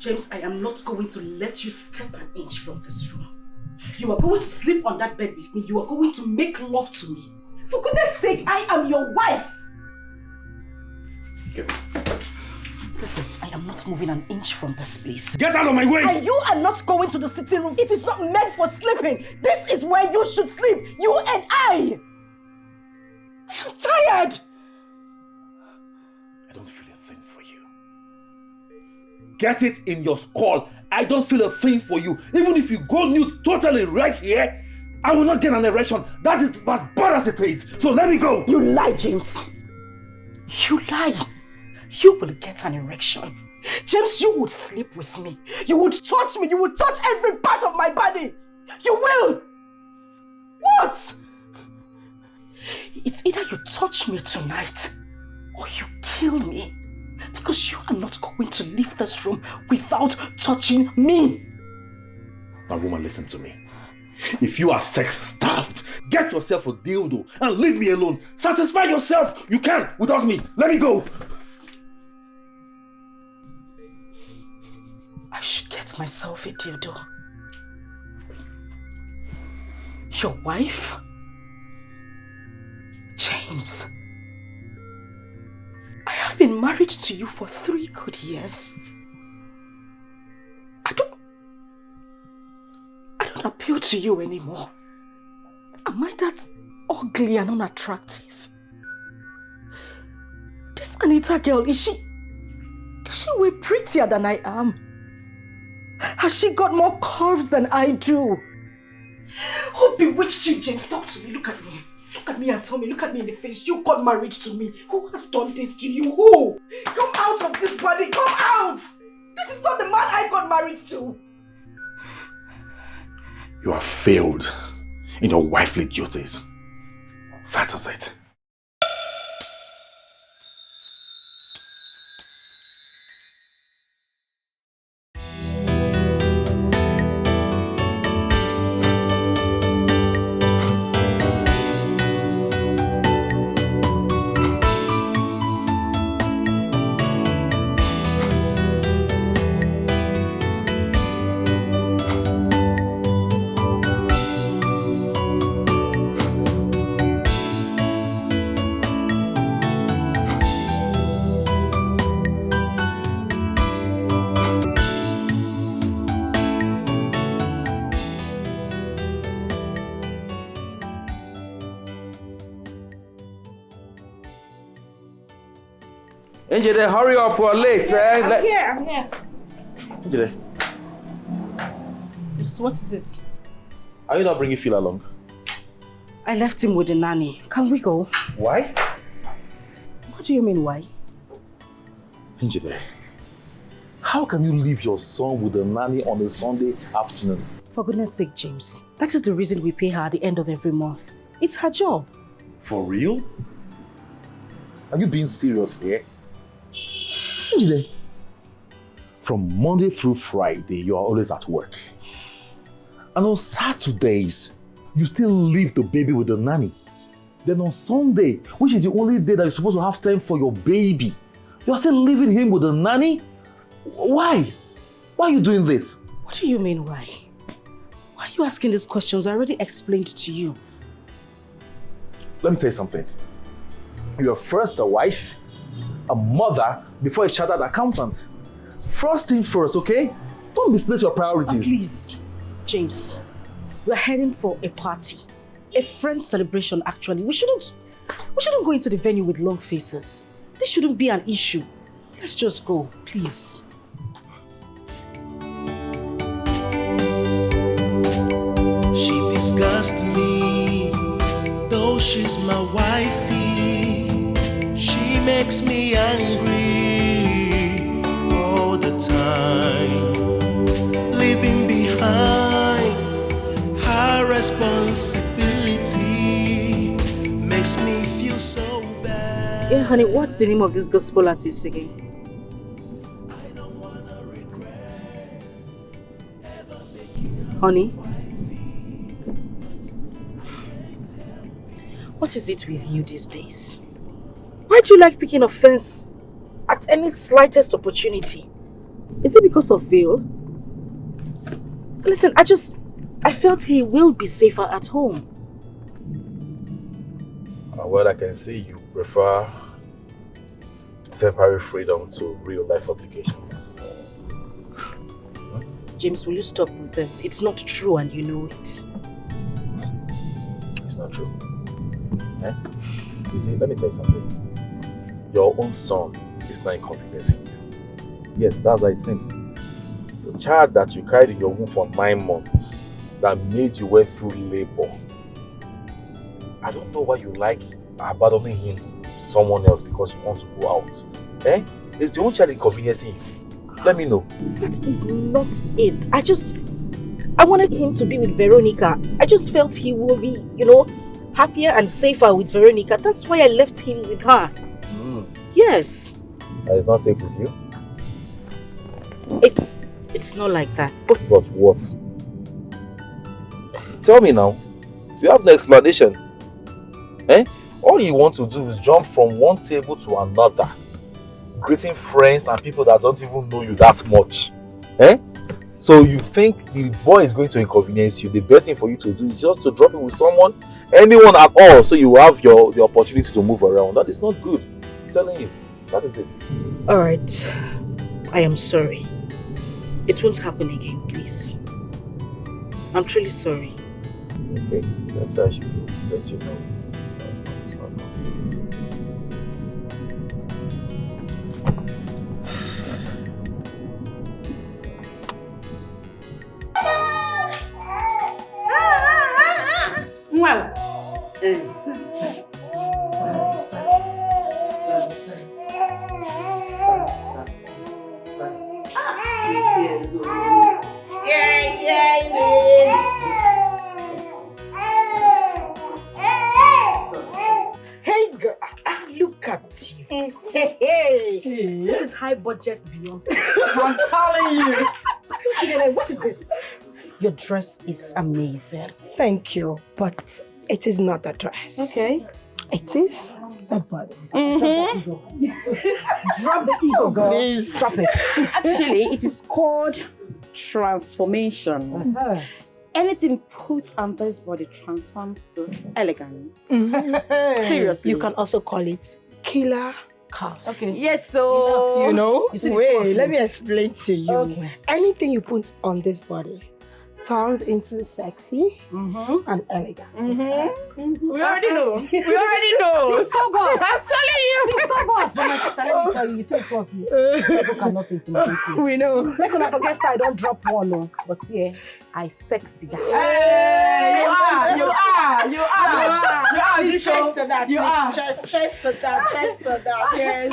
James, I am not going to let you step an inch from this room. You are going to sleep on that bed with me. You are going to make love to me. For goodness sake, I am your wife. Get out. Listen, I am not moving an inch from this place. Get out of my way! And you are not going to the sitting room. It is not meant for sleeping. This is where you should sleep. You and I. I am tired. I don't feel a thing for you. Get it in your skull. I don't feel a thing for you. Even if you go nude totally right here, I will not get an erection. That is as bad as it is. So let me go. You lie, James. You lie. You will get an erection. James, you would sleep with me. You would touch me. You would touch every part of my body. You will. What? It's either you touch me tonight or you kill me. Because you are not going to leave this room without touching me. Now, woman, listen to me. If you are sex-starved, get yourself a dildo and leave me alone. Satisfy yourself. You can without me. Let me go. I should get myself a dildo. Your wife? James. I have been married to you for 3 good years. I don't appeal to you anymore. Am I that ugly and unattractive? This Anita girl, is she way prettier than I am? Has she got more curves than I do? Who bewitched you, James? Talk to me, look at me. Look at me and tell me, look at me in the face. You got married to me. Who has done this to you? Who? Come out of this body, come out! This is not the man I got married to. You have failed in your wifely duties. That is it. Njide, hurry up, we're late. I'm here. Njide. Yes, what is it? Are you not bringing Phil along? I left him with the nanny. Can we go? Why? What do you mean, why? Njide, how can you leave your son with the nanny on a Sunday afternoon? For goodness sake, James. That is the reason we pay her at the end of every month. It's her job. For real? Are you being serious here? Njide, from Monday through Friday, you are always at work. And on Saturdays, you still leave the baby with the nanny. Then on Sunday, which is the only day that you're supposed to have time for your baby, you're still leaving him with the nanny? Why? Why are you doing this? What do you mean, why? Why are you asking these questions? I already explained to you. Let me tell you something. You're first a wife, a mother, before a chartered accountant. First thing first, okay? Don't misplace your priorities. Please, James, we're heading for a party. A friend's celebration, actually. We shouldn't go into the venue with long faces. This shouldn't be an issue. Let's just go, please. She disgusts me, though she's my wifey. She makes me angry all the time, leaving behind her responsibility makes me feel so bad. Yeah, honey, what's the name of this gospel artist again? Honey? What is it with you these days? Why do you like picking offense at any slightest opportunity? Is it because of Phil? Listen, I felt he will be safer at home. Well, I can see you prefer temporary freedom to real life obligations. James, will you stop with this? It's not true and you know it. It's not true. Eh? You see, let me tell you something. Your own son is not inconveniencing you. Yes, that's how it seems. The child that you carried in your womb for 9 months that made you went through labor. I don't know why you like abandoning him to someone else because you want to go out. Eh? Is the own child inconveniencing you? Let me know. That is not it. I wanted him to be with Veronica. I just felt he will be, happier and safer with Veronica. That's why I left him with her. Yes. It's not safe with you? It's not like that. But what? Tell me now. You have no explanation. Eh? All you want to do is jump from one table to another, greeting friends and people that don't even know you that much. Eh? So you think the boy is going to inconvenience you. The best thing for you to do is just to drop him with someone, anyone at all, so you have the opportunity to move around. That is not good. I'm telling you. That is it. Alright. I am sorry. It won't happen again, please. I'm truly sorry. Okay. That's why I should let you know. It's not good. Well, Hey girl, look at you. Hey. This is high budget Beyonce. I'm telling you. What is this? Your dress is amazing. Thank you, but it is not a dress. Okay. It is the body. Drop the ego, girl. Please. Drop it. Actually, it is called transformation. Anything put on this body transforms to elegance. Seriously. You can also call it killer curves. Okay. Yes, so You know? You see the two of Wait, you. let me explain to you. Okay. Anything you put on this body turns into sexy and elegant. we already know. We already know. Stop us. I'm telling you. Stop us. But my sister, let me tell you, you see the two of you. People cannot intimidate you. We know. Make una forget say I don't drop one, no. But see, I sexy. Hey, you are. Please chest to that. You are. Chest to that. Yes.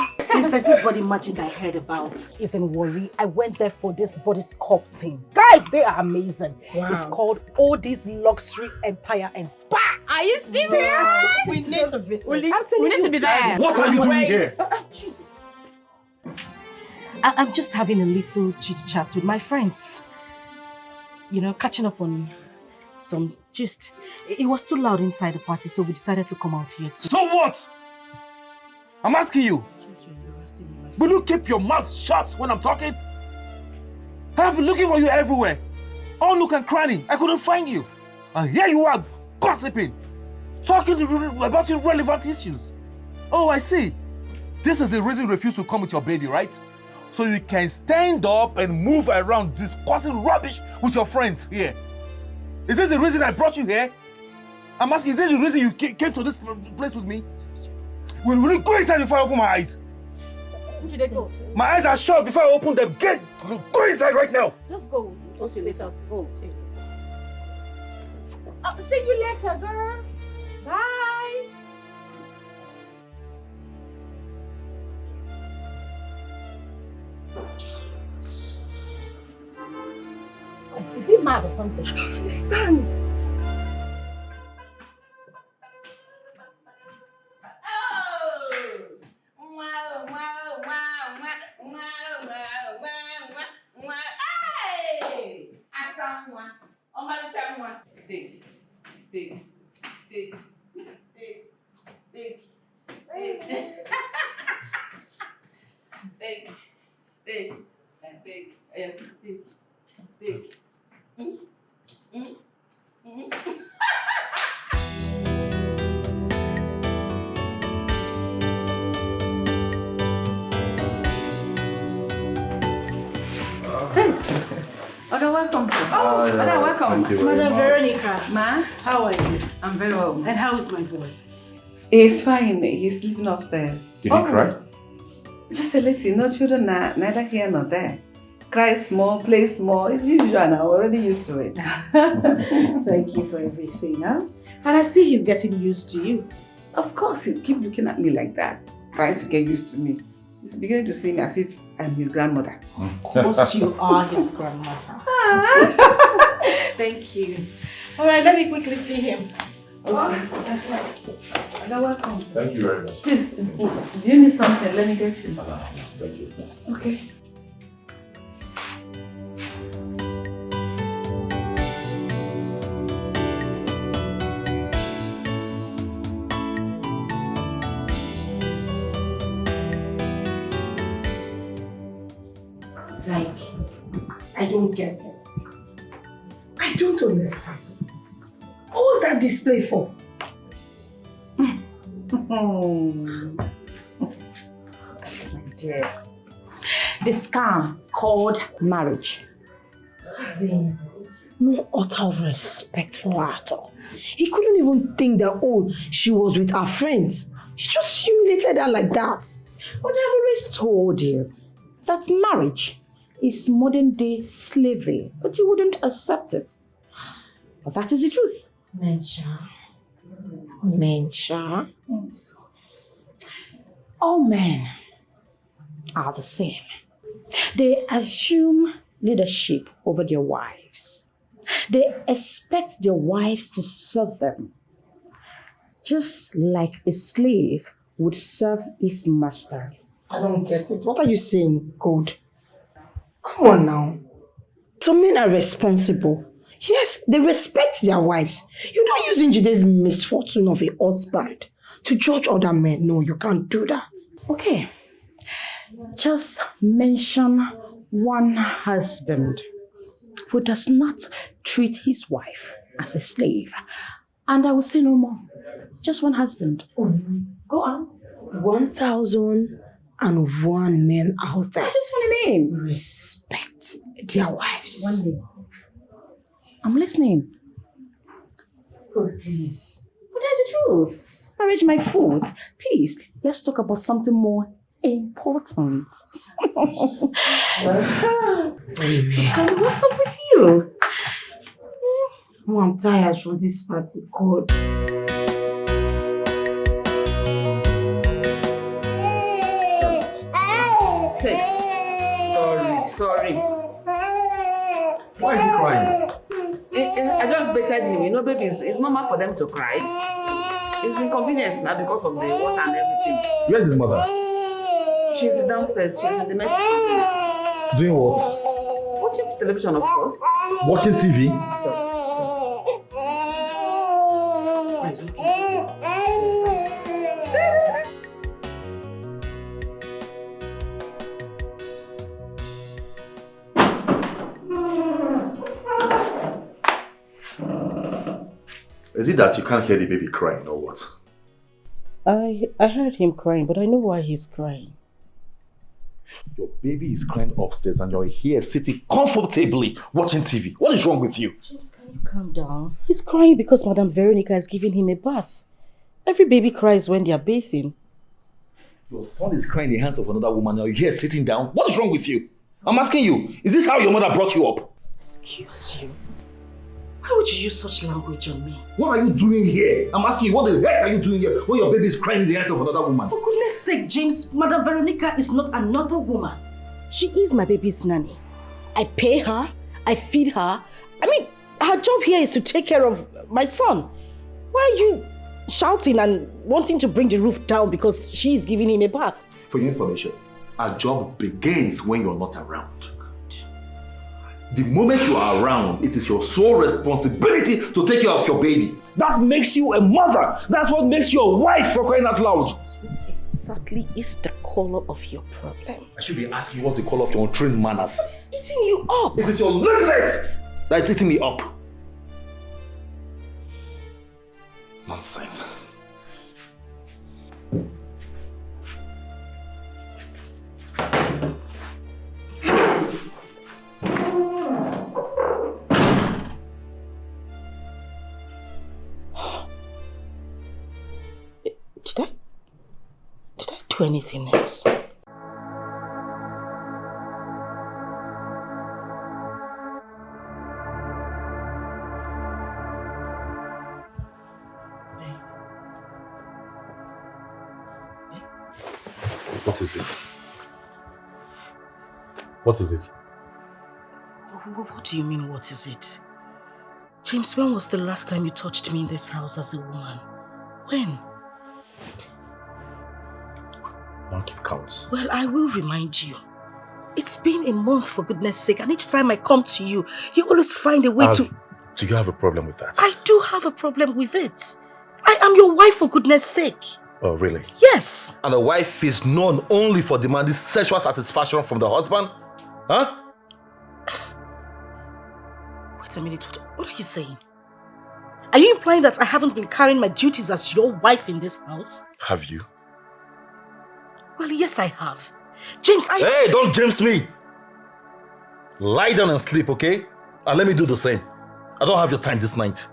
There's this body magic I heard about. It's in Warri. I went there for this body sculpting. Guys, they are amazing. Wow. It's called Odie's Luxury Empire and Spa. Are you serious? We need to visit. We need to be there. What are you doing here? Jesus. I'm just having a little chit-chat with my friends. Catching up on some gist. It was too loud inside the party, so we decided to come out here too. So what? I'm asking you. Will you keep your mouth shut when I'm talking? I've been looking for you everywhere. All nook and cranny. I couldn't find you. And here you are gossiping. Talking about irrelevant issues. Oh, I see. This is the reason you refuse to come with your baby, right? So you can stand up and move around discussing rubbish with your friends here. Is this the reason I brought you here? I'm asking, is this the reason you came to this place with me? Will you go inside before I open my eyes? My eyes are shut before I open them. Go inside right now. Just go. We'll see you later. Go. See you later. See you later, girl. Bye. Is he mad or something? I don't understand. Big. Big. Okay, welcome, sir. Oh, Madam, welcome. Thank you very Madam much. Veronica, Ma, how are you? I'm very well. And how is my boy? He's fine. He's sleeping upstairs. Did he cry? Just a little. No children are neither here nor there. Cry small, play small. It's usual now. We're already used to it. Thank you for everything, huh? And I see he's getting used to you. Of course, he keep looking at me like that, trying to get used to me. He's beginning to see me as if I'm his grandmother. Of course you are his grandmother. Thank you. All right, let me quickly see him. Okay. You're welcome. Thank you very much. Please, do you need something? Let me get you. Thank you. Okay. Like, I don't get it. I don't understand. What was that display for? Dear. The scam called marriage. As in, no utter of respect for her at all. He couldn't even think that, oh, she was with her friends. He just humiliated her like that. But I've always told you that marriage is modern day slavery, but you wouldn't accept it. But that is the truth. Mencha. All men are the same. They assume leadership over their wives. They expect their wives to serve them, just like a slave would serve his master. I don't get it. What are you saying, God? Come on now. Some men are responsible. Yes, they respect their wives. You don't use Njide's misfortune of a husband to judge other men. No, you can't do that. Okay, just mention one husband who does not treat his wife as a slave, and I will say no more. Just one husband. Go on. 1,001 men out there I just want a name. respect their wives. One name. I'm listening. God, please. But that's the truth. Arrange my food. Please, let's talk about something more important. So tell me, what's up with you? Oh, I'm tired from this party, God. Sorry. Why is he crying? I just bettered him. You know, baby, it's normal for them to cry. It's inconvenience now because of the water and everything. Where's his mother? She's downstairs. She's in the mess kitchen. Doing what? Watching television, of course. Watching TV? Sorry. Is it that you can't hear the baby crying or what? I heard him crying, but I know why he's crying. Your baby is crying upstairs and you're here sitting comfortably watching TV. What is wrong with you? James, can you calm down? He's crying because Madam Veronica is giving him a bath. Every baby cries when they are bathing. Your son is crying in the hands of another woman and you're here sitting down. What is wrong with you? I'm asking you, is this how your mother brought you up? Excuse you. Why would you use such language on me? What are you doing here? I'm asking you, what the heck are you doing here when your baby is crying in the hands of another woman? For goodness sake, James, Madam Veronica is not another woman. She is my baby's nanny. I pay her, I feed her. I mean, her job here is to take care of my son. Why are you shouting and wanting to bring the roof down because she is giving him a bath? For your information, our job begins when you're not around. The moment you are around, it is your sole responsibility to take care of your baby. That makes you a mother. That's what makes you a wife, for crying out loud. What exactly is the color of your problem? I should be asking you what's the color of your untrained manners. It's eating you up. It is your laziness that is eating me up. Nonsense. Did I do anything else? What is it? What is it? What do you mean, what is it? James, when was the last time you touched me in this house as a woman? When? Don't keep count. Well, I will remind you. It's been a month, for goodness sake, and each time I come to you, you always find a way to... Do you have a problem with that? I do have a problem with it. I am your wife, for goodness sake. Oh, really? Yes. And a wife is known only for demanding sexual satisfaction from the husband? Huh? Wait a minute, what are you saying? Are you implying that I haven't been carrying my duties as your wife in this house? Have you? Well, yes, I have. James, Hey, don't James me! Lie down and sleep, okay? And let me do the same. I don't have your time this night.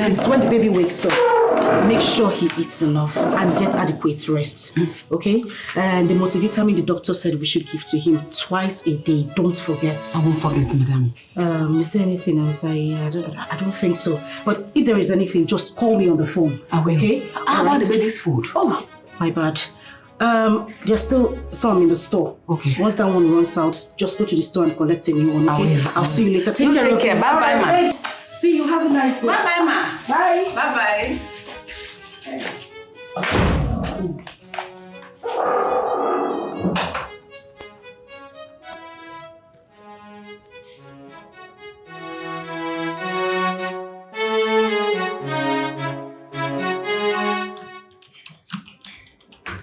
It's when the baby wakes up, make sure he eats enough and gets adequate rest, okay? And the multivitamin the doctor said we should give to him twice a day. Don't forget. I won't forget, madam. Is there anything else? I don't think so. But if there is anything, just call me on the phone. I will. Okay? How about the baby's food? Oh, my bad. There's still some in the store. Okay. Once that one runs out, just go to the store and collect a new one. Okay? I'll see you later. Take care. Bye-bye, ma. See you. Have a nice day. Bye-bye, ma. Bye. Bye-bye.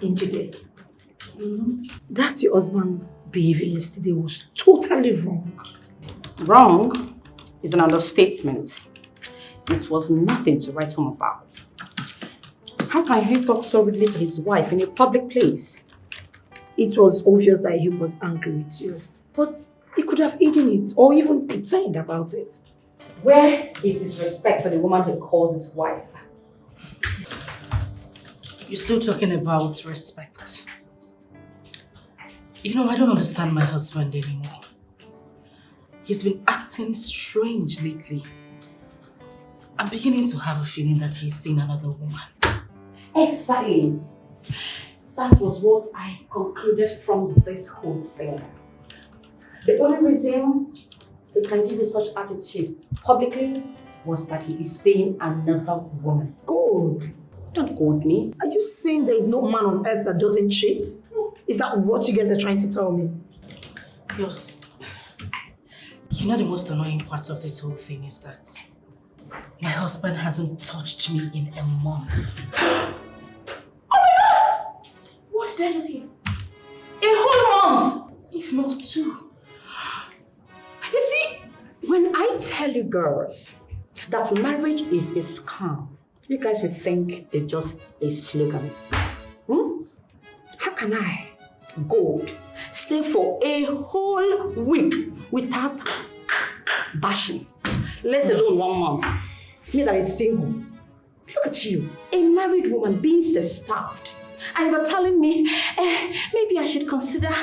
Injide, that your husband's behavior yesterday was totally wrong. Wrong is an understatement. It was nothing to write home about. How can he talk so rudely to his wife in a public place? It was obvious that he was angry with you, but he could have hidden it or even pretend about it. Where is his respect for the woman he calls his wife? You're still talking about respect. You know, I don't understand my husband anymore. He's been acting strange lately. I'm beginning to have a feeling that he's seen another woman. Exactly. That was what I concluded from this whole thing. The only reason he can give you such attitude publicly was that he is seeing another woman. Good. Don't quote me. Are you saying there is no man on earth that doesn't cheat? Is that what you guys are trying to tell me? Yes. You know the most annoying part of this whole thing is that my husband hasn't touched me in a month. Oh my God! What did I just hear? A whole month! If not two. You see, when I tell you girls that marriage is a scam, you guys will think it's just a slogan. How can I, Gold, stay for a whole week without bashing, let alone 1 month? Me that is single. Look at you, a married woman being starved. And you're telling me, maybe I should consider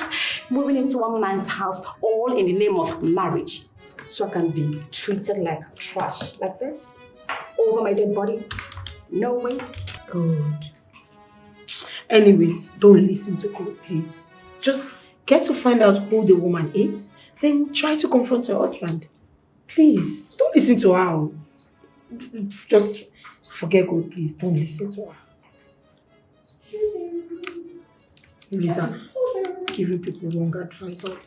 moving into one man's house all in the name of marriage, so I can be treated like trash like this over my dead body? No way. Good. Anyways, don't listen to Gold, please. Just get to find out who the woman is, then try to confront her husband. Please, don't listen to her. Just forget God, please. Don't listen to her. Lisa, giving people wrong advice all the time.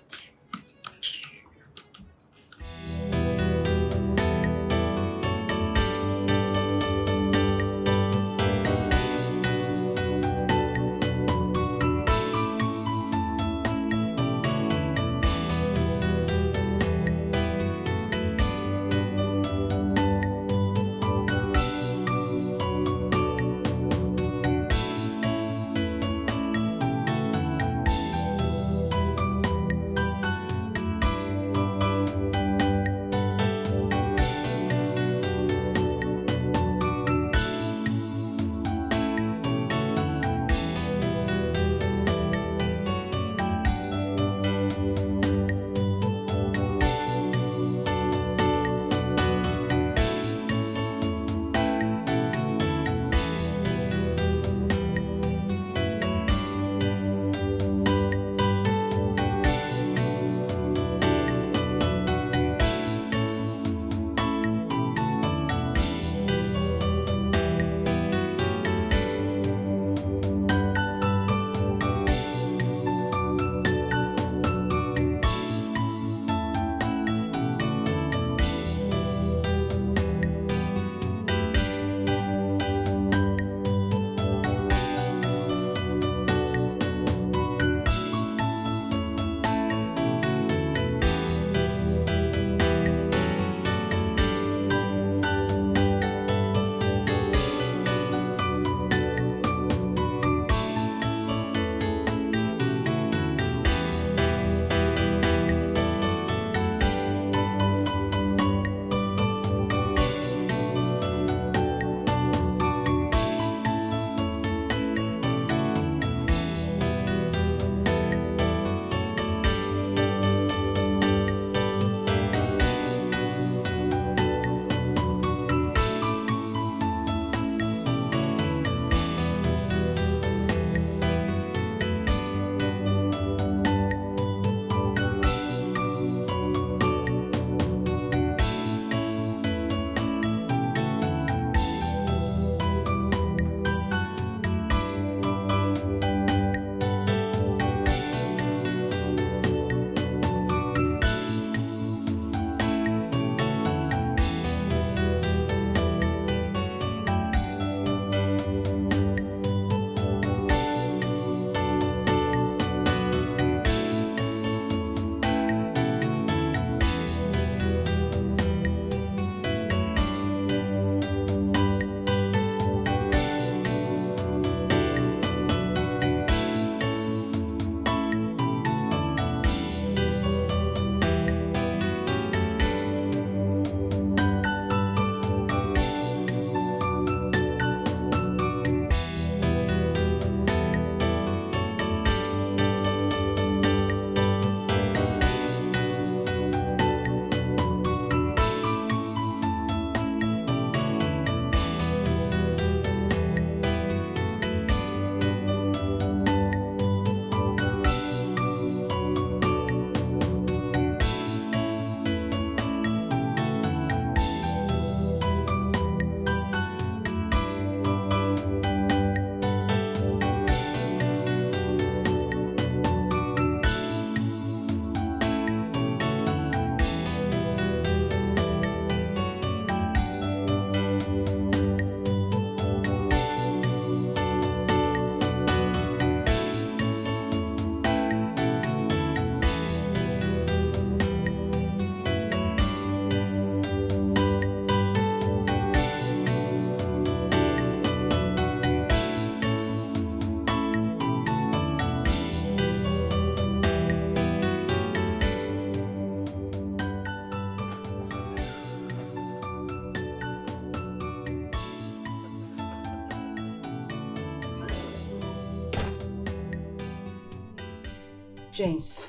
James.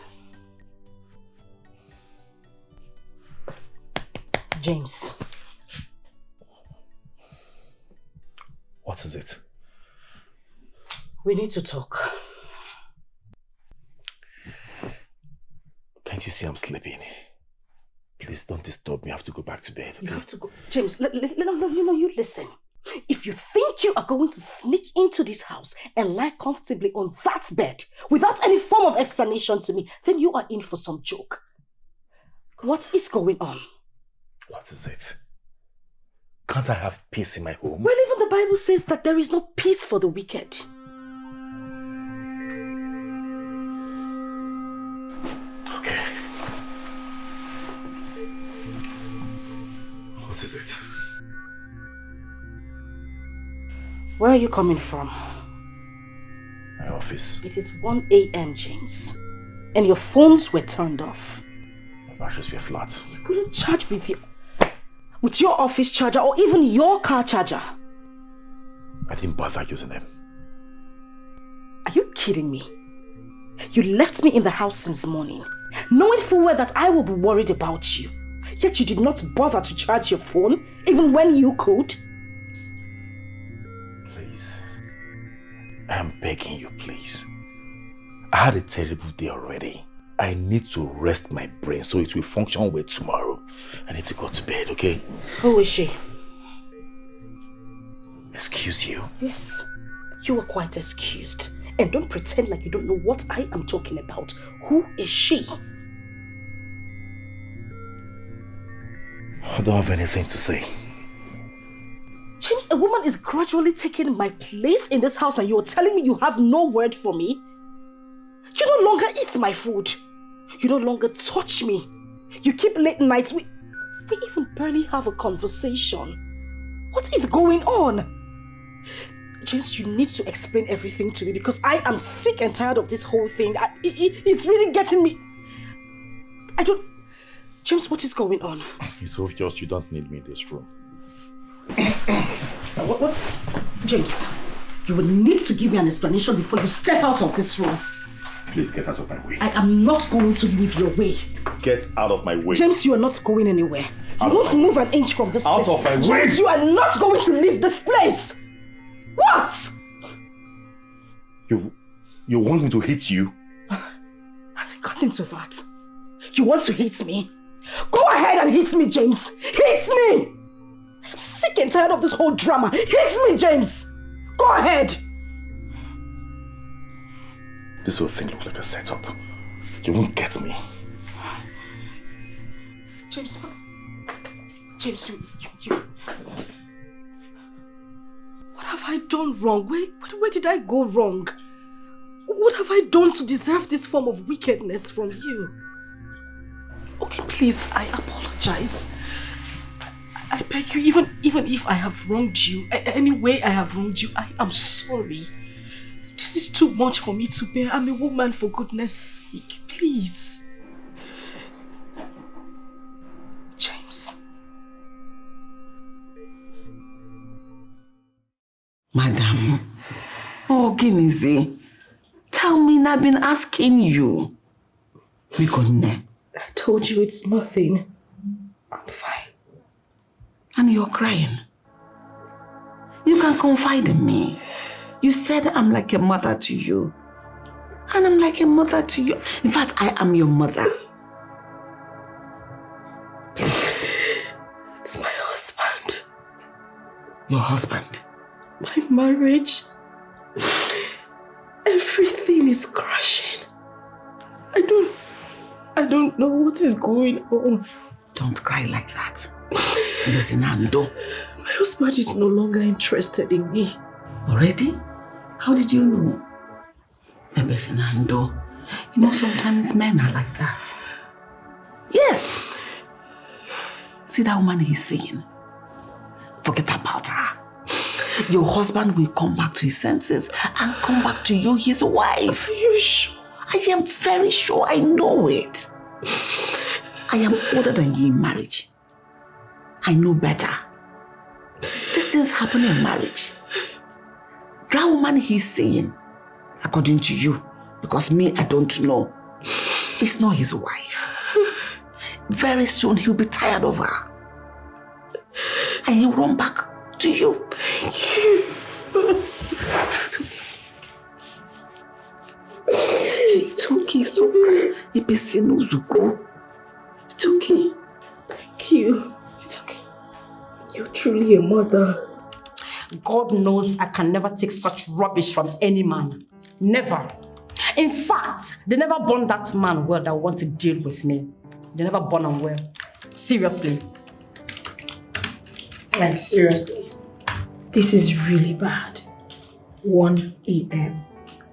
James. What is it? We need to talk. Can't you see I'm sleeping? Please don't disturb me. I have to go back to bed. Okay? You have to go. James, no, you listen. If you think you are going to sneak into this house and lie comfortably on that bed without any form of explanation to me, then you are in for some joke. What is going on? What is it? Can't I have peace in my home? Well, even the Bible says that there is no peace for the wicked. Okay. What is it? Where are you coming from? My office. It is 1 a.m., James. And your phones were turned off. My batteries were flat. You couldn't charge with your office charger or even your car charger. I didn't bother using them. Are you kidding me? You left me in the house since morning, knowing full well that I will be worried about you. Yet you did not bother to charge your phone, even when you could. Please. I am begging you, please. I had a terrible day already. I need to rest my brain so it will function well tomorrow. I need to go to bed, okay? Who is she? Excuse you? Yes, you are quite excused. And don't pretend like you don't know what I am talking about. Who is she? I don't have anything to say. James, a woman is gradually taking my place in this house and you're telling me you have no word for me? You no longer eat my food. You no longer touch me. You keep late nights. We even barely have a conversation. What is going on? James, you need to explain everything to me because I am sick and tired of this whole thing. It's really getting me... James, what is going on? It's obvious you don't need me in this room. What? James, you will need to give me an explanation before you step out of this room. Please get out of my way. I am not going to leave your way. Get out of my way. James, you are not going anywhere. You won't move an inch from this place. Out of my way. James, you are not going to leave this place. What? You want me to hit you? Has it gotten to that? You want to hit me? Go ahead and hit me, James. Hit me! I'm sick and tired of this whole drama. Hit me, James! Go ahead! This whole thing looks like a setup. You won't get me. James, you... What have I done wrong? Where did I go wrong? What have I done to deserve this form of wickedness from you? Okay, please, I apologize. I beg you, even if I have wronged you, any way I have wronged you, I am sorry. This is too much for me to bear. I'm a woman, for goodness sake. Please. James. Madam, Ginizi, tell me, I've been asking you. I told you it's nothing. I'm fine. And you're crying. You can confide in me. You said I'm like a mother to you. And I'm like a mother to you. In fact, I am your mother. Please. It's my husband. Your husband? My marriage. Everything is crashing. I don't know what is going on. Don't cry like that. Besinando. My husband is no longer interested in me. Already? How did you know? Besinando. You know, sometimes men are like that. Yes. See that woman he's saying? Forget about her. Your husband will come back to his senses and come back to you, his wife. Are you sure? I am very sure. I know it. I am older than you in marriage. I know better. These things happen in marriage. That woman he's saying, according to you, because me, I don't know, it's not his wife. Very soon he'll be tired of her. And he'll run back to you. It's okay. It's okay. It's okay. you. It's okay. You're truly a mother. God knows I can never take such rubbish from any man. Never. In fact, they never born that man well that want to deal with me. They never born him well. Seriously. Like, seriously. This is really bad. 1 a.m.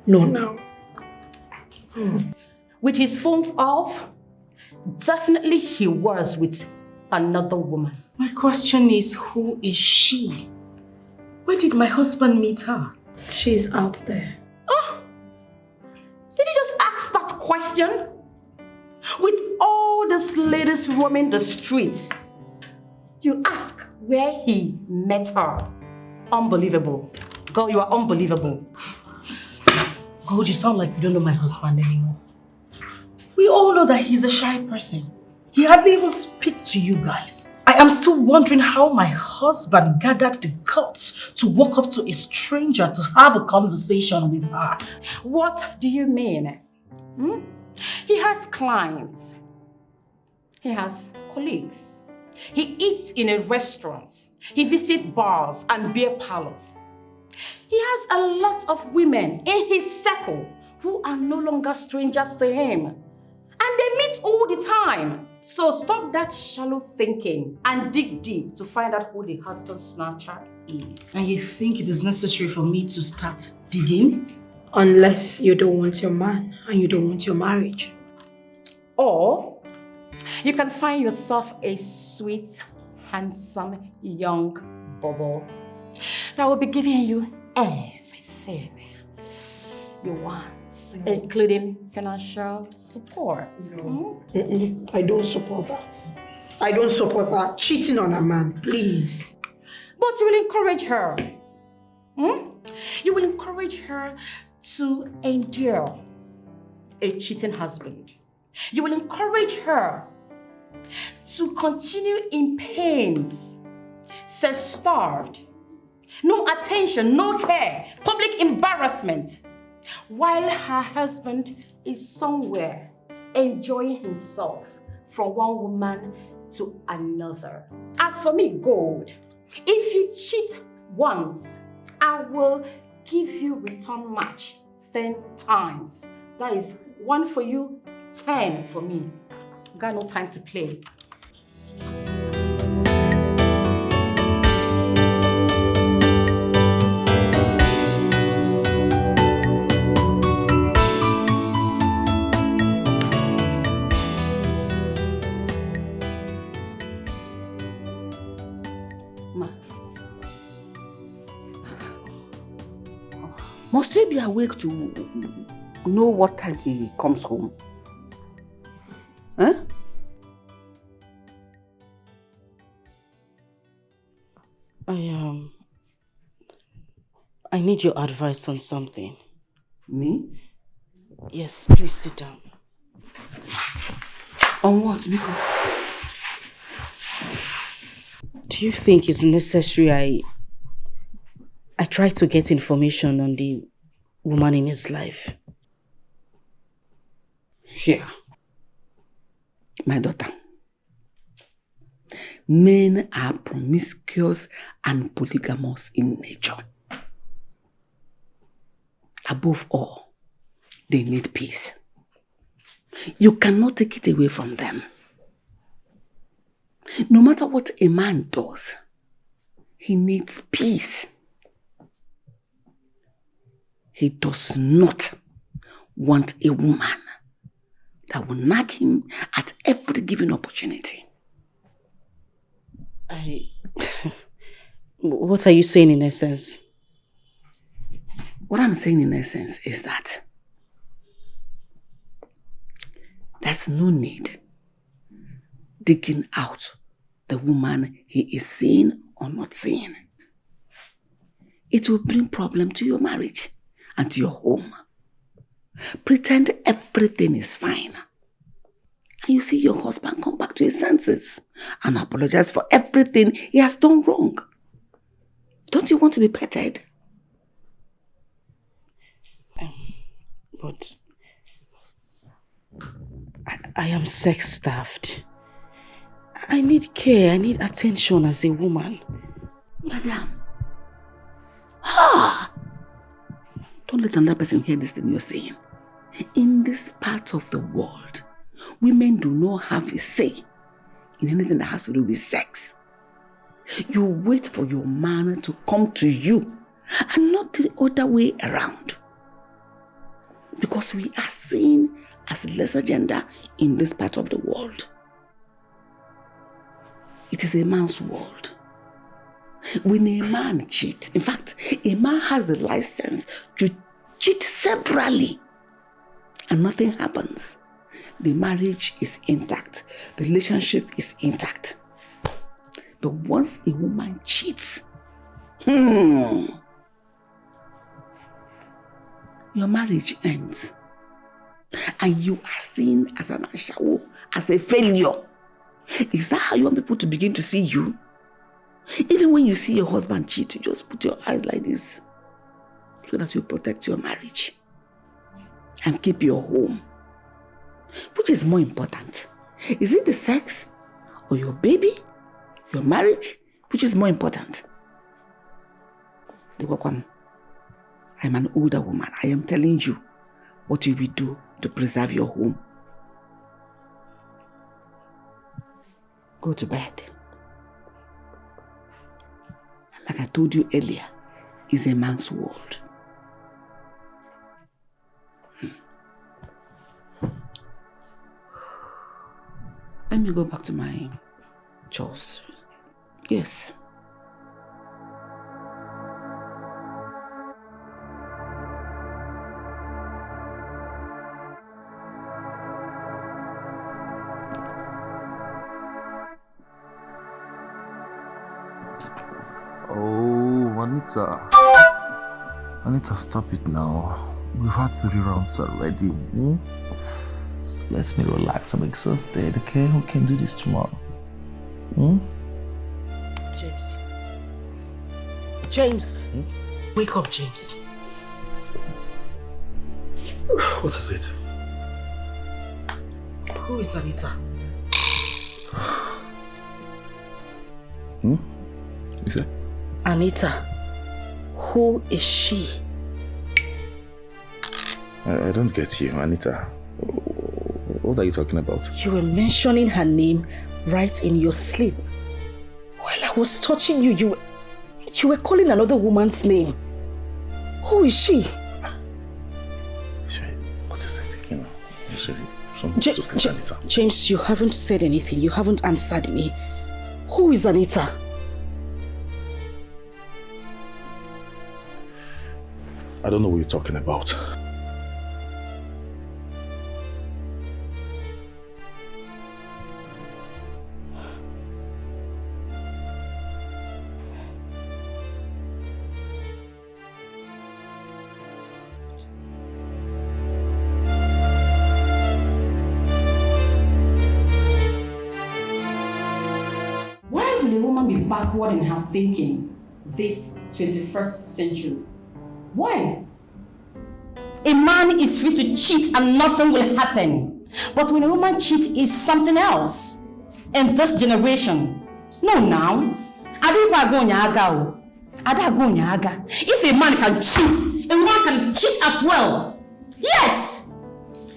No, now. With his phones off, definitely he was with another woman. My question is, who is she? Where did my husband meet her? She's out there. Oh! Did you just ask that question? With all these ladies roaming the streets, you ask where he met her. Unbelievable. Girl, you are unbelievable. God, you sound like you don't know my husband anymore. We all know that he's a shy person. He hardly even speaks to you guys. I am still wondering how my husband gathered the guts to walk up to a stranger to have a conversation with her. What do you mean? He has clients. He has colleagues. He eats in a restaurant. He visits bars and beer parlors. He has a lot of women in his circle who are no longer strangers to him. And they meet all the time. So stop that shallow thinking and dig deep to find out who the husband snatcher is. And you think it is necessary for me to start digging? Unless you don't want your man and you don't want your marriage. Or you can find yourself a sweet, handsome, young bubble that will be giving you everything you want, including financial support. I don't support that. I don't support that. Cheating on a man, please. But you will encourage her. You will encourage her to endure a cheating husband. You will encourage her to continue in pains, self-starved, no attention, no care, public embarrassment, while her husband is somewhere enjoying himself from one woman to another. As for me, Gold, if you cheat once, I will give you return match 10 times. That is 1 for you, 10 for me. Got no time to play. Must we be awake to know what time he comes home? Huh? I need your advice on something. Me? Yes, please sit down. On what? Because Do you think it's necessary I try to get information on the woman in his life? here, my daughter, men are promiscuous and polygamous in nature. Above all, they need peace. You cannot take it away from them. No matter what a man does, he needs peace. He does not want a woman that will nag him at every given opportunity. What are you saying in essence? What I'm saying in essence is that there's no need digging out the woman he is seeing or not seeing. It will bring problem to your marriage and to your home. Pretend everything is fine. And you see your husband come back to his senses and apologize for everything he has done wrong. Don't you want to be petted? But I am sex-starved. I need care, I need attention as a woman. Madam. Don't let another person hear this thing you're saying. In this part of the world, women do not have a say in anything that has to do with sex. You wait for your man to come to you and not the other way around. Because we are seen as lesser gender in this part of the world. It is a man's world. When a man cheats, in fact, a man has the license to cheat severally and nothing happens. The marriage is intact. The relationship is intact. But once a woman cheats, your marriage ends. And you are seen as an ashawo, as a failure. Is that how you want people to begin to see you? Even when you see your husband cheat, you just put your eyes like this so that you protect your marriage and keep your home. Which is more important? Is it the sex or your baby, your marriage? Which is more important? I'm an older woman. I am telling you what you will do to preserve your home. Go to bed. Like I told you earlier, it's a man's world. Let me go back to my chores. Yes. Oh, Anita, stop it now. We've had 3 rounds already. Let me relax. I'm exhausted, okay? We can do this tomorrow. James. Wake up, James. What is it? Who is Anita? You said? Anita. Who is she? I don't get you, Anita. What are you talking about? You were mentioning her name right in your sleep. While I was touching you, you were calling another woman's name. Who is she? What is it? You know, Anita. James, you haven't said anything. You haven't answered me. Who is Anita? I don't know what you're talking about. Why will a woman be backward in her thinking this 21st century? Why? A man is free to cheat and nothing will happen. But when a woman cheats, it's something else. In this generation, no now. If a man can cheat, a woman can cheat as well. Yes!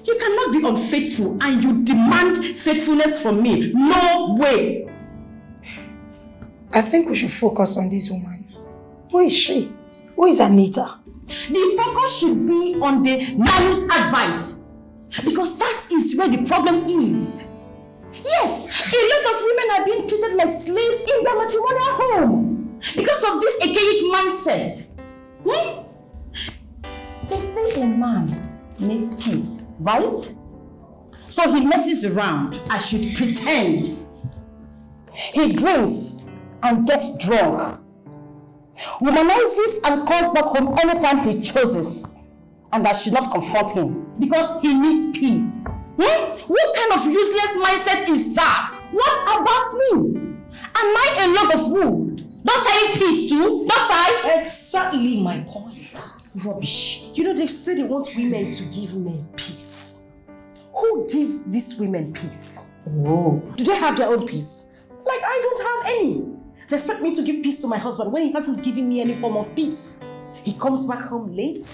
You cannot be unfaithful and you demand faithfulness from me. No way! I think we should focus on this woman. Who is she? Who is Anita? The focus should be on the nanny's advice. Because that is where the problem is. Yes, a lot of women are being treated like slaves in their matrimonial home. Because of this archaic mindset. They say a man needs peace, right? So he messes around. I should pretend. He drinks and gets drunk. Womanizes and comes back home anytime he chooses. And I should not confront him because he needs peace. What kind of useless mindset is that? What about me? Am I a log of wood? Don't I need peace too? Don't I? Exactly my point. Rubbish. You know, they say they want women to give men peace. Who gives these women peace? Oh. Do they have their own peace? Like I don't have any. They expect me to give peace to my husband when he hasn't given me any form of peace. He comes back home late.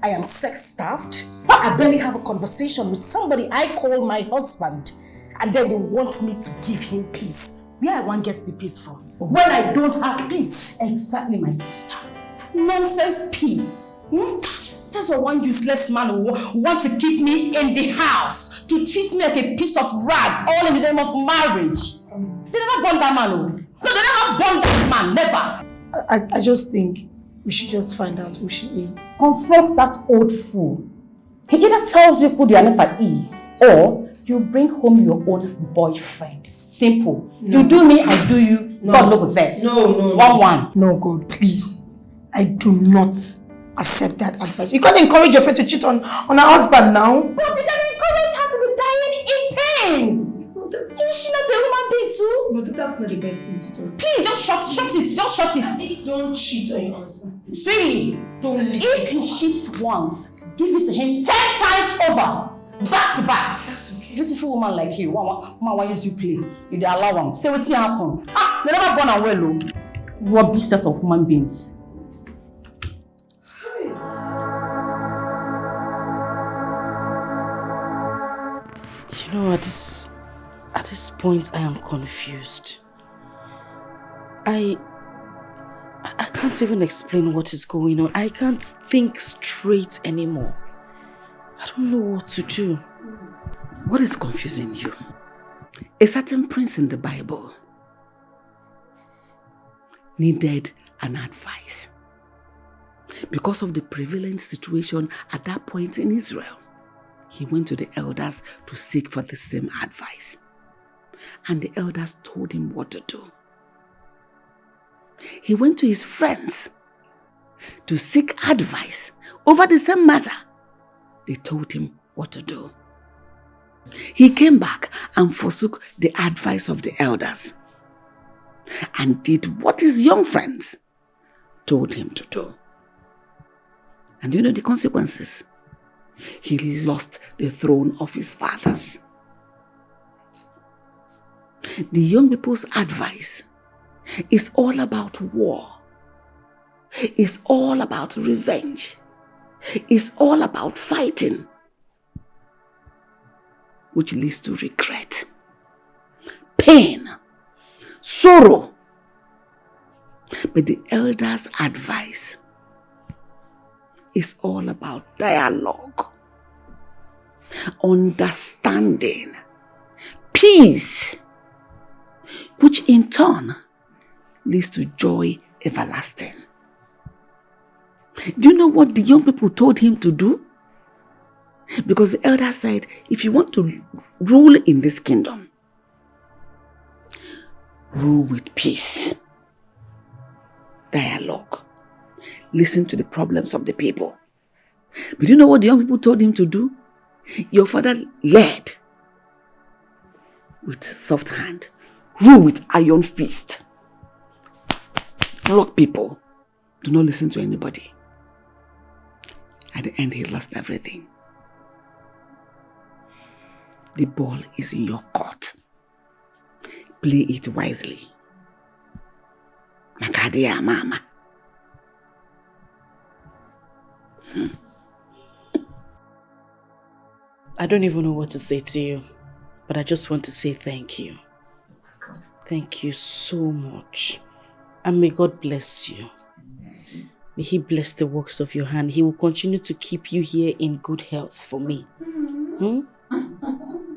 I am sex-starved. I barely have a conversation with somebody I call my husband. And then he wants me to give him peace. Where I want gets the peace from? When I don't have peace. Exactly, my sister. Nonsense peace. That's what one useless man who wants to keep me in the house, to treat me like a piece of rag, all in the name of marriage. They never born that man. No, they never born that man, never. I just think we should just find out who she is. Confront that old fool. He either tells you who the Anita is, or you bring home your own boyfriend. Simple. No. You do me, I do you. No. God look at that. No. 1-1. No, God, please. I do not accept that advice. You can't encourage your friend to cheat on her husband now. But you can encourage her to be dying in pain. Is she not a human being too? But that's not the best thing to do. Please, just shut it. Just shut it. Don't cheat on your husband. Sweetie, if he cheats once, give it to him 10 times over. Back to back. That's okay. Beautiful woman like you, why use you play? You dey allow him. Say what's happen. They never born and well. Rubbish set of human beings. You know, at this point, I am confused. I can't even explain what is going on. I can't think straight anymore. I don't know what to do. What is confusing you? A certain prince in the Bible needed an advice because of the prevalent situation at that point in Israel. He went to the elders to seek for the same advice. And the elders told him what to do. He went to his friends to seek advice over the same matter. They told him what to do. He came back and forsook the advice of the elders and did what his young friends told him to do. And you know the consequences? He lost the throne of his fathers. The young people's advice is all about war. It's all about revenge. It's all about fighting, which leads to regret, pain, sorrow. But the elders' advice is all about dialogue, understanding, peace, which in turn leads to joy everlasting. Do you know what the young people told him to do? Because the elder said, if you want to rule in this kingdom, rule with peace, dialogue, listen to the problems of the people. But do you know what the young people told him to do? Your father led with soft hand, rule with iron fist, flog people, do not listen to anybody. At the end, he lost everything. The ball is in your court. Play it wisely. Makadia mama. I don't even know what to say to you, but I just want to say thank you. Thank you so much. And may God bless you. May He bless the works of your hand. He will continue to keep you here in good health for me.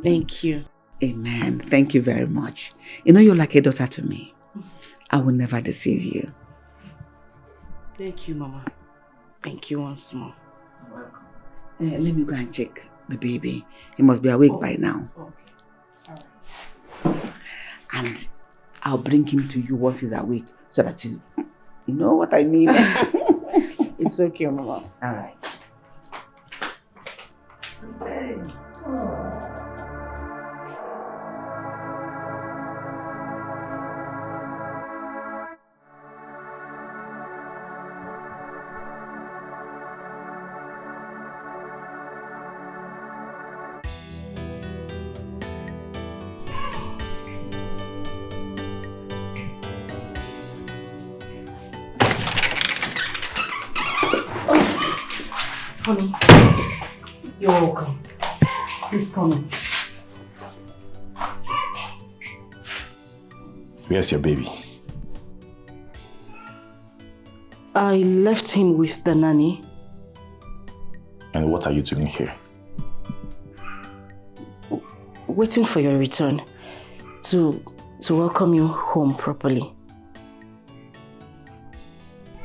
Thank you. Amen. Thank you very much. You know, you're like a daughter to me. I will never deceive you. Thank you, Mama. Thank you once more. Let me go and check the baby. He must be awake by now. Okay. All right. And I'll bring him to you once he's awake so that you know what I mean. It's okay, Mama. All right. Hey. Honey, you're welcome. Please come in. Where's your baby? I left him with the nanny. And what are you doing here? Waiting for your return to welcome you home properly.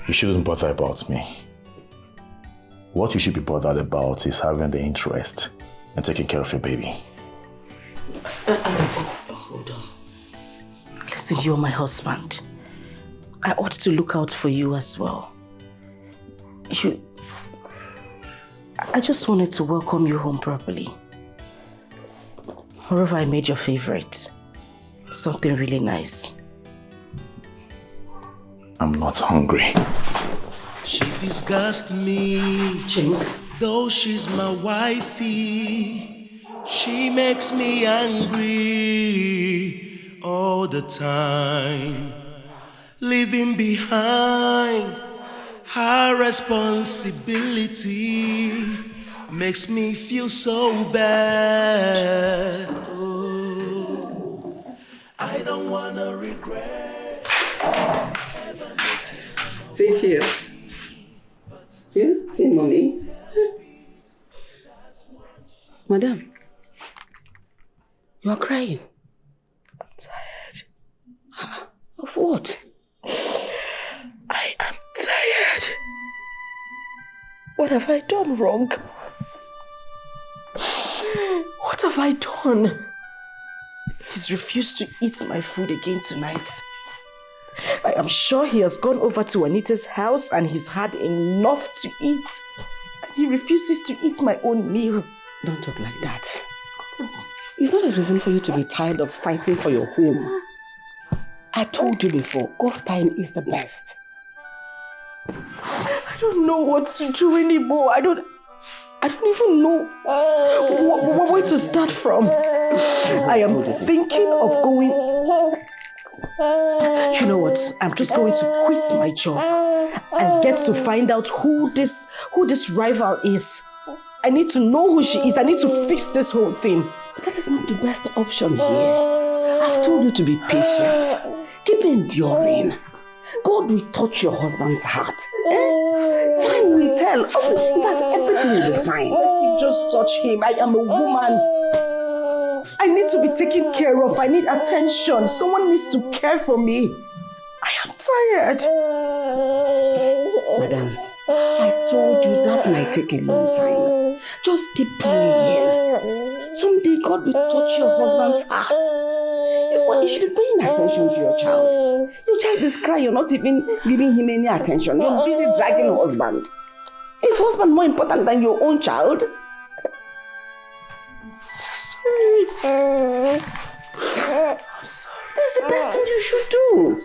You shouldn't bother about me. What you should be bothered about is having the interest and taking care of your baby. Hold on. Listen, you're my husband. I ought to look out for you as well. I just wanted to welcome you home properly. Moreover, I made your favorite. Something really nice. I'm not hungry. She disgusts me. James. Though she's my wifey, she makes me angry all the time. Leaving behind her responsibility makes me feel so bad. Oh, I don't wanna regret. See here. You see, mommy. Madam, you are crying. I'm tired. Of what? I am tired. What have I done wrong? What have I done? He's refused to eat my food again tonight. I am sure he has gone over to Anita's house and he's had enough to eat. And he refuses to eat my own meal. Don't talk like that. It's not a reason for you to be tired of fighting for your home. I told you before, God's time is the best. I don't know what to do anymore. I don't even know where to start from. I am thinking of going. You know what? I'm just going to quit my job and get to find out who this rival is. I need to know who she is. I need to fix this whole thing. But that is not the best option here. I've told you to be patient. Keep enduring. God will touch your husband's heart. Time will tell. In fact, everything will be fine. Let me just touch him. I am a woman. I need to be taken care of. I need attention. Someone needs to care for me. I am tired. Madam, I told you that might take a long time. Just keep praying. Someday God will touch your husband's heart. You should be paying attention to your child. Your child is crying. You're not even giving him any attention. You're busy dragging your husband. Is husband more important than your own child? I'm sorry. That's the best thing you should do.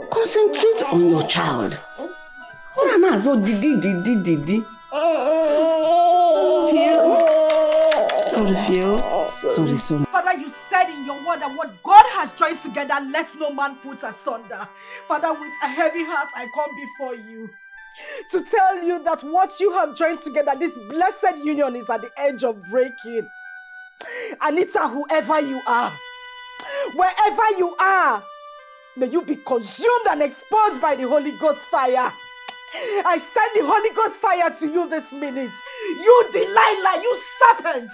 Concentrate on your child. Sorry, Phil. Sorry. Father, you said in your word that what God has joined together, let no man put asunder. Father, with a heavy heart, I come before you to tell you that what you have joined together, this blessed union is at the edge of breaking. Anita, whoever you are, wherever you are, may you be consumed and exposed by the Holy Ghost fire. I send the Holy Ghost fire to you this minute. You Delilah, you serpent.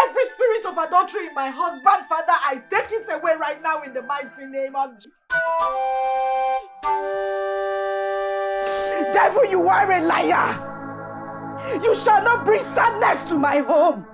Every spirit of adultery in my husband, Father, I take it away right now in the mighty name of Jesus. Devil, you are a liar. You shall not bring sadness to my home.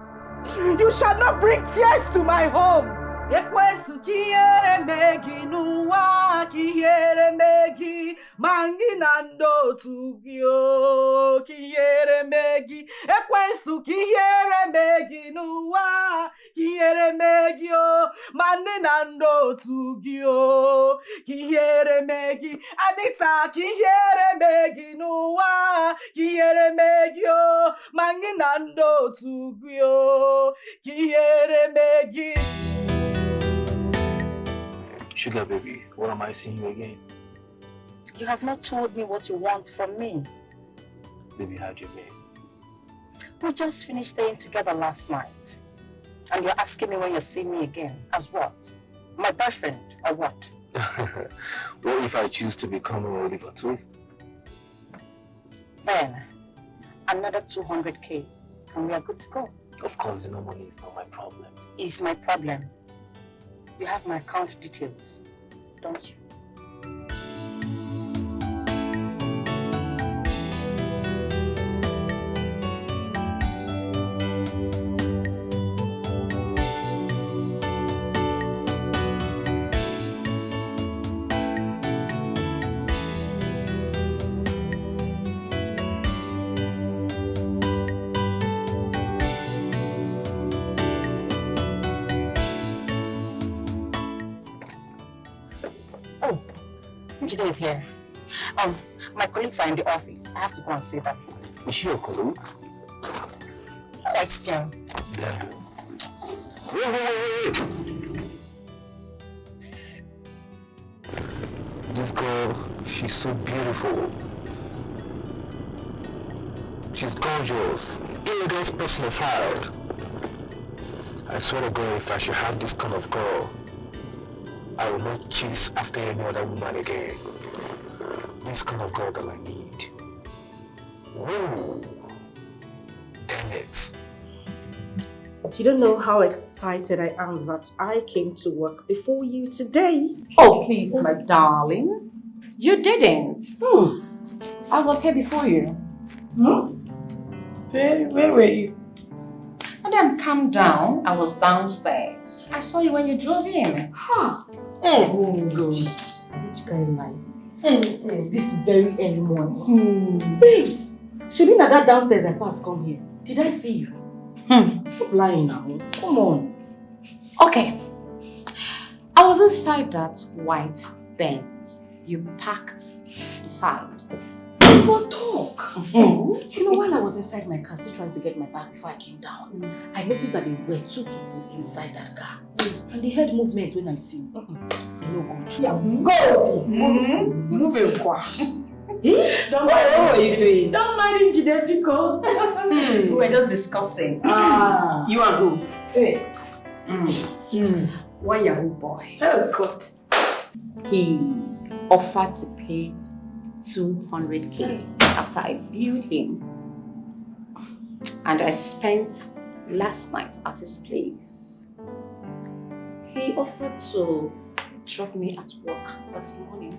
You shall not bring tears to my home. Ekwesu kiere megi nuwa kiere megi manginando tugio kiere megi ekwesu kiere megi nuwa kiere megi o manginando tugio kiere megi Anita kiere megi nuwa kiere megi o manginando tugio kiere megi. Sugar baby, what am I seeing you again? You have not told me what you want from me. Baby, how'd you mean? We just finished staying together last night. And you're asking me when you'll see me again. As what? My boyfriend, or what? What if I choose to become a Oliver Twist? Then, another 200k, and we are good to go. Of course, money is not my problem. It's my problem. You have my account details, don't you? Jide is here. My colleagues are in the office. I have to go and see them. Is she your colleague? Question. Yeah. Wait. This girl, she's so beautiful. She's gorgeous. Elegance personified. I swear to God, if I should have this kind of girl, I will not chase after any other woman again. This kind of girl that I need. Whoa. Damn it. You don't know how excited I am that I came to work before you today. Oh, please, my darling. You didn't. I was here before you. Where were you? And then calm down. I was downstairs. I saw you when you drove in. God. Which kind like this? This is very early morning. Babes, she been at that downstairs and pass come here. Did I see you? Stop lying now. Come on. Okay. I was inside that white Benz you parked beside. For talk. You know, while I was inside my car, still trying to get my bag before I came down, I noticed that there were two people inside that car. And they heard movements when I see. No good. Yeah. Go! Move it, Don't what are you doing? Don't mind Jide Pico. We were just discussing. You and who? Hey. One Yahoo boy. Oh, God. He offered to pay 200k after I viewed him. And I spent last night at his place. He offered to drop me at work this morning.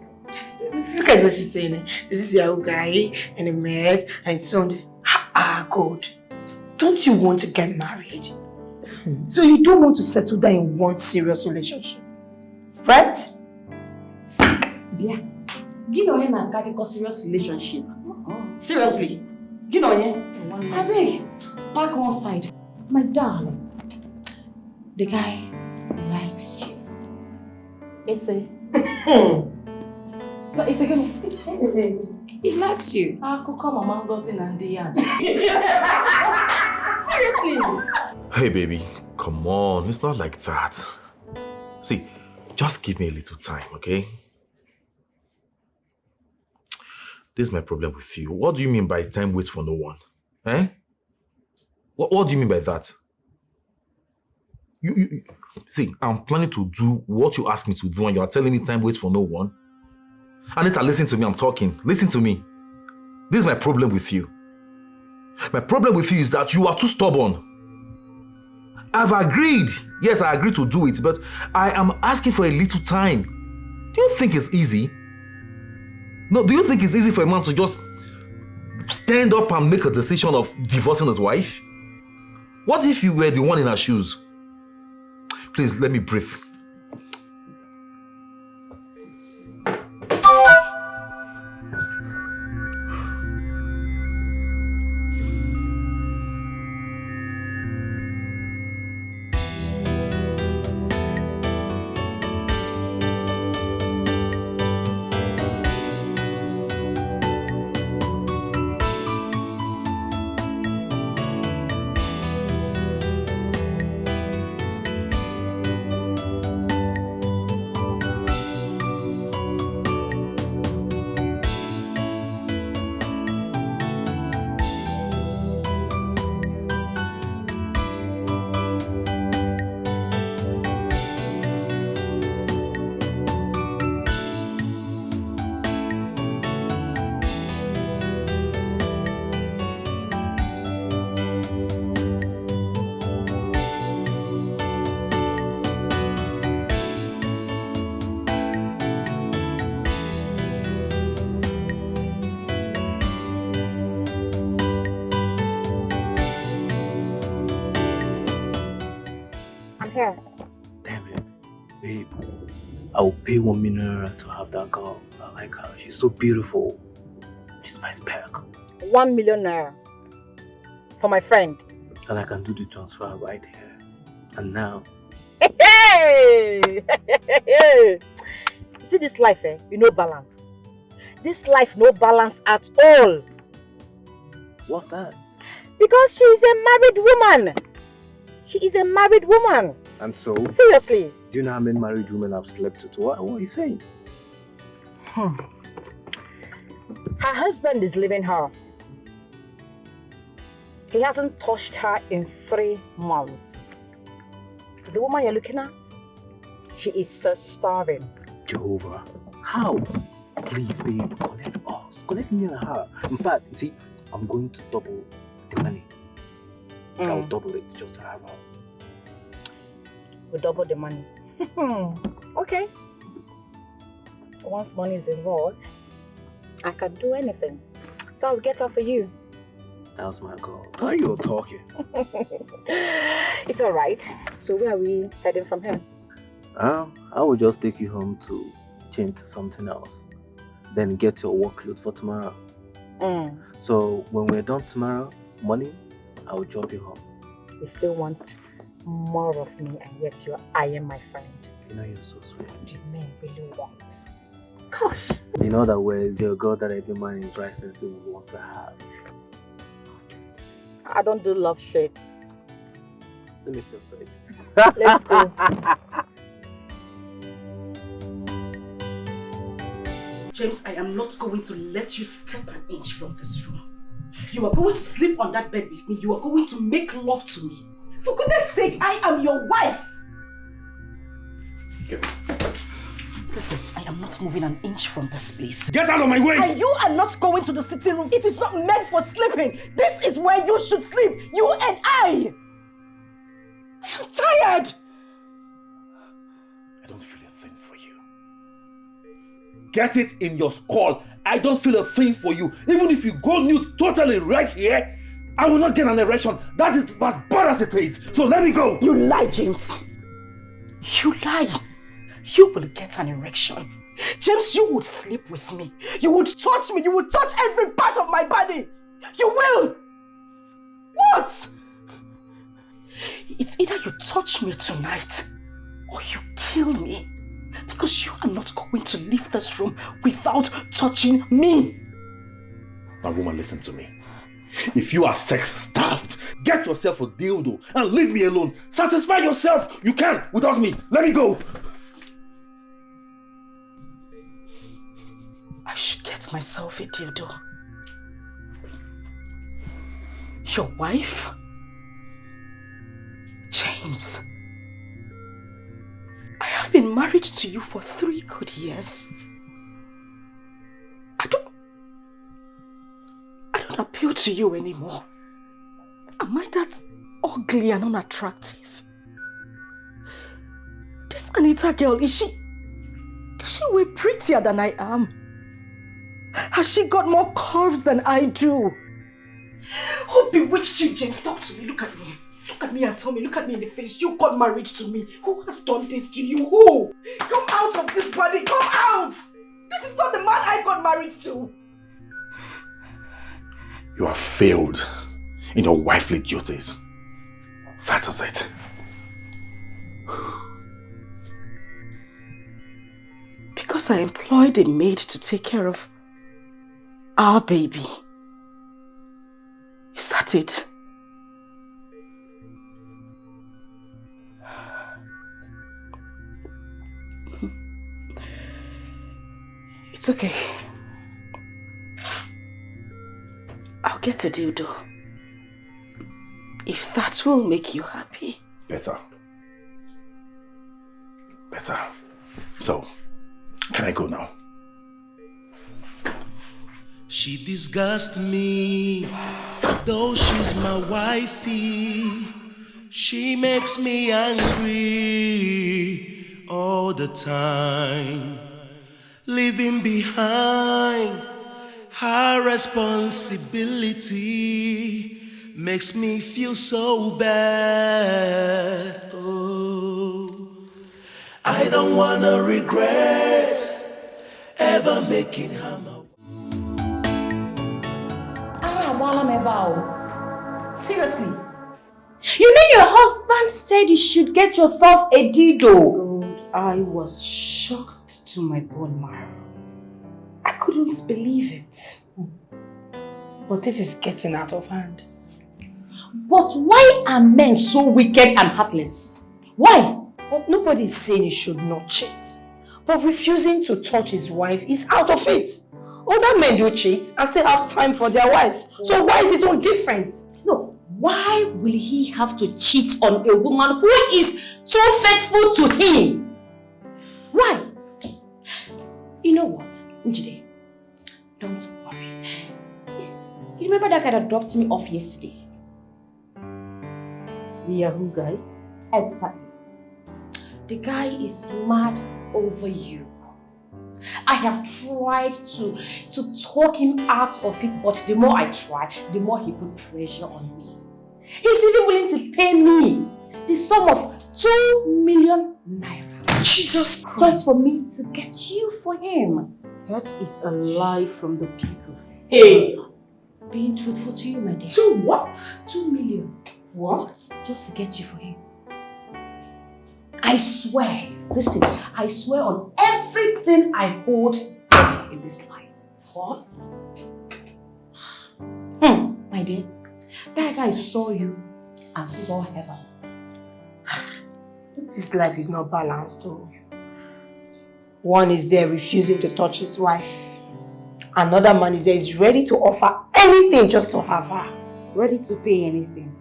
Look at what she's saying. This is your guy and he met and so on. God. Don't you want to get married? So you don't want to settle down in one serious relationship, right? Yeah. You know when I got a serious relationship. Seriously. You know when I beg. Back one side. My darling. The guy likes you. It's a. No, it's a good. He likes you. Come Mama goes in and Seriously. Hey baby, come on, it's not like that. See, just give me a little time, okay? This is my problem with you. What do you mean by time waits for no one? Eh? What do you mean by that? You see, I'm planning to do what you ask me to do and you're telling me time waits for no one. Anita, listen to me, I'm talking. Listen to me. This is my problem with you. My problem with you is that you are too stubborn. I've agreed. Yes, I agreed to do it, but I am asking for a little time. Do you think it's easy? No, do you think it's easy for a man to just stand up and make a decision of divorcing his wife? What if you were the one in her shoes? Please, let me breathe. here. Damn it. Babe, I'll pay 1 million naira to have that girl. I like her. She's so beautiful. She's my spec. 1 million naira. For my friend. And I can do the transfer right here. And now. Hey! You see this life, you know balance. This life no balance at all. What's that? Because she is a married woman. She is a married woman. And so? Seriously. Do you know how many married women I've slept with? What are you saying? Her husband is leaving her. He hasn't touched her in 3 months. The woman you're looking at, she is so starving. Jehovah, how? Please, babe, connect us. Connect me and her. In fact, you see, I'm going to double the money. I'll double it just to have her. We'll double the money. Okay. Once money is involved, I can do anything. So I'll get her for you. That's my goal. How you talking? It's alright. So where are we heading from here? I will just take you home to change to something else. Then get your work clothes for tomorrow. So when we're done tomorrow morning, I will drop you home. You still want more of me, and yet you're eyeing my friend. You know you're so sweet. What do you mean really want? Gosh. In other words, you're a girl that every man in right sense would want to have. I don't do love shit. Let me feel safe. Let's go. James, I am not going to let you step an inch from this room. You are going to sleep on that bed with me. You are going to make love to me. For goodness sake, I am your wife. Get Listen, I am not moving an inch from this place. Get out of my way! And you are not going to the sitting room. It is not meant for sleeping. This is where you should sleep. You and I. I am tired. I don't feel a thing for you. Get it in your skull. I don't feel a thing for you. Even if you go nude totally right here, I will not get an erection. That is as bad as it is. So let me go. You lie, James. You lie. You will get an erection. James, you would sleep with me. You would touch me. You would touch every part of my body. You will. What? It's either you touch me tonight or you kill me. Because you are not going to leave this room without touching me. Now, woman, listen to me. If you are sex-starved, get yourself a dildo and leave me alone. Satisfy yourself. You can without me. Let me go. I should get myself a dildo. Your wife? James. I have been married to you for 3 good years. I don't appeal to you anymore. Am I that ugly and unattractive? This Anita girl, is she way prettier than I am? Has she got more curves than I do? Who bewitched you, James? Talk to me, look at me. Look at me and tell me, look at me in the face. You got married to me. Who has done this to you? Who? Come out of this body, come out! This is not the man I got married to. You have failed in your wifely duties. That is it. Because I employed a maid to take care of our baby. Is that it? It's okay. I'll get a dildo. If that will make you happy. Better. So, can I go now? She disgusts me, though she's my wifey. She makes me angry all the time. Leaving behind her responsibility makes me feel so bad. Oh, I don't wanna regret ever making her my Seriously. You mean your husband said you should get yourself a dildo? God, I was shocked to my bone marrow. I couldn't believe it. But this is getting out of hand. But why are men so wicked and heartless? Why? But nobody is saying he should not cheat. But refusing to touch his wife is out of it. Other men do cheat and still have time for their wives. So why is it so different? No, why will he have to cheat on a woman who is too faithful to him? Why? You know what, Njide? Don't worry. You remember that guy that dropped me off yesterday? The Yahoo guy? Exactly. The guy is mad over you. I have tried to talk him out of it, but the more I try, the more he put pressure on me. He's even willing to pay me the sum of 2 million naira. Jesus Christ. Just for me to get you for him. That is a lie from the pit of hell. Hey! Being truthful to you, my dear. 2 what? 2 million. What? Just to get you for him. I swear, listen, I swear on everything I hold dear in this life. What? My dear, that guy saw you and saw heaven. This life is not balanced though. One is there refusing to touch his wife. Another man is there is ready to offer anything just to have her. Ready to pay anything.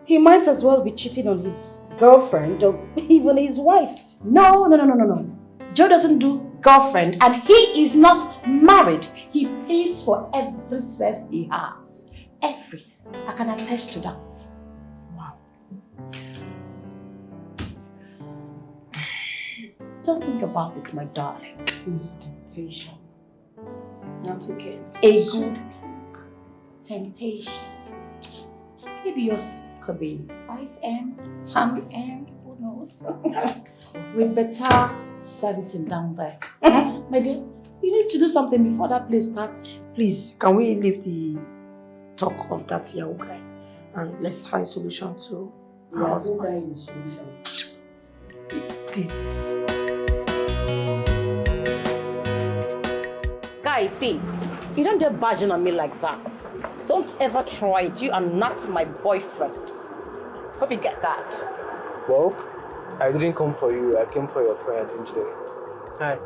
He might as well be cheating on his girlfriend or even his wife. No. Joe doesn't do girlfriend and he is not married. He pays for every sex he has. Everything. I can attest to that. Wow. Just think about it, my darling. This is temptation. Not against. A good temptation. Maybe yours could be 5M, 10M, who knows? With better servicing down there. My dear, you need to do something before that place starts. Please, can we leave the talk of that Yahoo guy and let's find solution to our husband? Is the solution. Please. Guys, see, you don't get barging on me like that. Don't ever try it. You are not my boyfriend. Hope you get that. Well, I didn't come for you. I came for your friend, Njide. Hi.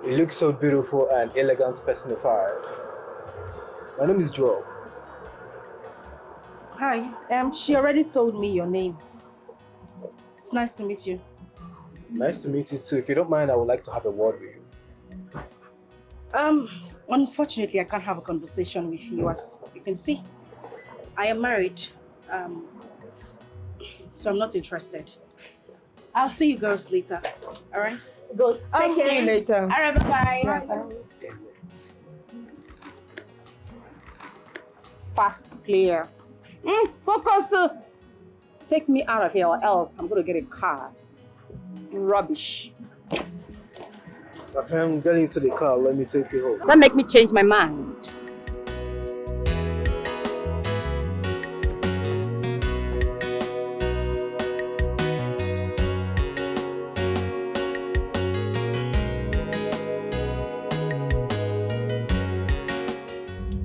You look so beautiful and elegant personified. My name is Joel. Hi, she already told me your name. It's nice to meet you. Nice to meet you too. If you don't mind, I would like to have a word with you. Unfortunately, I can't have a conversation with you. As you can see, I am married, so I'm not interested. I'll see you girls later. All right? Good. I'll see you later. All right, bye-bye. Bye. Fast player. Focus. Take me out of here or else I'm going to get a car. Rubbish. My friend, get into the car. Let me take you home. Don't make me change my mind.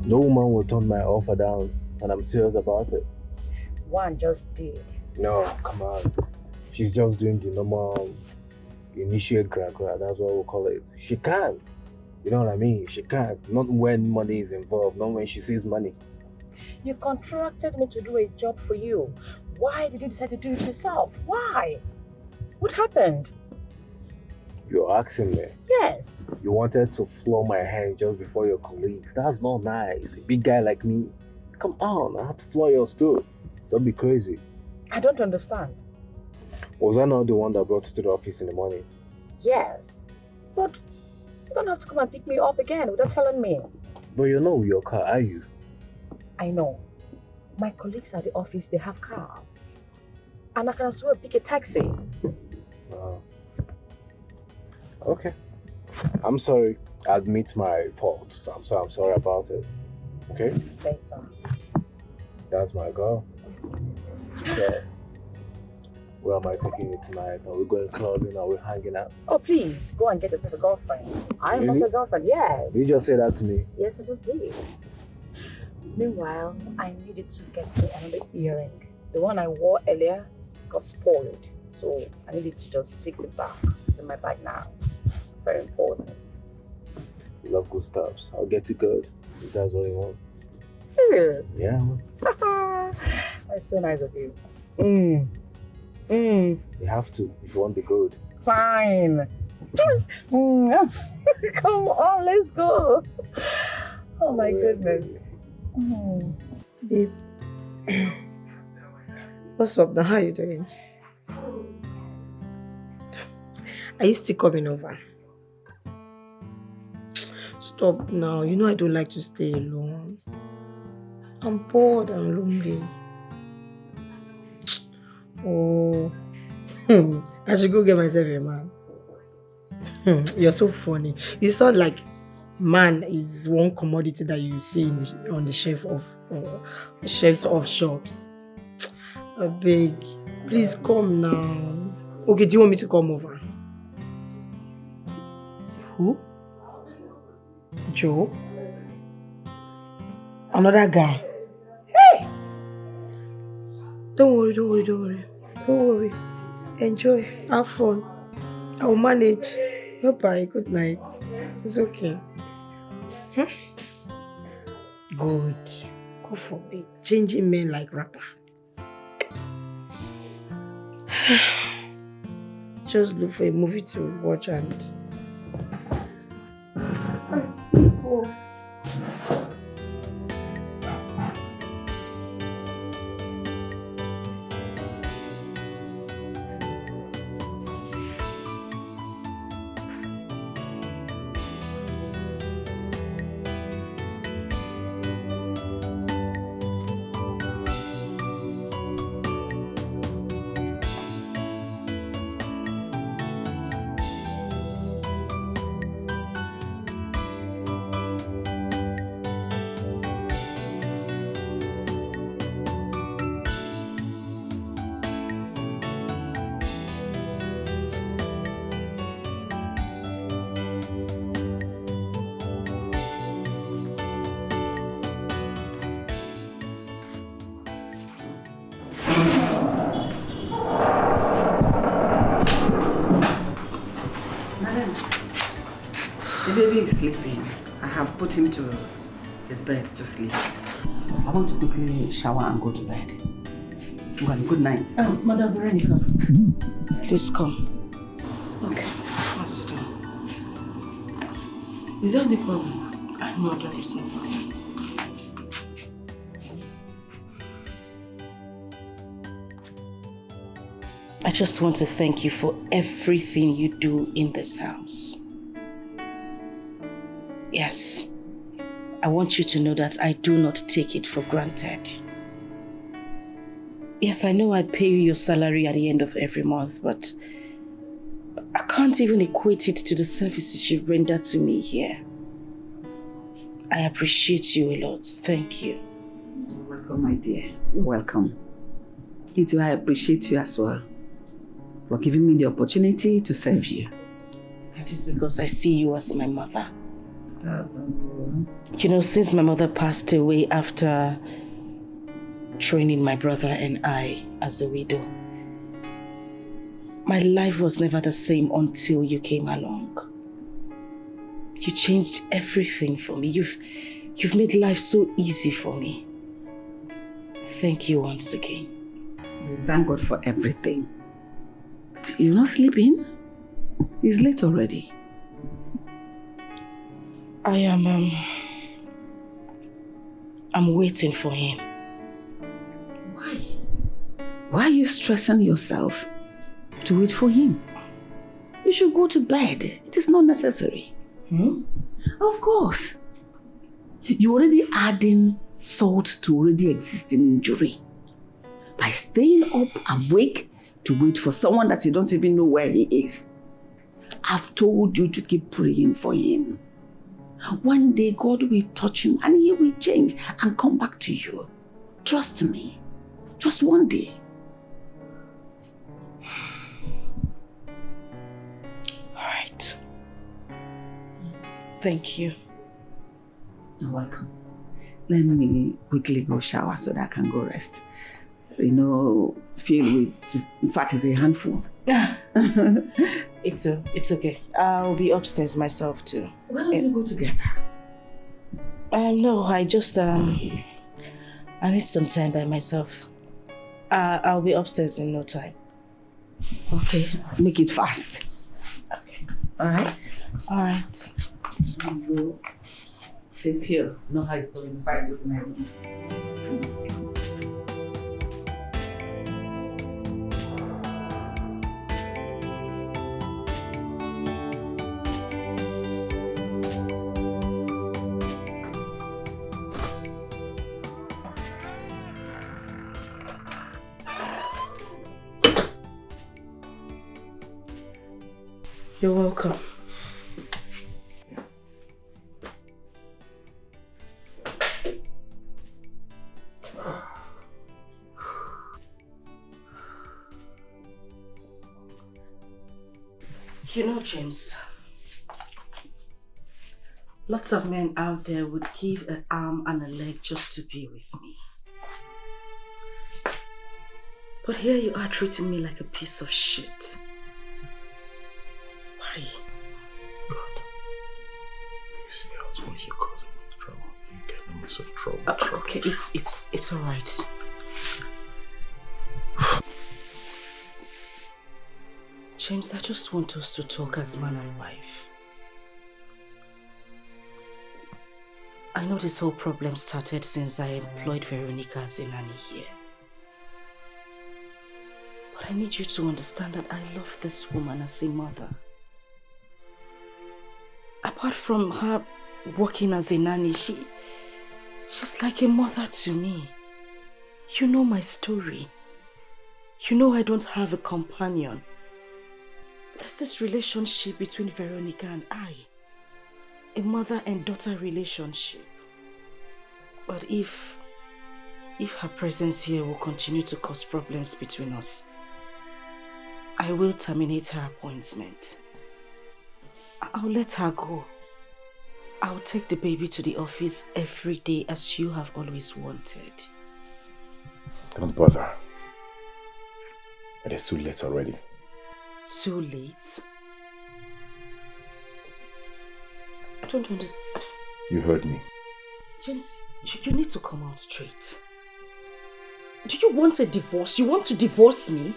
No woman will turn my offer down, and I'm serious about it. One just did. No, come on. She's just doing the normal initiate gra-gra, that's what we'll call it. She can't. You know what I mean? She can't. Not when money is involved, not when she sees money. You contracted me to do a job for you. Why did you decide to do it yourself? Why? What happened? You're asking me. Yes. You wanted to floor my hand just before your colleagues. That's not nice. A big guy like me. Come on, I have to floor yours too. Don't be crazy. I don't understand. Was I not the one that brought you to the office in the morning? Yes. But you don't have to come and pick me up again without telling me. But you're not with your car, are you? I know. My colleagues at the office, they have cars. And I can as well pick a taxi. Okay. I'm sorry. I admit my faults. I'm sorry about it. Okay? Thanks, sir. That's my girl. So, where am I taking you tonight? Are we going clubbing? Are we hanging out? Oh, please, go and get yourself a girlfriend. I'm not your girlfriend, yes. Did you just say that to me? Yes, I just did. Meanwhile, I needed to get me another earring. The one I wore earlier got spoiled. So I needed to just fix it back. It's in my bag now. It's very important. You love good stuffs. I'll get you good. If that's what you want. Serious? Yeah. That's so nice of you. You have to if you want the good. Fine. Come on, let's go. Oh my goodness. Babe. What's up now? How you doing? Are you still coming over? Stop now. You know I don't like to stay alone. I'm bored and lonely. Oh, I should go get myself a man. You're so funny. You sound like man is one commodity that you see on the shelves of shops. I beg, please come now. Okay, do you want me to come over? Who? Joe? Another guy? Hey! Don't worry. Enjoy. Have fun. I'll manage. Bye-bye. Good night. It's okay. Good. God forbid. Changing men like rapper. Just look for a movie to watch and... sleep. Baby is sleeping. I have put him to his bed to sleep. I want to quickly shower and go to bed. Well, good night. Madam Veronica, please come. Okay. I'll sit down. Is there any problem? I know that is no problem. I just want to thank you for everything you do in this house. Yes, I want you to know that I do not take it for granted. Yes, I know I pay you your salary at the end of every month, but I can't even equate it to the services you render to me here. I appreciate you a lot. Thank you. You're welcome, my dear. You're welcome. Itu, I appreciate you as well for giving me the opportunity to serve you. That is because I see you as my mother. You know, since my mother passed away after training my brother and I as a widow, my life was never the same until you came along. You changed everything for me. You've made life so easy for me. Thank you once again. Thank God for everything. But you're not sleeping? It's late already. I'm waiting for him. Why? Why are you stressing yourself to wait for him? You should go to bed. It is not necessary. Of course. You're already adding salt to already existing injury. By staying up awake to wait for someone that you don't even know where he is. I've told you to keep praying for him. One day God will touch him and he will change and come back to you. Trust me. Just one day. All right. Thank you. You're welcome. Let me quickly go shower so that I can go rest. You know, in fact, it's a handful. It's okay. I'll be upstairs myself too. Why don't we go together? No, I just I need some time by myself. I'll be upstairs in no time. Okay, make it fast. Okay. All right. All right. Go safe here. Know how it's doing. If I go to my room. You're welcome. You know, James, lots of men out there would give an arm and a leg just to be with me. But here you are treating me like a piece of shit. Why? God. You see how it's always you causing me trouble. You get in myself trouble. Okay, it's all right. James, I just want us to talk as man and wife. I know this whole problem started since I employed Veronica as a nanny here. But I need you to understand that I love this woman as a mother. Apart from her working as a nanny, she's like a mother to me. You know my story. You know I don't have a companion. There's this relationship between Veronica and I. A mother and daughter relationship. But if her presence here will continue to cause problems between us, I will terminate her appointment. I'll let her go. I'll take the baby to the office every day as you have always wanted. Don't bother. It is too late already. Too late? I don't understand. You heard me. James, you need to come out straight. Do you want a divorce? You want to divorce me?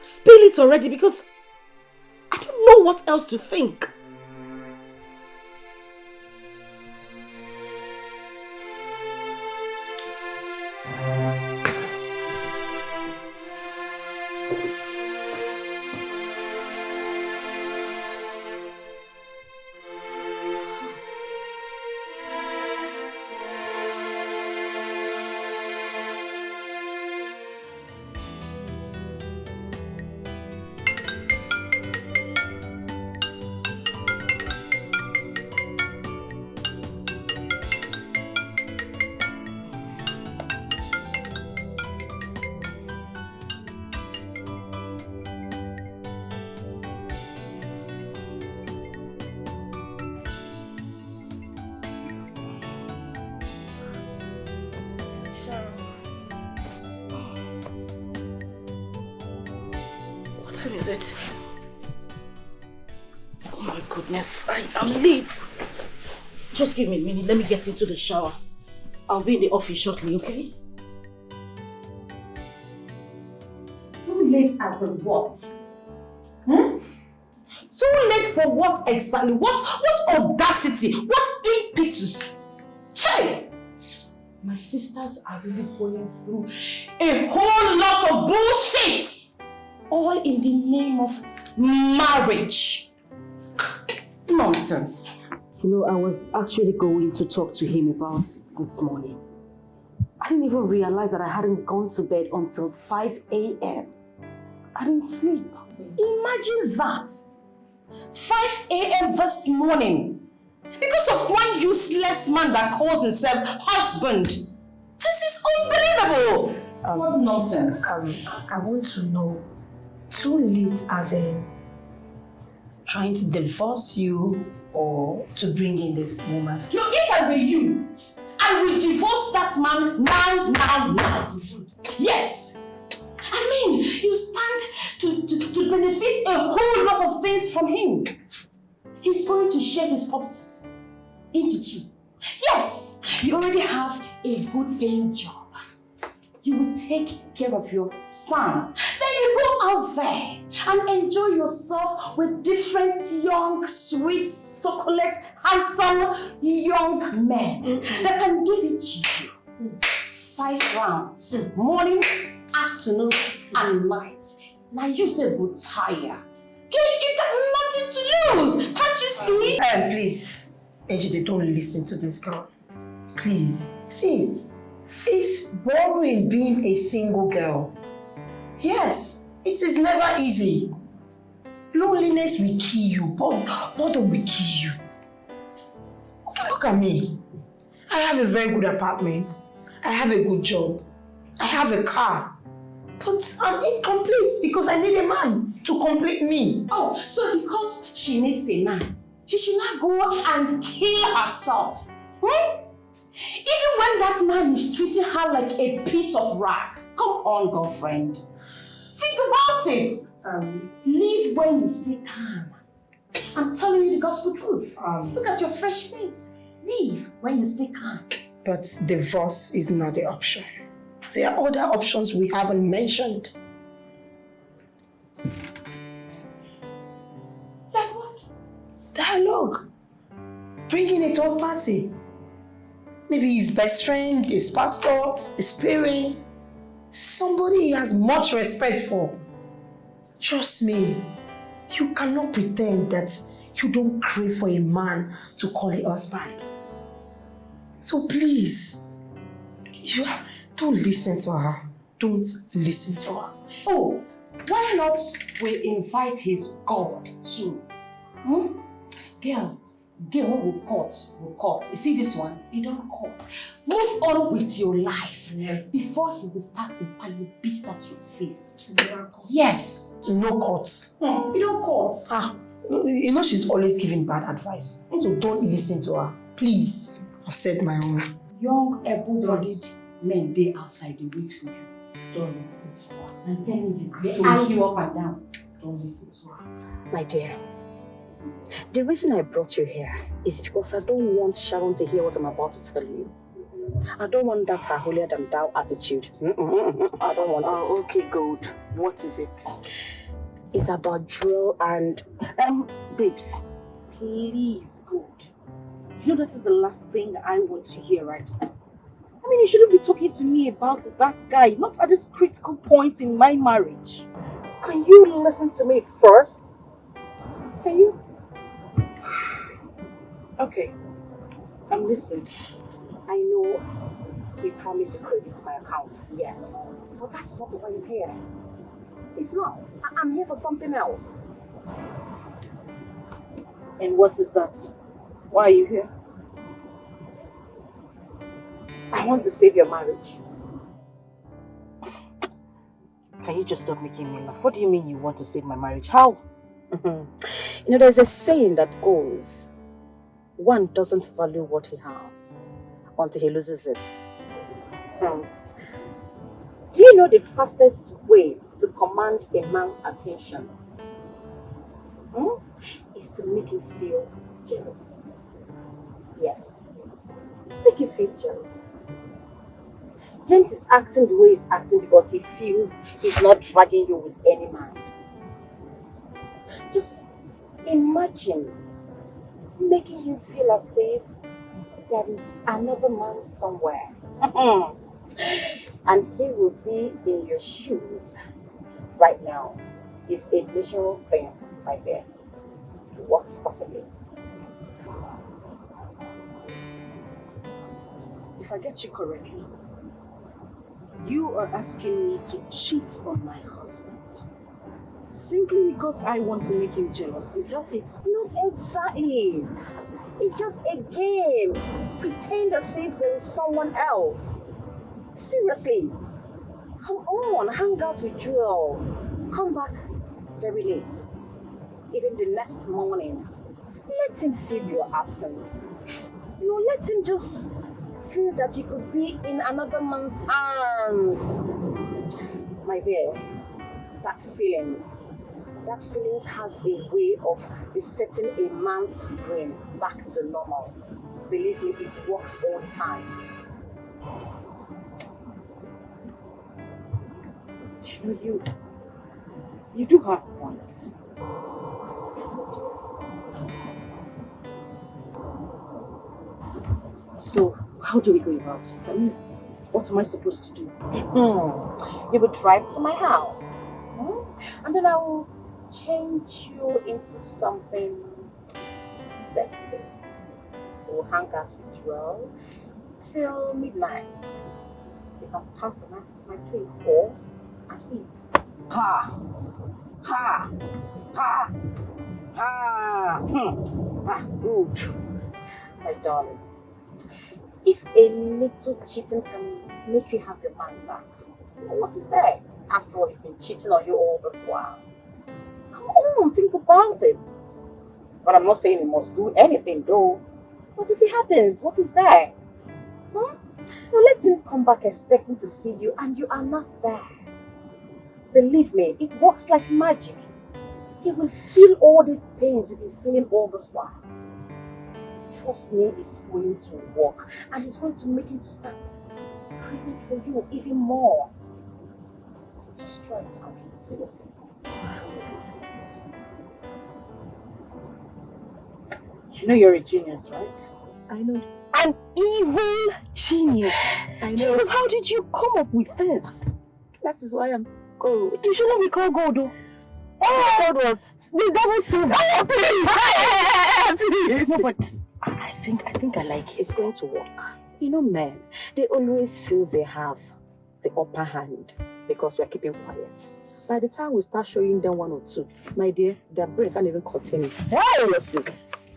Spill it already because I don't know what else to think. Is it? Oh my goodness, I am late. Just give me a minute, let me get into the shower. I'll be in the office shortly, okay? Too late as in what? Too late for what exactly? What audacity? What impetus? Che! My sisters are really going through a whole lot of bullshit! All in the name of marriage. Nonsense. You know, I was actually going to talk to him about it this morning. I didn't even realize that I hadn't gone to bed until 5 a.m. I didn't sleep. Imagine that. 5 a.m. this morning. Because of one useless man that calls himself husband. This is unbelievable. What nonsense. I want to know, too late as in trying to divorce you or to bring in the woman? If I were you, I will divorce that man now. Yes. I mean, you stand to benefit a whole lot of things from him. He's going to share his properties into two. Yes, you already have a good paying job. You will take care of your son. Then you go out there and enjoy yourself with different young, sweet, succulent, handsome young men that can give it to you. 5 rounds, morning, afternoon, and night. Now you say good tire. You got nothing to lose. Can't you see? Please, Ejide, don't listen to this girl. Please. See, it's boring being a single girl. Yes, it is never easy. Loneliness will kill you. Boredom will kill you. Okay, look at me. I have a very good apartment. I have a good job. I have a car. But I'm incomplete because I need a man to complete me. Oh, so because she needs a man, she should not go and kill herself. Even when that man is treating her like a piece of rock. Come on, girlfriend. Think about it. Live when you stay calm. I'm telling you the gospel truth. Look at your fresh face. Live when you stay calm. But divorce is not the option. There are other options we haven't mentioned. Like what? Dialogue. Bring in a third party. Maybe his best friend, his pastor, his parents. Somebody he has much respect for. Trust me, you cannot pretend that you don't crave for a man to call a husband. So please, don't listen to her. Don't listen to her. Oh, why not we invite his God too? Girl, will cut. You see this one? You don't cut. Move on with your life before he will start to beat that your face. Yes. No cuts. You don't cut. You know she's always giving bad advice. So don't listen to her. Please. I've said my own. Young, able-bodied men, they outside, they wait for you. Don't listen to her. I'm telling you, they eye you up and down. Don't listen to her. My dear, the reason I brought you here is because I don't want Sharon to hear what I'm about to tell you. I don't want that holier than thou attitude. I don't want it. Okay, good. What is it? It's about drill and... babes, please, good. You know that is the last thing I want to hear right now. I mean, you shouldn't be talking to me about that guy, not at this critical point in my marriage. Can you listen to me first? Can you? Okay, I'm listening. I know he promised to credit my account, yes. But that's not why I'm here. It's not. I'm here for something else. And what is that? Why are you here? I want to save your marriage. Can you just stop making me laugh? What do you mean you want to save my marriage? How? You know, there's a saying that goes, one doesn't value what he has until he loses it. Do you know the fastest way to command a man's attention? Is to make him feel jealous. Yes. Make him feel jealous. James is acting the way he's acting because he feels he's not dragging you with any man. Just imagine making him feel as if there is another man somewhere. And he will be in your shoes right now. It's a natural thing right there. It works perfectly. if I get you correctly, you are asking me to cheat on my husband simply because I want to make him jealous. Is that it? Not exactly. It's just a game. Pretend as if there is someone else. Seriously. Come on, hang out with Joel. Come back very late. Even the next morning. Let him feel your absence. Let him just feel that he could be in another man's arms. My dear, that feelings has a way of resetting a man's brain back to normal. Believe me, it works all the time. You do have points. So, how do we go about it? I mean, what am I supposed to do? You would drive to my house. And then I will change you into something sexy. We'll hang out with Joel till midnight. You can pass the night at my place or at his. Ha! Ha! Ha! Ha! Ah, good. My darling, if a little cheating can make you have your man back, what is there? After all, he's been cheating on you all this while. Come on, think about it. But I'm not saying you must do anything though. But if it happens, what is there? Now let him come back expecting to see you and you are not there. Believe me, it works like magic. He will feel all these pains you've been feeling all this while. Trust me, it's going to work. And it's going to make him to start craving for you even more. Just try it out, seriously. You know you're a genius, right? I know. An evil genius. I know. Jesus, how did you come up with this? That is why I'm gold. You shouldn't be called gold, though. Oh, God, what? The devil silver. Oh, please! No, but I think I like it. It's going to work. You know, men, they always feel they have the upper hand because we're keeping quiet. By the time we start showing them one or two, my dear, their brain can't even contain it. Seriously.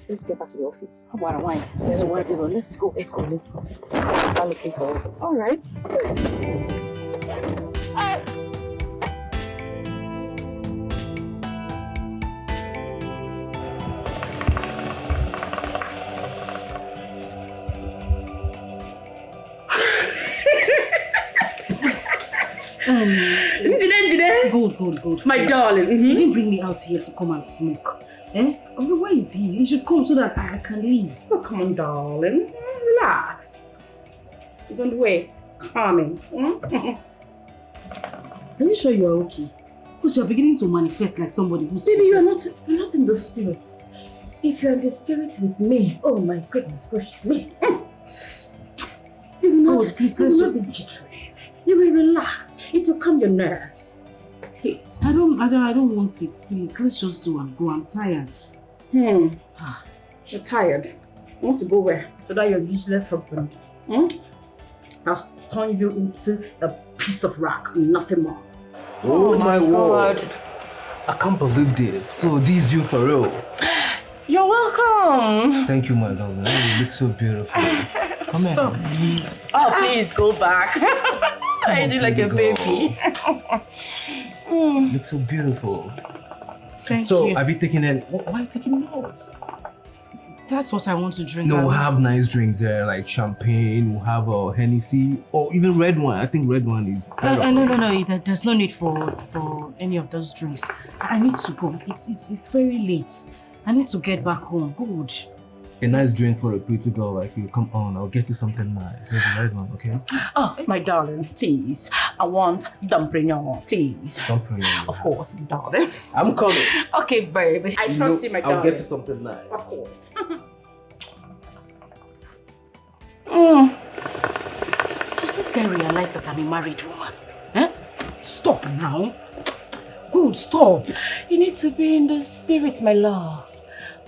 Let's get back to the office. How about a wine? Let's go. Let's go. Start looking for us. All right. Good. My darling. You didn't bring me out here to come and smoke. Eh? Where is he? He should come so that I can leave. Oh, come on, darling. Relax. He's on the way. Coming. Are you sure you're okay? Because you're beginning to manifest like somebody who's Baby, you're not in the spirits. If you're in the spirit with me, oh my goodness gracious me. You will not be jittery. You will relax. It will calm your nerves. Please. I don't want it. Please, let's just do and go. I'm tired. You're tired. You want to go where? To that your useless husband. I'll turn you into a piece of rock, nothing more. Oh my word. I can't believe this. So these you for real? You're welcome. Thank you, my darling. You look so beautiful. Come Stop. here. Oh, please go back. I do like a baby. You look so beautiful. Thank you. So, have you taken it? Why are you taking notes? That's what I want to drink. No, we'll have nice drinks there, like champagne, we'll have a Hennessy, or even red wine. I think red wine is better. No. There's no need for any of those drinks. I need to go. It's very late. I need to get back home. Good. A nice drink for a pretty girl like you. Come on, I'll get you something nice. Maybe red wine, okay? Oh, my darling, please. I want dumpling, please. Dumpling. Of course, my darling. I'm coming. Okay, baby. I trust you, my darling. I'll get you something nice. Of course. Does this guy realize that I'm a married woman? Eh? Stop now. Good, stop. You need to be in the spirit, my love.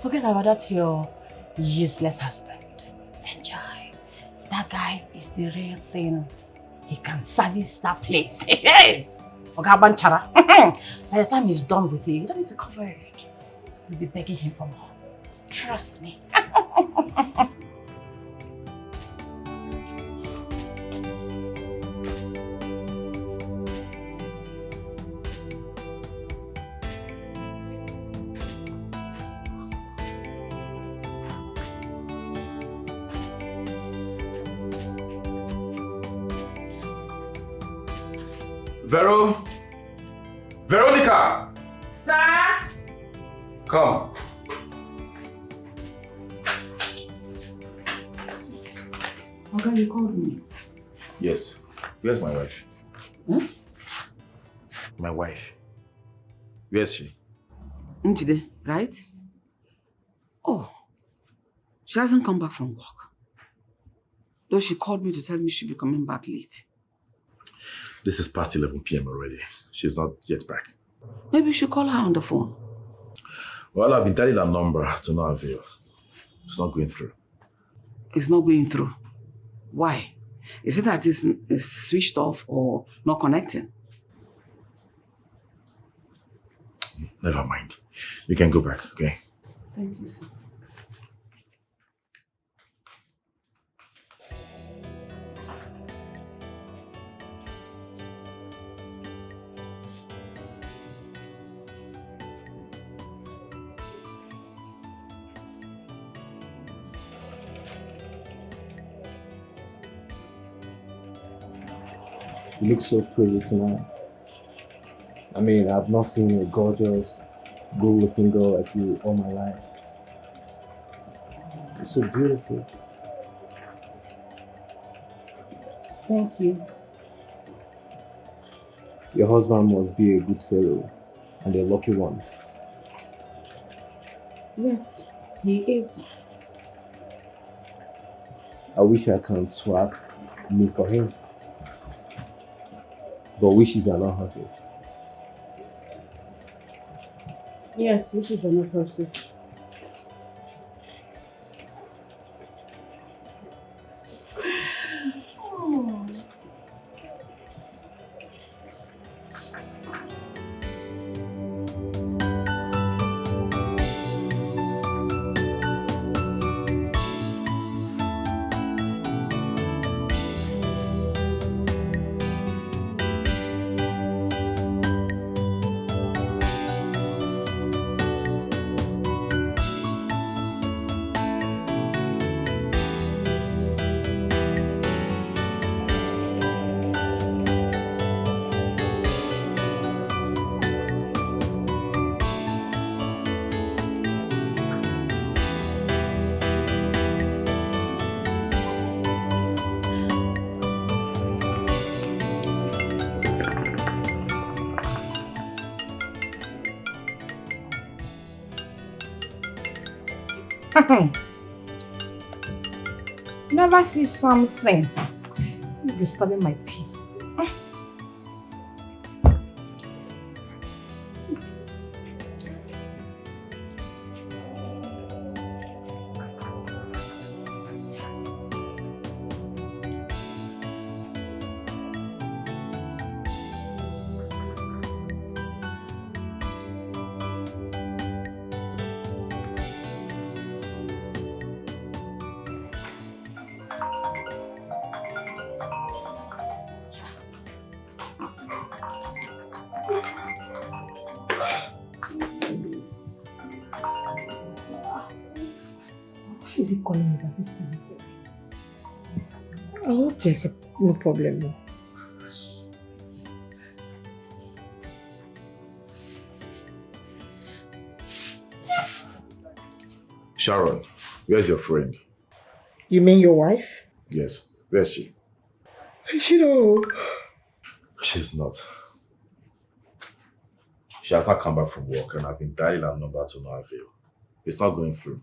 Forget about that, your useless husband. Enjoy. that guy is the real thing. He can service that place. Hey! Oga Banchara. By the time he's done with you don't need to cover it. You'll be begging him for more. Trust me. Veronica! Sir? Come. Oga, you called me. Yes. Where's my wife? Hmm? My wife. Where's she? Njide, right? Oh, she hasn't come back from work. Though she called me to tell me she'll be coming back late. This is past 11 p.m. already. She's not yet back. Maybe you should call her on the phone. Well, I've been telling her number to no avail. It's not going through. It's not going through. Why? Is it that it's switched off or not connecting? Never mind. You can go back, okay? Thank you, sir. You look so pretty tonight. I mean, I've not seen a gorgeous, good-looking girl like you all my life. You're so beautiful. Thank you. Your husband must be a good fellow and a lucky one. Yes, he is. I wish I can swap me for him. But wishes are not horses. Yes, wishes are not horses. Never see something disturbing my peace. Is he calling me at this time of the night? I hope there's no problem. Sharon, where's your friend? You mean your wife? Yes. Where's she? She don't. She's not. She has not come back from work and I've been dialing her number to no avail. It's not going through.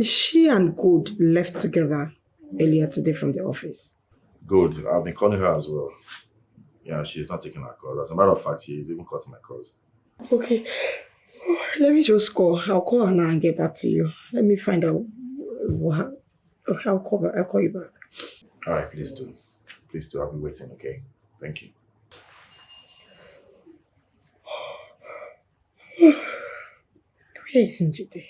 She and Good left together earlier today from the office. Good. I've been calling her as well. Yeah, she's not taking her calls. As a matter of fact, she is even cutting my calls. Okay. Let me just call. I'll call her now and get back to you. Let me find out What? Okay, I'll call you back. All right, please do. Please do. I'll be waiting, okay? Thank you. Where is Njide?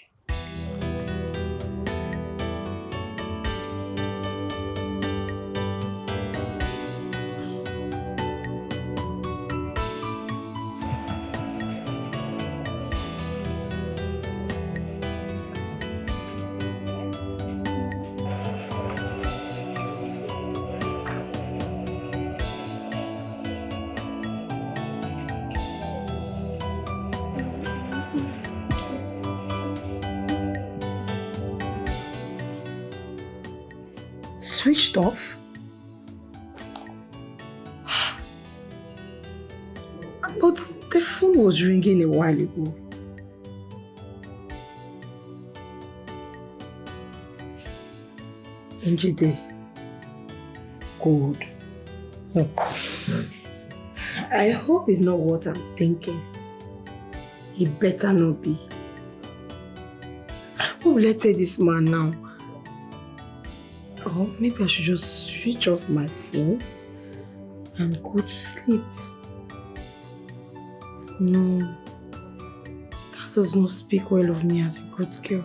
Switched off? But the phone was ringing a while ago. Njide. Good. I hope it's not what I'm thinking. It better not be. What will I tell this man now? Or maybe I should just switch off my phone and go to sleep. No, that does not speak well of me as a good girl.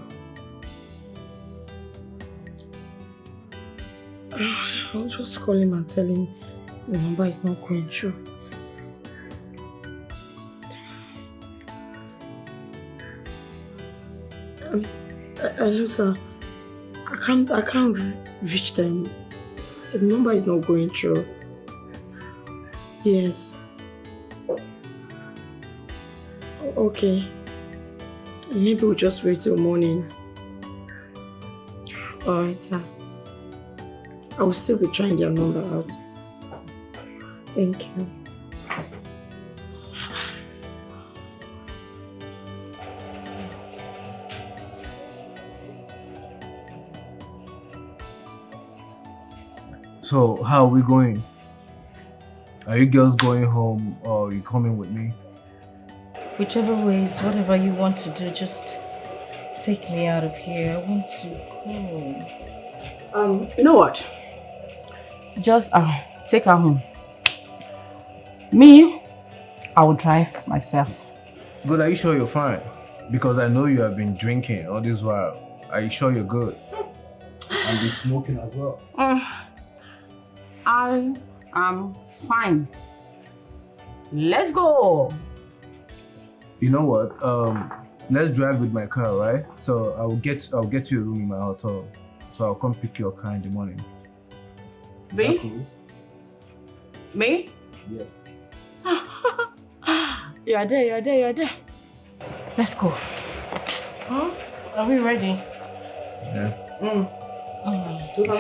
I'll just call him and tell him the number is not going through. Hello, sir. I can't reach them. The number is not going through. Yes. Okay. Maybe we'll just wait till morning. Alright, sir. I will still be trying their number out. Thank you. So, how are we going? Are you girls going home or are you coming with me? Whichever ways, whatever you want to do, just take me out of here. I want to go. You know what? Just take her home. Me, I will drive myself. Good, are you sure you're fine? Because I know you have been drinking all this while. Are you sure you're good? And be smoking as well. I am fine. Let's go. You know what? Let's drive with my car, right? So I'll get you a room in my hotel. So I'll come pick your car in the morning. Me? Cool? Me? Yes. You are there. Let's go. Huh? Are we ready? Yeah. Sugar.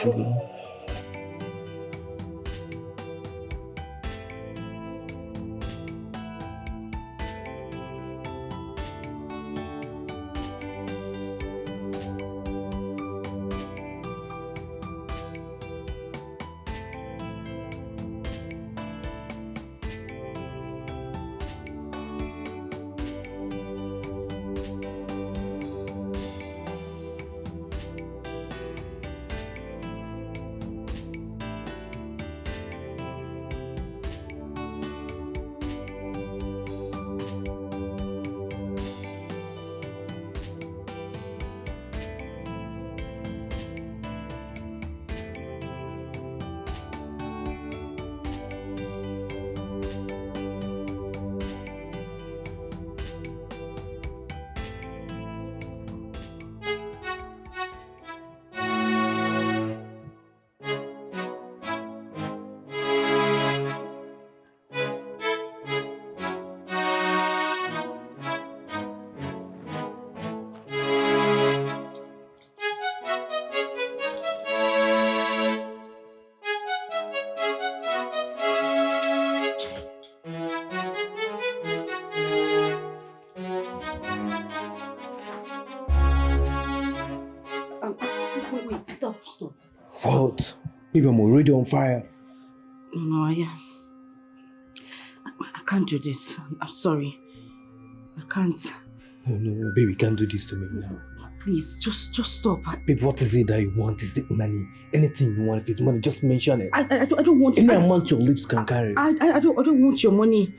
Wait, stop. What? Maybe I'm already on fire. No, I can't do this. I'm sorry. I can't. No, baby, can't do this to me now. Please, just stop. Babe, what is it that you want? Is it money? Anything you want, if it's money, just mention it. I don't want... Any amount your lips can carry. I don't want your money.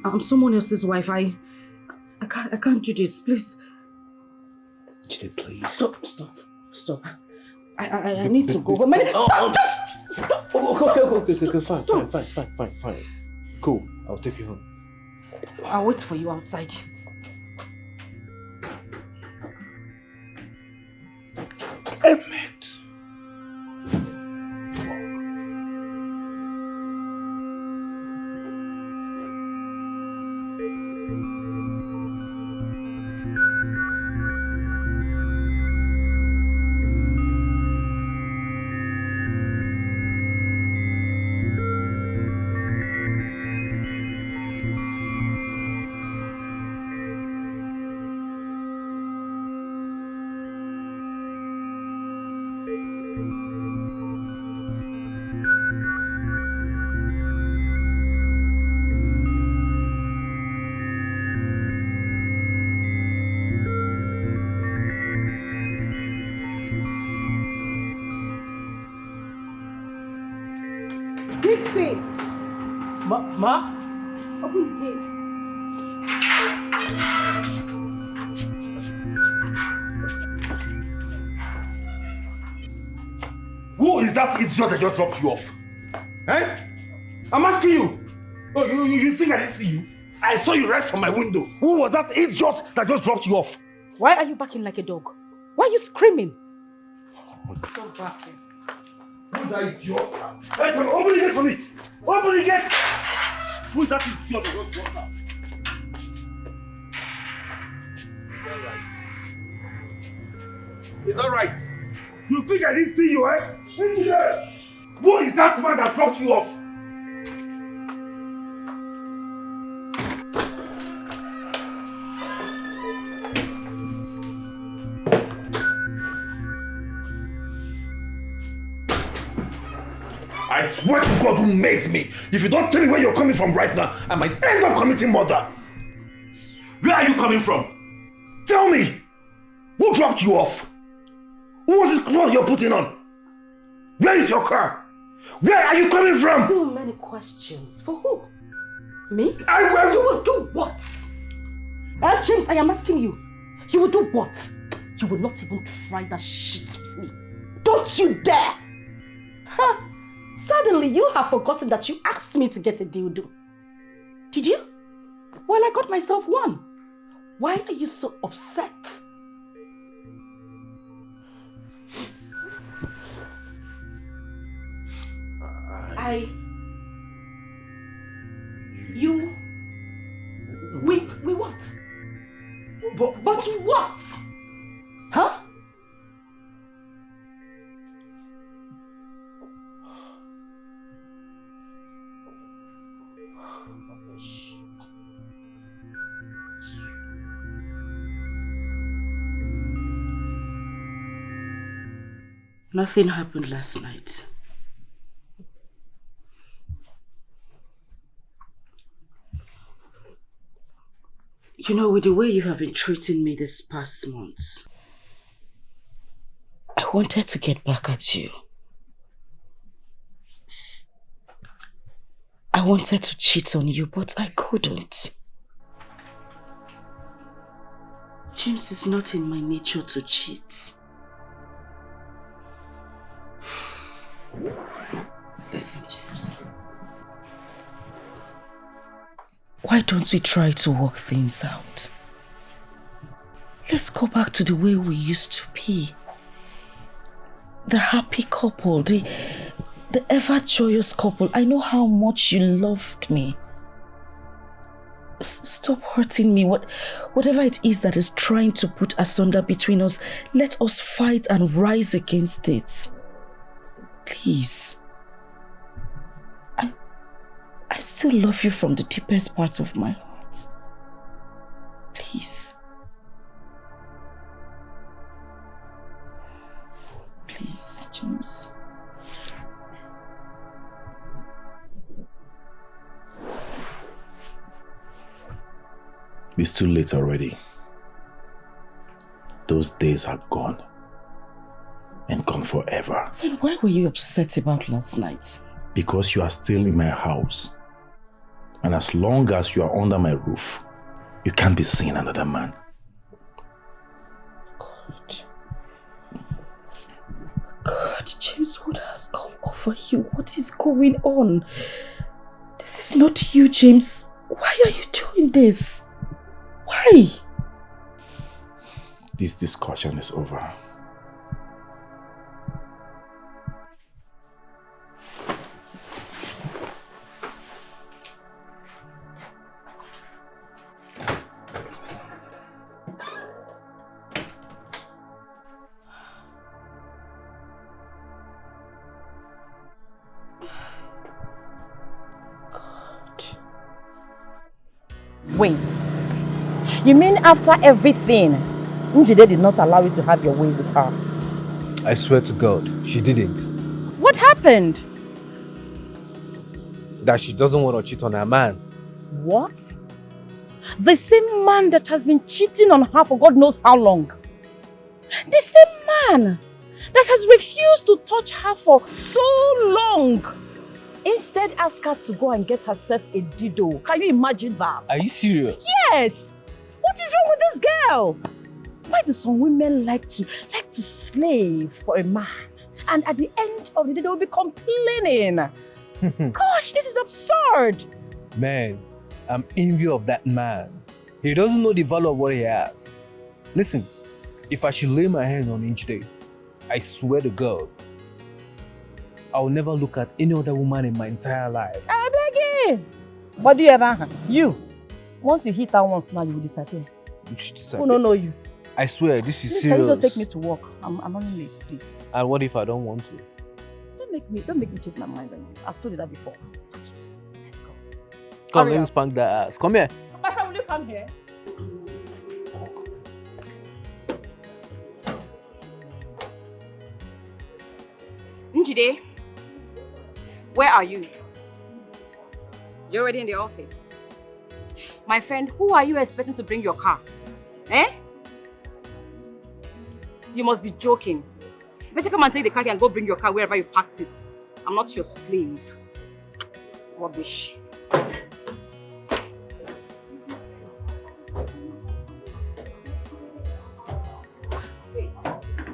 I'm someone else's wife. I can't do this. Please. Jide, please. Stop. I need to go. But just stop. Okay, fine. Cool, I'll take you home. I'll wait for you outside. Damn it. Dixie! Ma? Open the gate. Who is that idiot that just dropped you off? Eh? I'm asking you. Oh, you think I didn't see you? I saw you right from my window. Who was that idiot that just dropped you off? Why are you barking like a dog? Why are you screaming? Stop barking. Who's that idiot? Hey, come on, open the gate for me! Open the gate! Who is that idiot that just dropped her? It's alright. You think I didn't see you, eh? Who is that man that dropped you off? I swear to God who made me, if you don't tell me where you're coming from right now, I might end up committing murder. Where are you coming from? Tell me! Who dropped you off? Who was this clothes you're putting on? Where is your car? Where are you coming from? So many questions. For who? Me? You will do what? James, I am asking you. You will do what? You will not even try that shit with me. Don't you dare! Huh? Suddenly you have forgotten that you asked me to get a dildo. Did you? Well, I got myself one. Why are you so upset? We what? But what? Huh? Nothing happened last night. You know, with the way you have been treating me this past months, I wanted to get back at you. I wanted to cheat on you, but I couldn't. James, it's not in my nature to cheat. Listen, James. Why don't we try to work things out? Let's go back to the way we used to be. The happy couple, the ever joyous couple. I know how much you loved me. Stop hurting me. Whatever it is that is trying to put asunder between us, let us fight and rise against it. Please. I still love you from the deepest part of my heart. Please. Please, James. It's too late already. Those days are gone. And gone forever. Then why were you upset about last night? Because you are still in my house. And as long as you are under my roof, you can't be seeing another man. God, James, what has come over you? What is going on? This is not you, James. Why are you doing this? Why? This discussion is over. Wait. You mean after everything, Njide did not allow you to have your way with her? I swear to God, she didn't. What happened? That she doesn't want to cheat on her man. What? The same man that has been cheating on her for God knows how long. The same man that has refused to touch her for so long. Instead, ask her to go and get herself a dido. Can you imagine that? Are you serious? Yes! What is wrong with this girl? Why do some women like to slave for a man? And at the end of the day, they will be complaining. Gosh, this is absurd. Man, I'm envious of that man. He doesn't know the value of what he has. Listen, if I should lay my hand on each day, I swear to God, I will never look at any other woman in my entire life. I beg you. What do you ever? You. Once you hit her once, now you will disappear. Who don't know you? I swear, this is Please, serious. can you just take me to work? I'm running late, please. And what if I don't want to? Don't make me change my mind on you. I've told you that before. Fuck it. Let's go. Come, Hurry let me up. spank that ass. Come here. My friend, will you come here? Njide, where are you? You're already in the office. My friend, who are you expecting to bring your car? Eh? You must be joking. Better come and take the car and go bring your car wherever you parked it. I'm not your slave. Rubbish.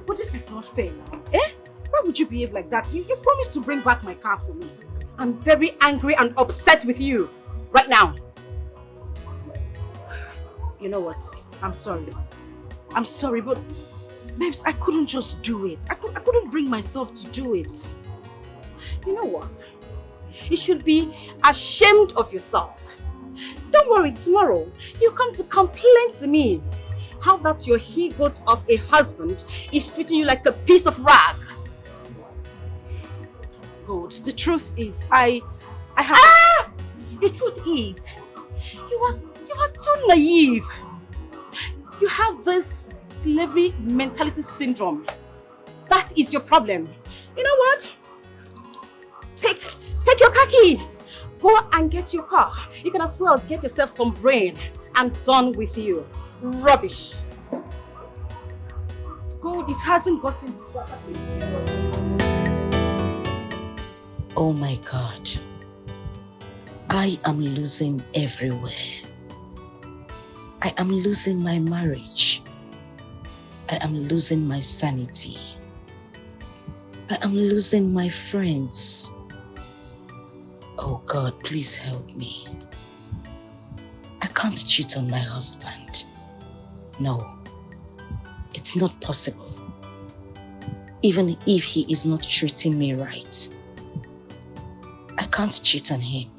But this is not fair now. Eh? Why would you behave like that? You promised to bring back my car for me. I'm very angry and upset with you. Right now. You know what? I'm sorry. I'm sorry, but babes, I couldn't just do it. I couldn't bring myself to do it. You know what? You should be ashamed of yourself. Don't worry, tomorrow you come to complain to me how that your he-goat of a husband is treating you like a piece of rag. Good. The truth is, I have... The truth is, you are too naive. You have this slavery mentality syndrome. That is your problem. You know what? Take your car key. Go and get your car. You can as well get yourself some brain and done with you. Rubbish. God, it hasn't gotten to that place. Oh my God. I am losing everywhere. I am losing my marriage. I am losing my sanity. I am losing my friends. Oh God, please help me. I can't cheat on my husband. No, it's not possible. Even if he is not treating me right, I can't cheat on him.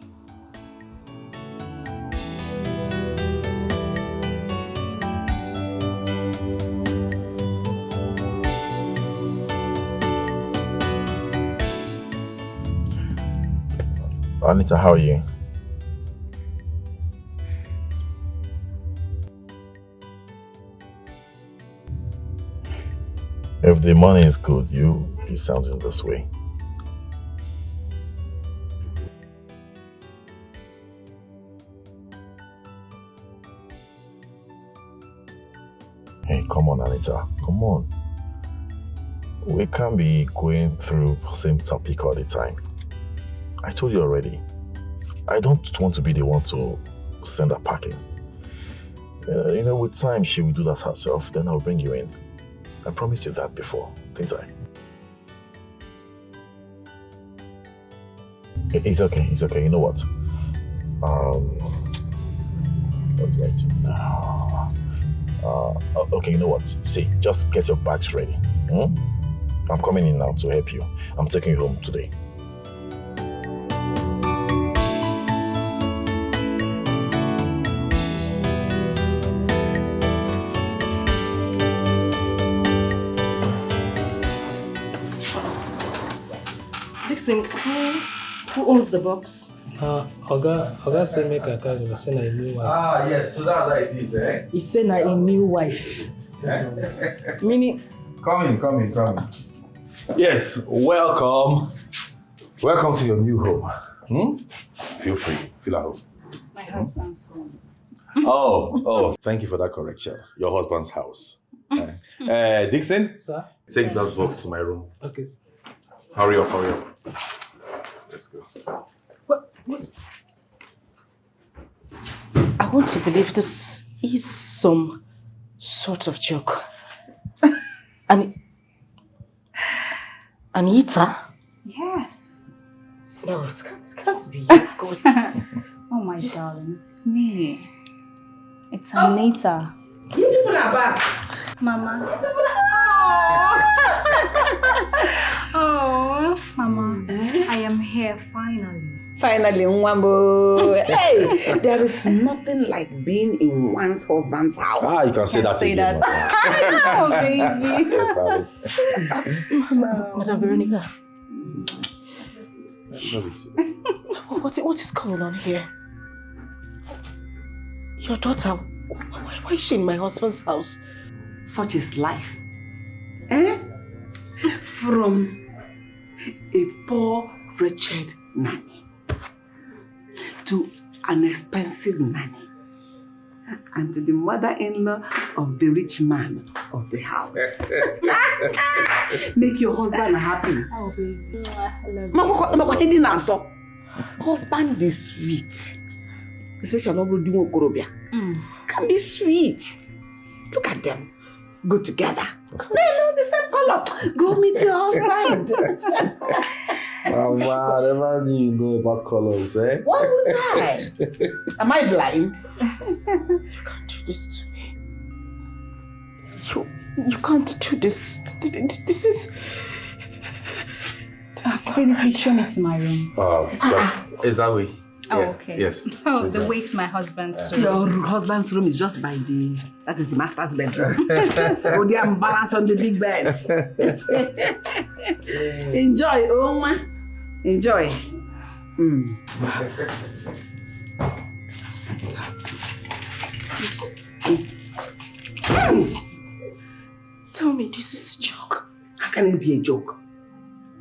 Anita, how are you? If the money is good, you be sounding this way. Hey, come on, Anita. Come on. We can't be going through the same topic all the time. I told you already. I don't want to be the one to send her packing. With time, she will do that herself. Then I'll bring you in. I promised you that before, didn't I? It's okay. You know what? What's going to now? Okay, you know what? See, just get your bags ready. I'm coming in now to help you. I'm taking you home today. Listen, who owns the box? Oga said make a card and send a new wife. Yes, so that's how it is, eh? He said a new wife. Meaning? Come in. Yes, welcome. Welcome to your new home. Feel free, feel at home. My husband's home. Oh, thank you for that correction. Your husband's house. Dixon? Sir? Take that box to my room. Okay. Hurry up. Let's go. What? I want to believe this is some sort of joke. Anita? Yes. No, it can't be you, of course. Oh my darling, it's me. It's Anita. You people are back. Mama. Oh, Mama. I am here finally. Finally, Nwambo. Hey, there is nothing like being in one's husband's house. You can say that again. I know, baby. Madam Veronica. Love it. What is going on here? Your daughter, why is she in my husband's house? Such is life. From a poor, wretched nanny to an expensive nanny and to the mother-in-law of the rich man of the house. Make your husband happy. Oh, baby. I love you. Husband is sweet. Especially when doing Okorobia. Can be sweet. Look at them. Go together. They know the same color. Go meet your husband. Mama, I never knew you know about colors, eh? Why would I? Am I blind? You can't do this to me. You can't do this. This is... Baby, please show me to my room. Is that way? Oh, Yeah. okay. Yes. Oh, the way to my husband's room. Your husband's room is just by that is the master's bedroom. Go there and balance on the big bed. Enjoy, Oma. Enjoy. Please. Tell me this is a joke. How can it be a joke?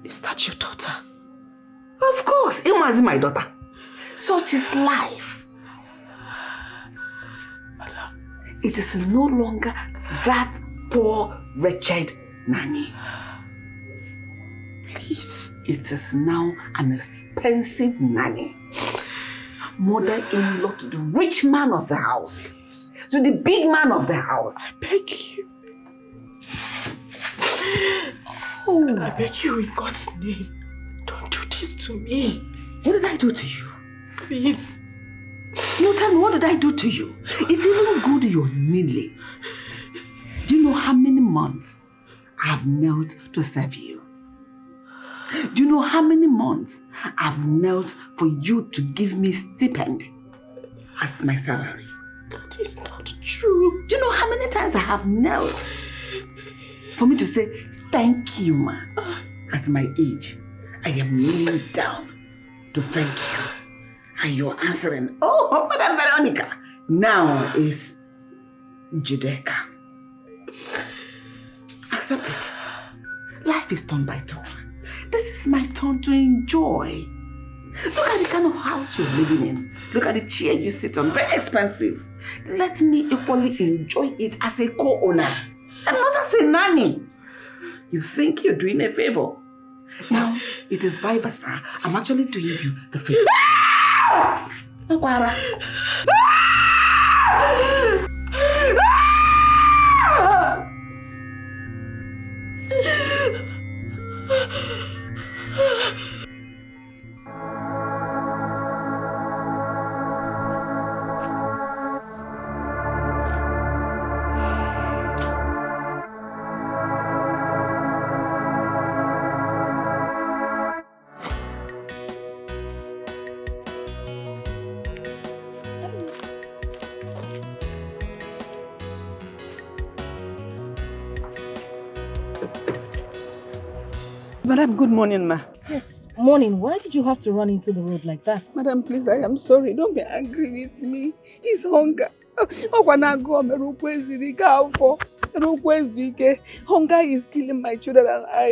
Is that your daughter? Of course, Ima is my daughter. Such is life. It is no longer that poor, wretched nanny. Please. It is now an expensive nanny. Mother-in-law to the rich man of the house. Please. To the big man of the house. I beg you. I beg you in God's name. Don't do this to me. What did I do to you? Please. No, tell me, what did I do to you? It's even good you're kneeling. Do you know how many months I've knelt to serve you? Do you know how many months I've knelt for you to give me stipend as my salary? That is not true. Do you know how many times I have knelt for me to say thank you, ma? At my age, I am kneeling down to thank you. And you're answering, oh, Madam Veronica. Now is Judeka. Accept it. Life is turn by turn. This is my turn to enjoy. Look at the kind of house you're living in. Look at the chair you sit on. Very expensive. Let me equally enjoy it as a co-owner and not as a nanny. You think you're doing a favor? Now, it is vice versa. I'm actually doing you the favor. Akwara. Madam, good morning, ma. Yes, morning. Why did you have to run into the road like that? Madam, please, I am sorry. Don't be angry with me. It's hunger. Hunger is killing my children and I.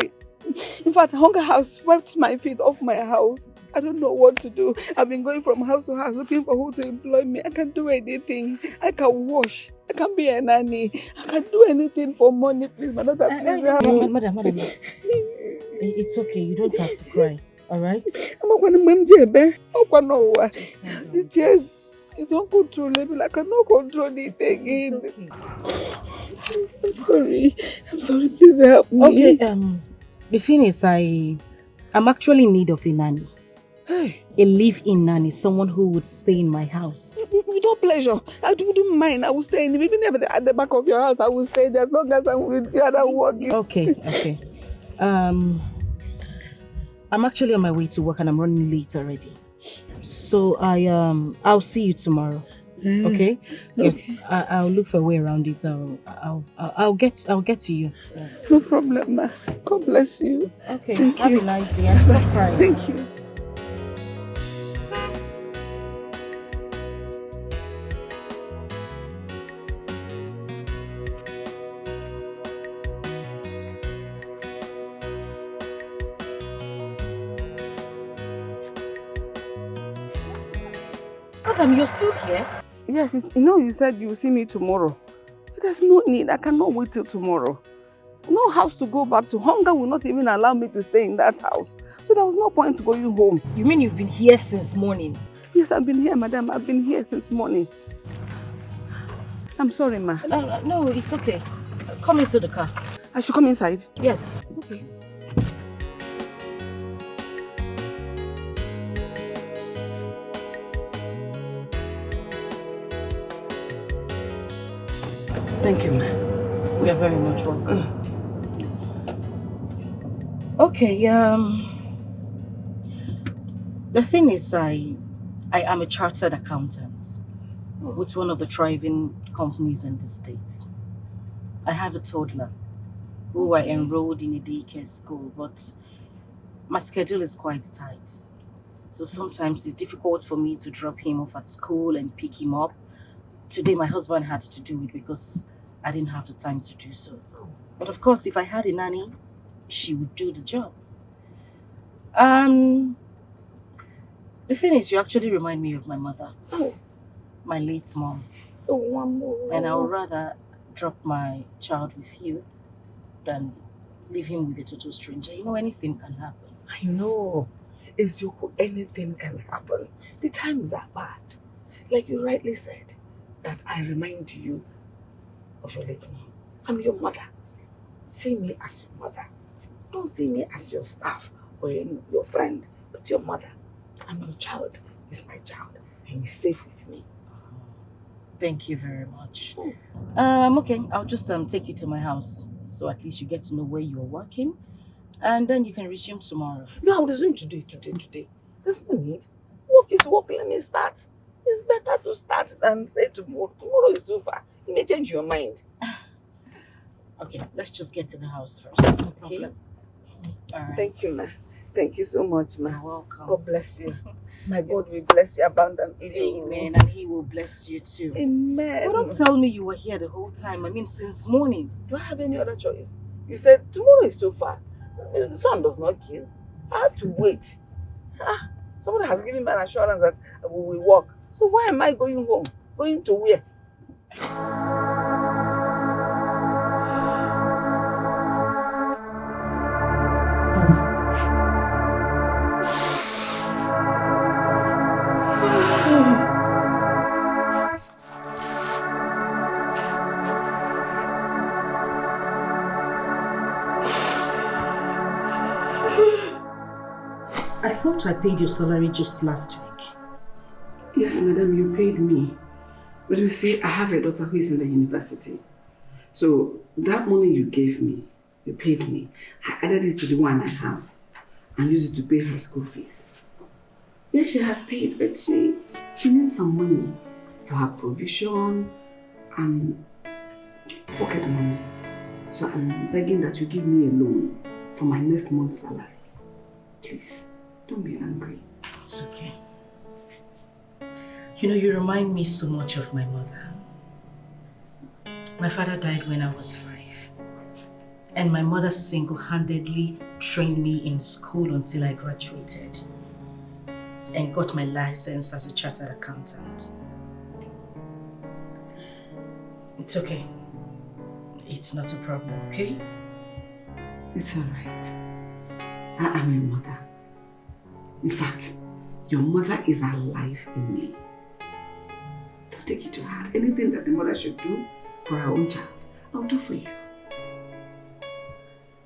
In fact, hunger has swept my feet off my house. I don't know what to do. I've been going from house to house looking for who to employ me. I can't do anything. I can wash. I can be a nanny. I can do anything for money, please. Madam, Madam, it's okay. You don't have to cry. All right? The chairs is uncontrollable. I cannot control it again. I'm sorry. I'm sorry. Please help me. Okay. The thing is, I'm actually in need of a nanny. Hey. A live-in nanny, someone who would stay in my house. With all pleasure. I wouldn't mind. I will stay in. Even if at the back of your house, I will stay there as long as I'm with you and I'm working. Okay. I'm actually on my way to work and I'm running late already. So I'll see you tomorrow. Okay? Yes, I'll look for a way around it. I'll get to you. Yes. No problem, ma. God bless you. Okay. Thank Have you. a nice day and stop crying. Thank you. Madam, you're still here? Yes, you said you will see me tomorrow. But there's no need. I cannot wait till tomorrow. No house to go back to. Hunger will not even allow me to stay in that house. So there was no point going home. You mean you've been here since morning? Yes, I've been here, madam. I've been here since morning. I'm sorry, ma. No, it's okay. Come into the car. I should come inside? Yes. Okay. Thank you, ma'am. You're very much welcome. Okay, the thing is, I am a chartered accountant with one of the thriving companies in the States. I have a toddler who I enrolled in a daycare school, but my schedule is quite tight. So sometimes it's difficult for me to drop him off at school and pick him up. Today my husband had to do it because I didn't have the time to do so. But of course, if I had a nanny, she would do the job. The thing is, you actually remind me of my mother. My late mom. And I would rather drop my child with you than leave him with a total stranger. You know, anything can happen. I know. Ezeoku, anything can happen. The times are bad. Like you rightly said, that I remind you of your late mom. I'm your mother. See me as your mother. Don't see me as your staff or your friend, but your mother. I'm your child. He's my child. And he's safe with me. Thank you very much. Okay, I'll just take you to my house. So at least you get to know where you're working. And then you can resume tomorrow. No, I'll resume today. There's no need. Work is work. Let me start. It's better to start than say tomorrow. Tomorrow is too far. You may change your mind. Okay, let's just get to the house first. No problem. All right. Thank you, ma. Thank you so much, ma. You're welcome. God bless you. My God will bless you abundantly. Amen. And He will bless you too. Amen. But don't tell me you were here the whole time. I mean, since morning. Do I have any other choice? You said tomorrow is too far. The sun does not kill. I have to wait. Somebody has given me an assurance that we will walk. So why am I going home? Going to where? I thought I paid your salary just last week. Yes, madam, you paid me. But you see, I have a daughter who is in the university. So that money you gave me, you paid me, I added it to the one I have and used it to pay her school fees. Yes, she has paid, but she needs some money for her provision and pocket money. So I'm begging that you give me a loan for my next month's salary. Please, don't be angry. It's okay. You know, you remind me so much of my mother. My father died when I was 5. And my mother single-handedly trained me in school until I graduated and got my license as a chartered accountant. It's okay. It's not a problem, okay? It's all right. I am your mother. In fact, your mother is alive in me. Don't take it to heart. Anything that the mother should do for her own child, I'll do for you.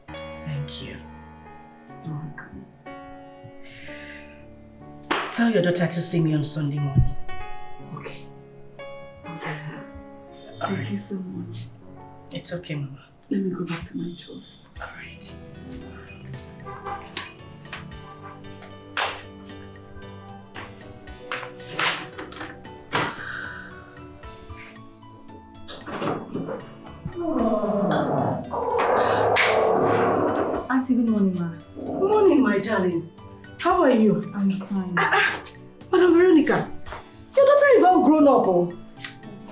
Thank you. You're welcome. Tell your daughter to see me on Sunday morning. Okay. I'll tell her. Thank you so much. It's okay, Mama. Let me go back to my chores. All right. Auntie, good morning, ma. Good morning, my darling. How are you? I'm fine. Madam Veronica, your daughter is all grown up, oh.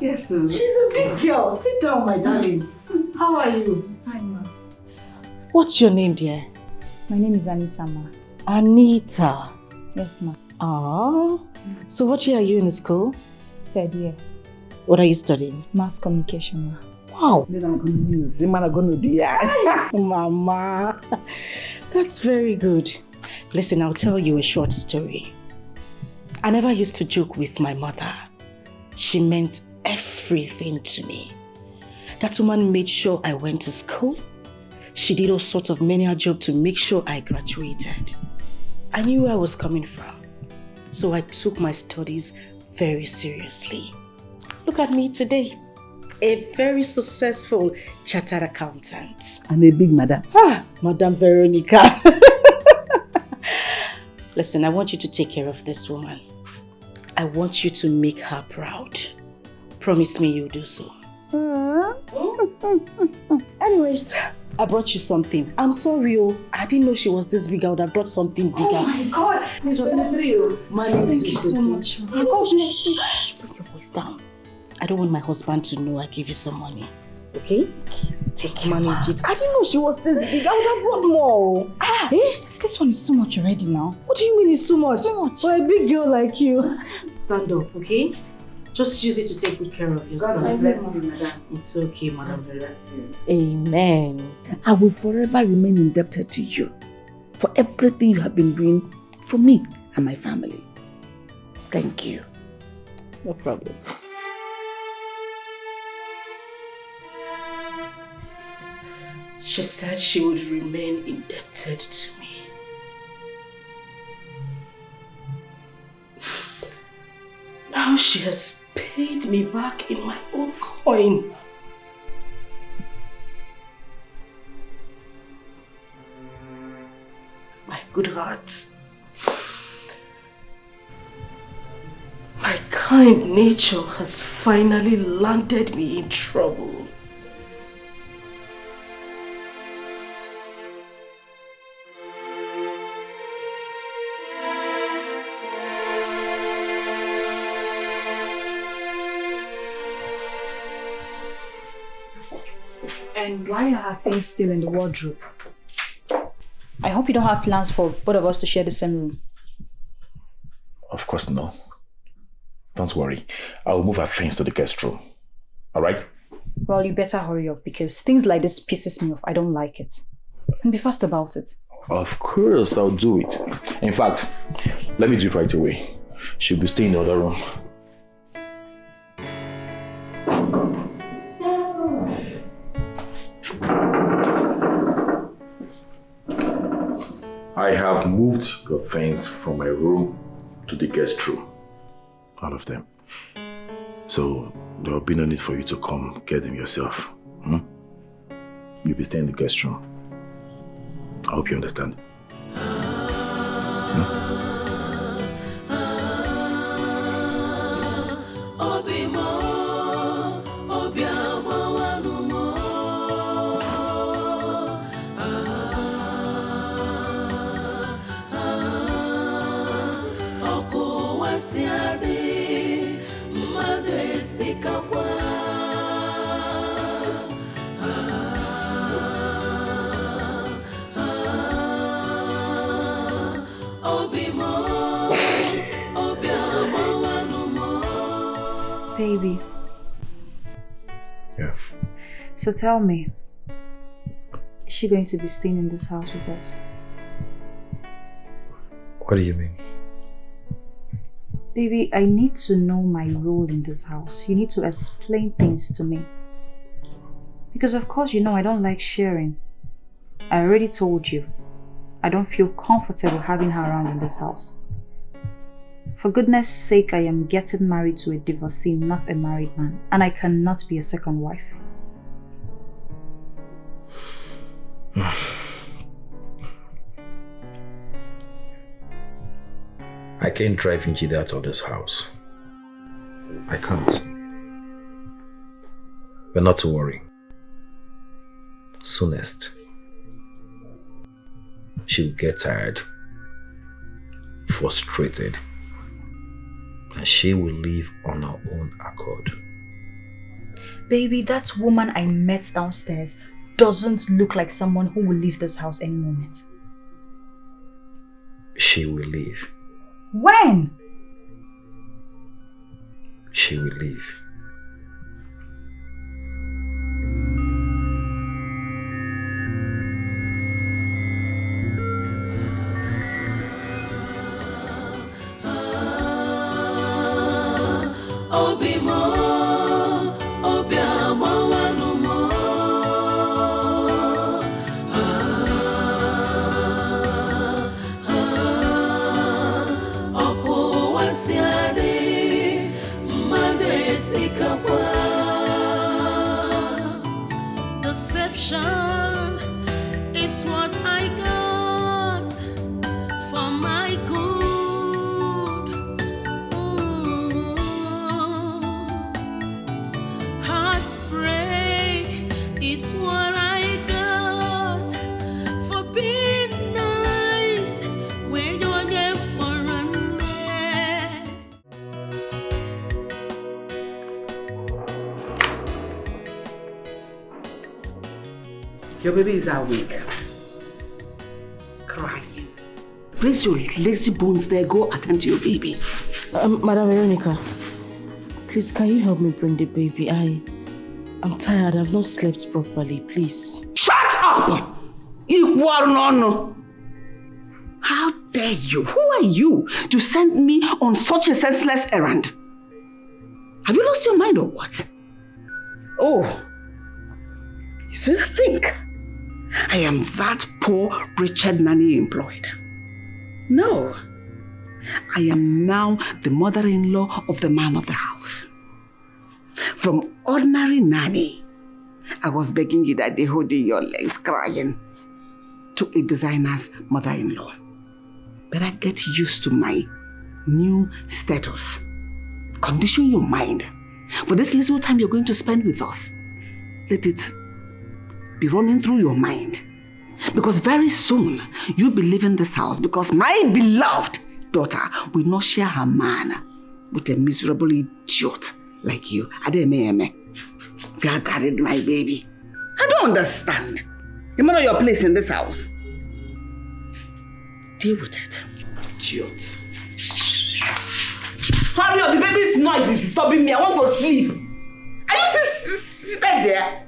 Yes, sir. She's a big girl. Sit down, my darling. How are you? Fine, ma. What's your name, dear? My name is Anita, ma. Anita. Yes, ma. Ah. So what year are you in school? Third year. What are you studying? Mass communication, ma. Wow. Then I'm going to use him and I'm going to do Mama. That's very good. Listen, I'll tell you a short story. I never used to joke with my mother. She meant everything to me. That woman made sure I went to school. She did all sorts of menial job to make sure I graduated. I knew where I was coming from. So I took my studies very seriously. Look at me today. A very successful chartered accountant. And a big madam. Madam Veronica. Listen, I want you to take care of this woman. I want you to make her proud. Promise me you'll do so. Anyways, I brought you something. I'm sorry, I didn't know she was this big. I would have brought something bigger. Oh my God! It was a trio. Thank you so much. Oh my gosh, shh, bring your voice down. I don't want my husband to know I gave you some money. Okay? Just manage it. I didn't know she was this big. I would have brought more. This one is too much already now. What do you mean it's too much? It's too much. For a big girl like you. Stand up, okay? Just use it to take good care of yourself. God bless you, madam. It's okay, Madam. Bless you. Amen. I will forever remain indebted to you for everything you have been doing for me and my family. Thank you. No problem. She said she would remain indebted to me. Now she has paid me back in my own coin. My good heart. My kind nature has finally landed me in trouble. And why are her things still in the wardrobe? I hope you don't have plans for both of us to share the same room. Of course, no. Don't worry. I'll move her things to the guest room. All right? Well, you better hurry up because things like this pisses me off. I don't like it. And be fast about it. Of course, I'll do it. In fact, let me do it right away. She'll be staying in the other room. I have moved your things from my room to the guest room. All of them. So there will be no need for you to come get them yourself. You'll be staying in the guest room. I hope you understand. Baby. Yeah. So tell me, is she going to be staying in this house with us? What do you mean? Baby, I need to know my role in this house. You need to explain things to me. Because of course you know I don't like sharing. I already told you. I don't feel comfortable having her around in this house. For goodness sake, I am getting married to a divorcee, not a married man. And I cannot be a second wife. I can't drive Njide out of this house. I can't. But not to worry. Soonest, she'll get tired, frustrated, and she will leave on her own accord. Baby, that woman I met downstairs doesn't look like someone who will leave this house any moment. She will leave. When? She will leave. Deception is what I got for my good. Ooh. Heartbreak is what I got for being nice when you get one. Your baby is awake. Crying. Place your lazy bones there. Go attend to your baby. Madam Veronica, please can you help me bring the baby? I'm tired. I've not slept properly. Please. Shut up! No. How dare you? Who are you to send me on such a senseless errand? Have you lost your mind or what? Oh, you still think I am that poor wretched nanny employed? No. I am now the mother-in-law of the man of the house. From ordinary nanny, I was begging you that they hold your legs crying, to a designer's mother-in-law. Better get used to my new status. Condition your mind. For this little time you're going to spend with us, let it be running through your mind. Because very soon, you'll be leaving this house because my beloved daughter will not share her man with a miserable idiot like you. Adememe. You have carried my baby. I don't understand. You know your place in this house. Deal with it. Idiot. Hurry up, the baby's noise is disturbing me. I want to sleep. Are you still sitting there?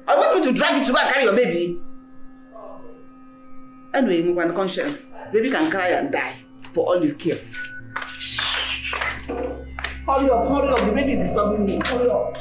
I want me to drag you to go and carry your baby. Anyway, move on conscience. Baby can cry and die for all you care. Hurry up, the baby is disturbing me. Hurry up.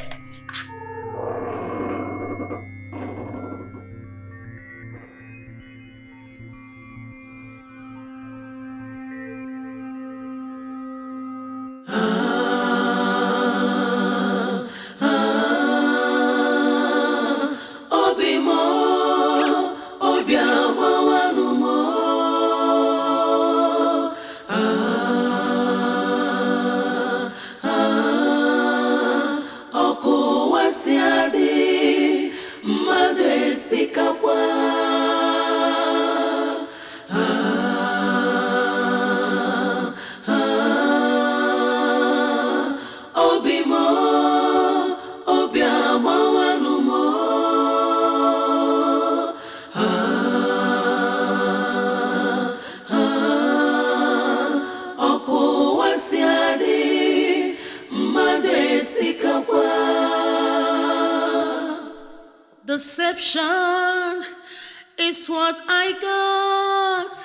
Deception is what I got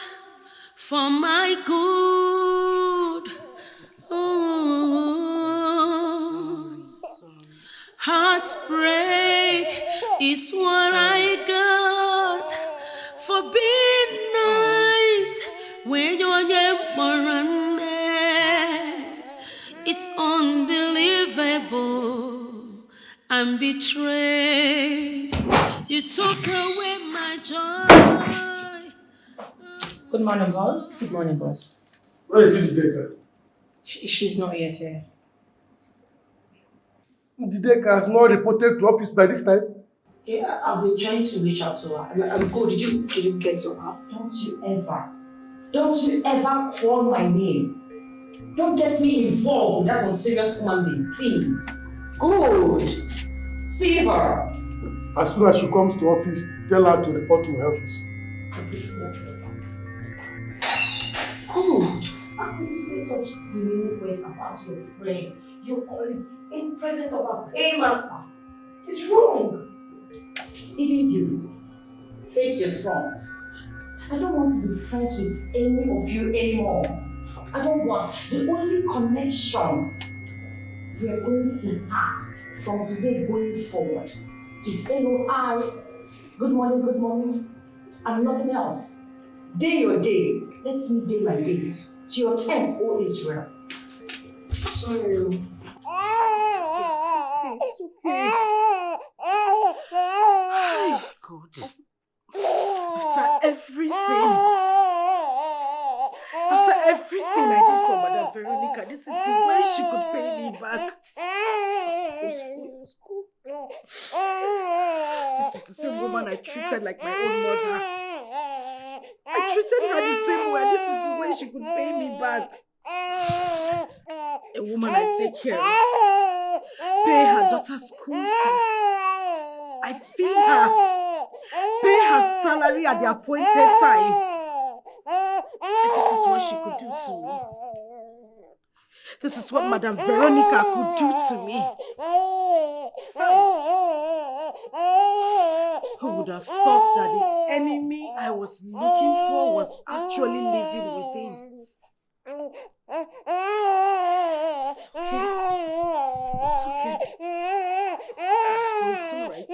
for my good. Oh. Heartbreak is what I got for being nice when you're It's unbelievable. I'm betrayed. You took away my joy. Good morning, boss. Good morning, boss. Where is Dikeh? She's not yet here. Dikeh has not reported to office by this time. Yeah, I've been trying to reach out to her. I'm good. Did you get to her? Don't you ever call my name. Don't get me involved with that unserious human please. Good. Silver. As soon as she comes to office, tell her to report to her office. Yes. Good. How can you say such demeaning words about your friend, your colleague, in presence of a paymaster? It's wrong. Even you, face your front. I don't want to be friends with any of you anymore. I don't want. The only connection we are going to have from today going forward is LOI, good morning, and nothing else. Day your day, let me day my day. To your tent, O Israel. Sorry. It's okay. Oh, God. After everything I did for Madam Veronica, this is the way she could pay me back. This is the same woman I treated like my own mother. I treated her the same way. This is the way she could pay me back. A woman I take care of. Pay her daughter's school fees. I feed her. Pay her salary at the appointed time. And this is what she could do to me. This is what Madam Veronica could do to me. Who would have thought that the enemy I was looking for was actually living within? It's okay. It's alright.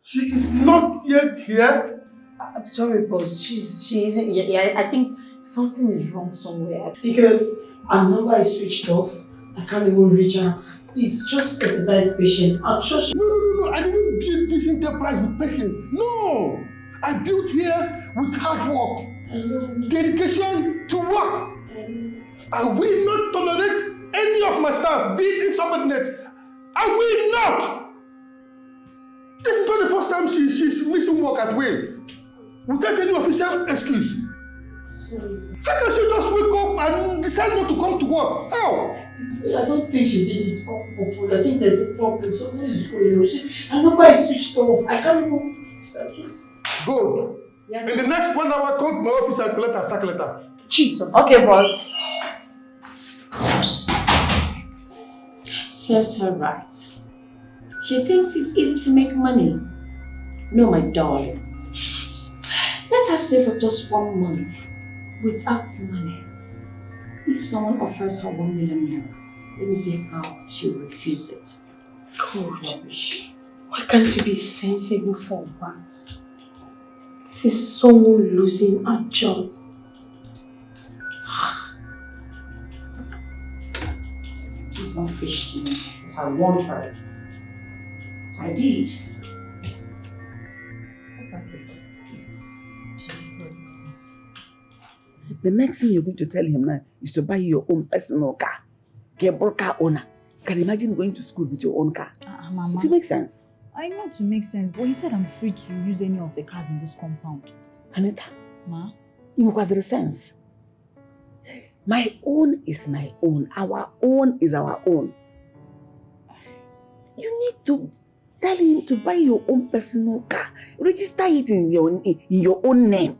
She is not yet here. I'm sorry, boss. She isn't yet. Yeah, I think something is wrong somewhere. Because her number is switched off. I can't even reach her. It's just exercise patient. I'm sure she... No. I didn't build this enterprise with patience. No. I built here with hard work. Dedication to work. I will not tolerate any of my staff being insubordinate. I will not. This is not the first time she's missing work at will. Without any official excuse. Sorry, sir. How can she just wake up and decide not to come to work? How? I don't think she did it on purpose. I think there's a problem. Something is going on. Her number is switched off. I can't even... Good. Yes, in the next 1 hour, come to my office and collect her sack letter. Jesus. Okay, boss. Serves her right. She thinks it's easy to make money. No, my darling. Let her stay for just 1 month without money. If someone offers her 1 million naira, let me see how she will refuse it. God, rubbish. Why can't you be sensible for once? This is someone losing a job. Please don't fish to me, because I warned her. I did. The next thing you're going to tell him now is to buy your own personal car. Get a car owner. Can you imagine going to school with your own car? Mama. It makes sense. I know to make sense, but he said I'm free to use any of the cars in this compound. Anita, Ma? you got the sense. My own is my own. Our own is our own. You need to tell him to buy your own personal car. Register it in your own name.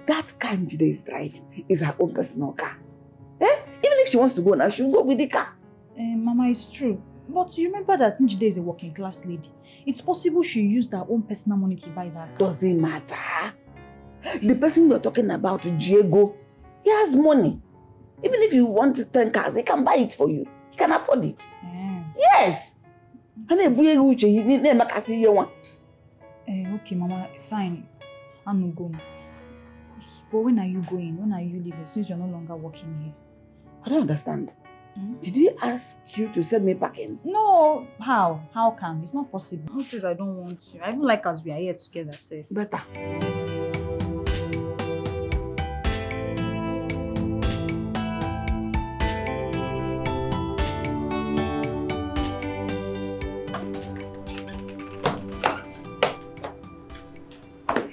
That car Njide is driving is her own personal car. Even if she wants to go now, she'll go with the car. Mama, it's true. But you remember that Njide is a working class lady. It's possible she used her own personal money to buy that car. Doesn't matter. The person we're talking about, Diego, he has money. Even if you want 10 cars, he can buy it for you. He can afford it. Yes. Okay, Mama, fine. I'm going. But when are you going? When are you leaving? Since you're no longer working here. I don't understand. Did he ask you to send me back in? No. How? How can? It's not possible. Who says I don't want to? I even like us we are here together, say. Better.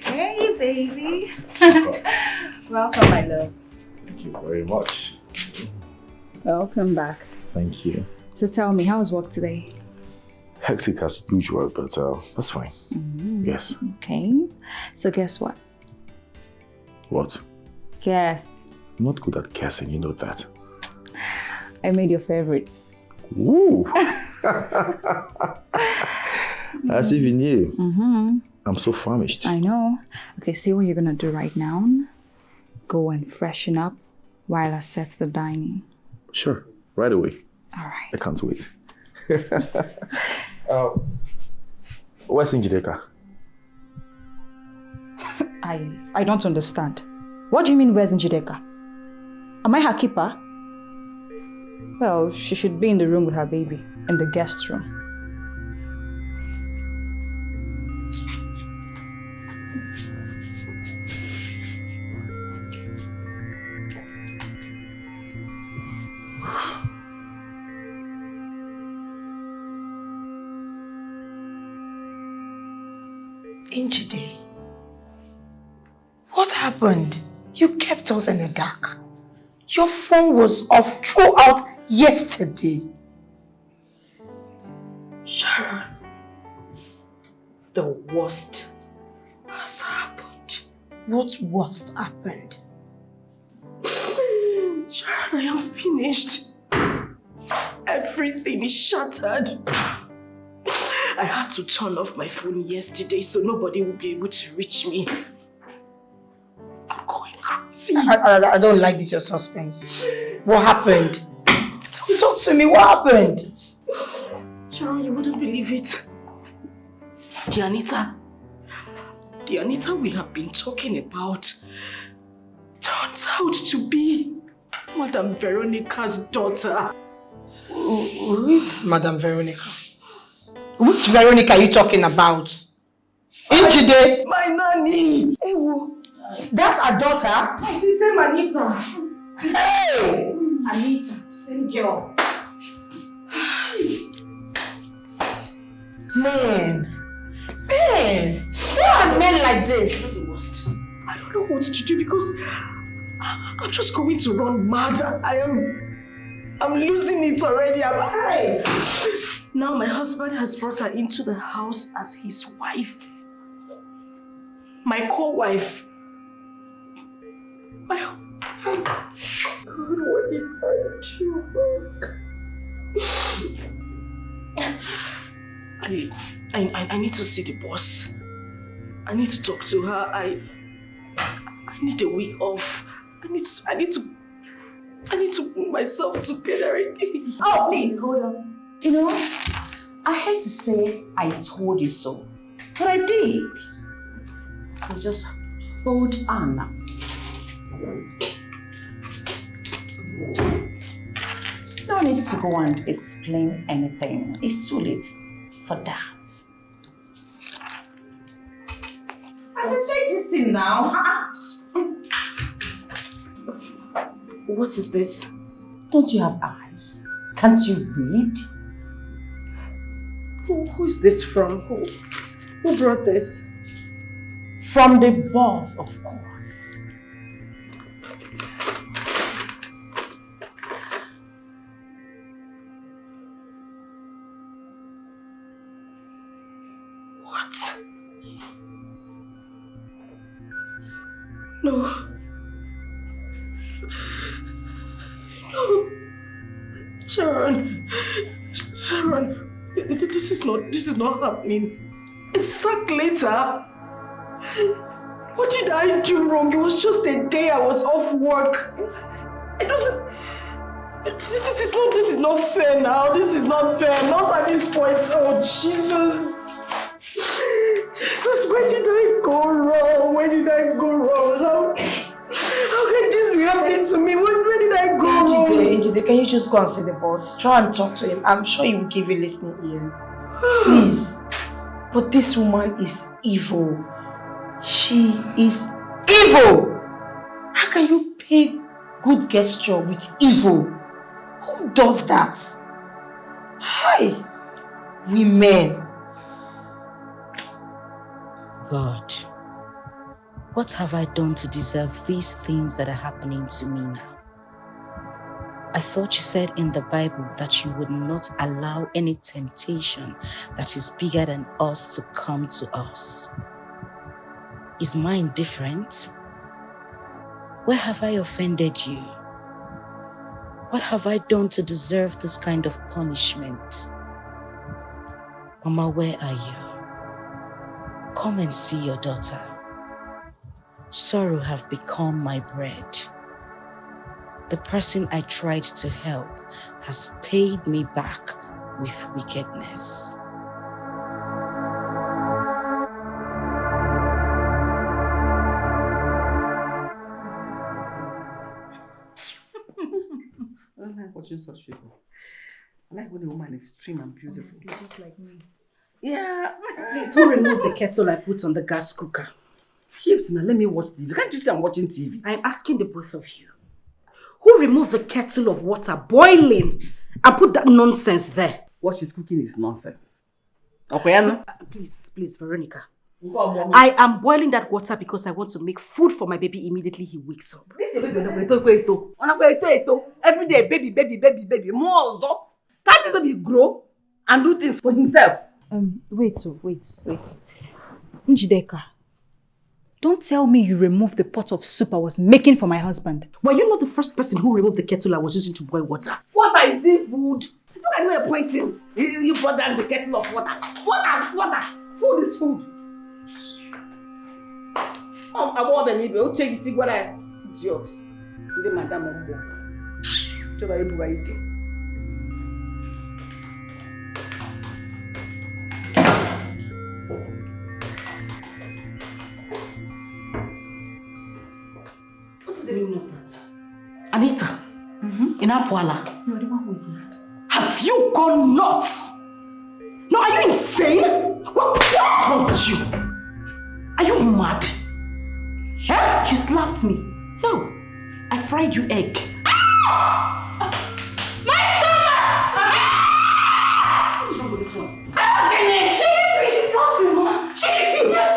Hey, baby. Welcome, my love. Thank you very much. Welcome back. Thank you. So tell me, how was work today? Hectic as usual, but that's fine. Yes. Okay. So guess what? What? Guess. I'm not good at guessing, you know that. I made your favorite. Woo! As if you knew. I'm so famished. I know. Okay, see what you're gonna do right now. Go and freshen up while I set the dining. Sure, right away. All right. I can't wait. Where's Njideka? I don't understand. What do you mean, where's Njideka? Am I her keeper? Well, she should be in the room with her baby, in the guest room. Njide, what happened? You kept us in the dark. Your phone was off throughout yesterday. Sharon, the worst has happened. What worst happened? Sharon, I am finished. Everything is shattered. I had to turn off my phone yesterday so nobody will be able to reach me. I'm going crazy. I don't like this, your suspense. What happened? Talk to me, what happened? Sharon, you wouldn't believe it. The Anita we have been talking about turns out to be Madam Veronica's daughter. Who is Madam Veronica? Which Veronica are you talking about? Njide? My nanny! That's her daughter? The same Anita. Hey! Anita, same girl. Man! Why are men like this? I don't know what to do because I'm just going to run mad. I'm losing it already. Now my husband has brought her into the house as his wife. My co-wife. you wrong. I need to see the boss. I need to talk to her. I need a week off. I need to put myself together again. Oh, please, hold on. You know, I hate to say I told you so, but I did. So just hold on now. No need to go and explain anything. It's too late for that. I will take this thing now. What is this? Don't you have eyes? Can't you read? Who is this from? Who brought this? From the boss, of course. What? No. No. Sharon, this is not happening. A sack later. What did I do wrong? It was just a day I was off work. It wasn't. This is not fair now. This is not fair. Not at this point. Oh Jesus. Jesus, where did I go wrong? Where did I go wrong? How can this be happening to me? Where did I go wrong? Njide, can you just go and see the boss? Try and talk to him. I'm sure he will give you listening ears. Please. But this woman is evil. She is evil. How can you pay good gesture with evil? Who does that? Hi, women. God, what have I done to deserve these things that are happening to me now? I thought you said in the Bible that you would not allow any temptation that is bigger than us to come to us. Is mine different? Where have I offended you? What have I done to deserve this kind of punishment? Mama, where are you? Come and see your daughter. Sorrow have become my bread. The person I tried to help has paid me back with wickedness. I don't like watching such people. I like when a woman is extreme and beautiful. Honestly, just like me. Yeah. Please, who removed the kettle I put on the gas cooker? Shift now, let me watch TV. Can't you see I'm watching TV? I'm asking the both of you. Who removed the kettle of water boiling and put that nonsense there? What she's cooking is nonsense. Okay, please, Veronica. I am boiling that water because I want to make food for my baby immediately he wakes up. This is baby. Every day, baby. More so. Can't this baby grow and do things for himself? Wait. Njideka, don't tell me you removed the pot of soup I was making for my husband. Were you not the first person who removed the kettle I was using to boil water? Water is it food? Look at me pointing. You brought down the kettle of water. Water. Food is food. I want to leave you. Take it. What I jokes. The madam of What is the meaning of that? Anita, in Apuala. You are the one who is mad. Have you gone nuts? No, are you insane? What's wrong with you? Are you mad? Huh? You slapped me. No, I fried you egg. My stomach! What is wrong with this one? She hit me. She slapped me, Mama. She hit you. Yes,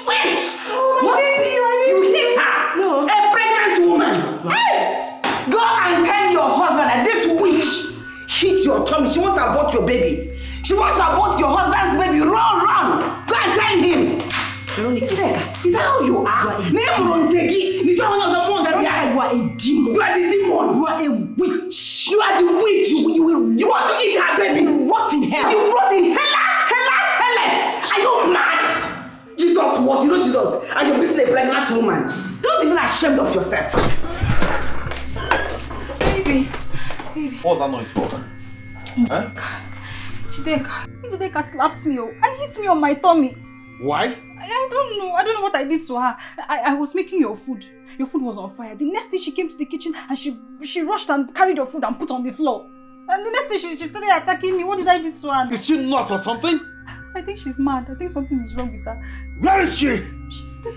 wait. What? You hit her. No. A pregnant woman. Hey! Go and tell your husband that this witch hit your tummy. She wants to abort your baby. She wants to abort your husband's baby. Run. Go and tell him. Veronica, is that how you are? You are a demon. You are a witch. You are the witch. You want to eat her baby. You rot in hell. You rot in hell. Are you mad? Jesus, what? You know Jesus? And you're beating a pregnant woman. You're not even ashamed of yourself. Baby. What was that noise for? Huh? Dikeh slapped me and hit me on my tummy. Why? I don't know. I don't know what I did to her. I was making your food. Your food was on fire. The next day she came to the kitchen and she rushed and carried your food and put on the floor. And the next day she started attacking me. What did I do to her? Is she nuts or something? I think she's mad. I think something is wrong with her. Where is she? She's there.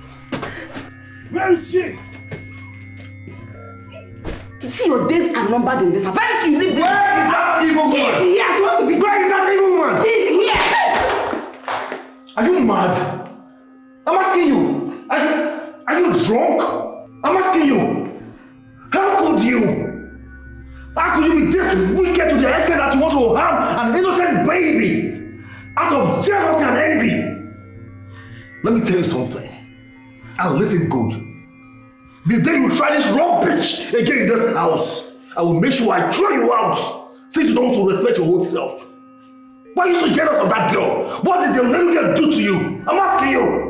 Where is she? You see, your days are numbered in this house. Very soon you leave this. Where is that evil woman? She's here. She wants to be. Where is that evil woman? She's here. Are you mad? I'm asking you. Are you drunk? I'm asking you. How could you? How could you be this wicked to the extent that you want to harm an innocent baby out of jealousy and envy? Let me tell you something. And listen good. The day you try this rubbish again in this house, I will make sure I throw you out since you don't want to respect your own self. Why are you so jealous of that girl? What did the little girl do to you? I'm asking you.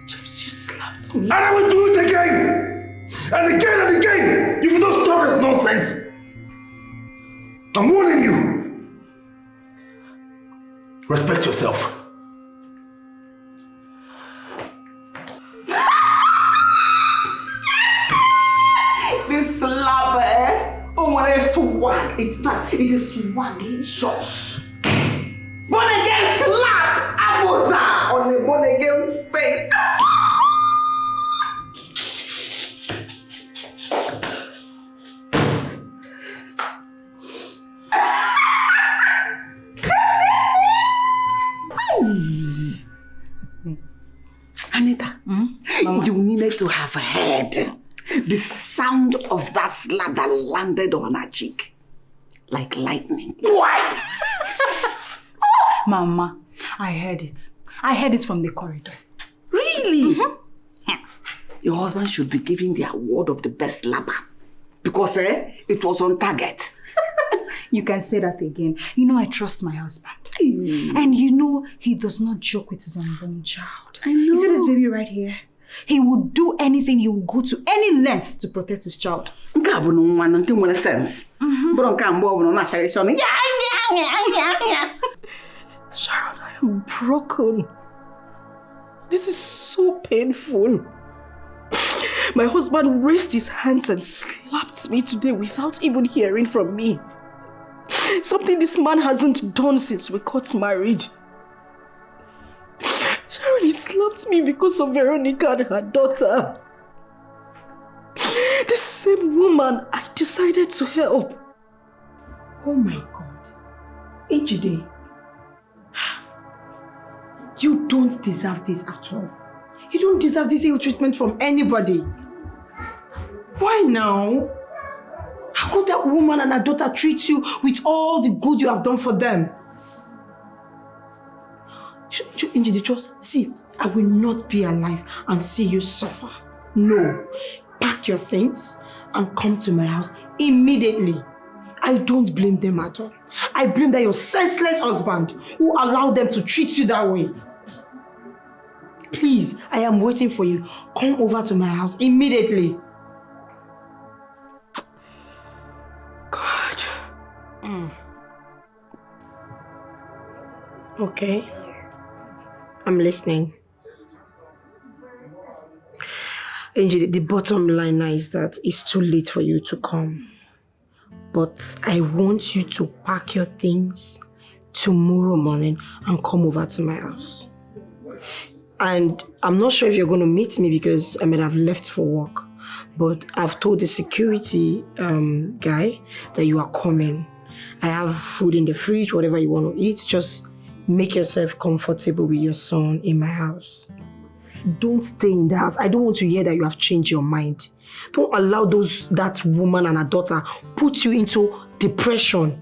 James, you slapped me. And I will do it again! And again and again! If you don't stop this nonsense! I'm warning you! Respect yourself. This slap, oh, when I swag, it is swaglicious. Born again slap, Abosa on the born again face. Anita, you needed to have heard the sound of that slap that landed on her cheek like lightning. Why? Mama, I heard it. I heard it from the corridor. Really? Your husband should be giving the award of the best slapper because it was on target. You can say that again. You know I trust my husband. And you know he does not joke with his unborn child. I know. You see this baby right here? He would do anything, he would go to any length to protect his child. Sense. Sharon, I am broken. This is so painful. My husband raised his hands and slapped me today without even hearing from me. Something this man hasn't done since we got married. Sharon, he slapped me because of Veronica and her daughter. This same woman I decided to help. Oh my God. Ejide, you don't deserve this at all. You don't deserve this ill treatment from anybody. Why now? How could that woman and her daughter treat you with all the good you have done for them? See, I will not be alive and see you suffer. No. Pack your things and come to my house immediately. I don't blame them at all. I blame that your senseless husband who allowed them to treat you that way. Please, I am waiting for you. Come over to my house immediately. God. Okay. I'm listening. Angie, the bottom line now is that it's too late for you to come. But I want you to pack your things tomorrow morning and come over to my house. And I'm not sure if you're going to meet me because I might have left for work. But I've told the security guy that you are coming. I have food in the fridge, whatever you want to eat. Just make yourself comfortable with your son in my house. Don't stay in the house. I don't want to hear that you have changed your mind. Don't allow that woman and her daughter put you into depression.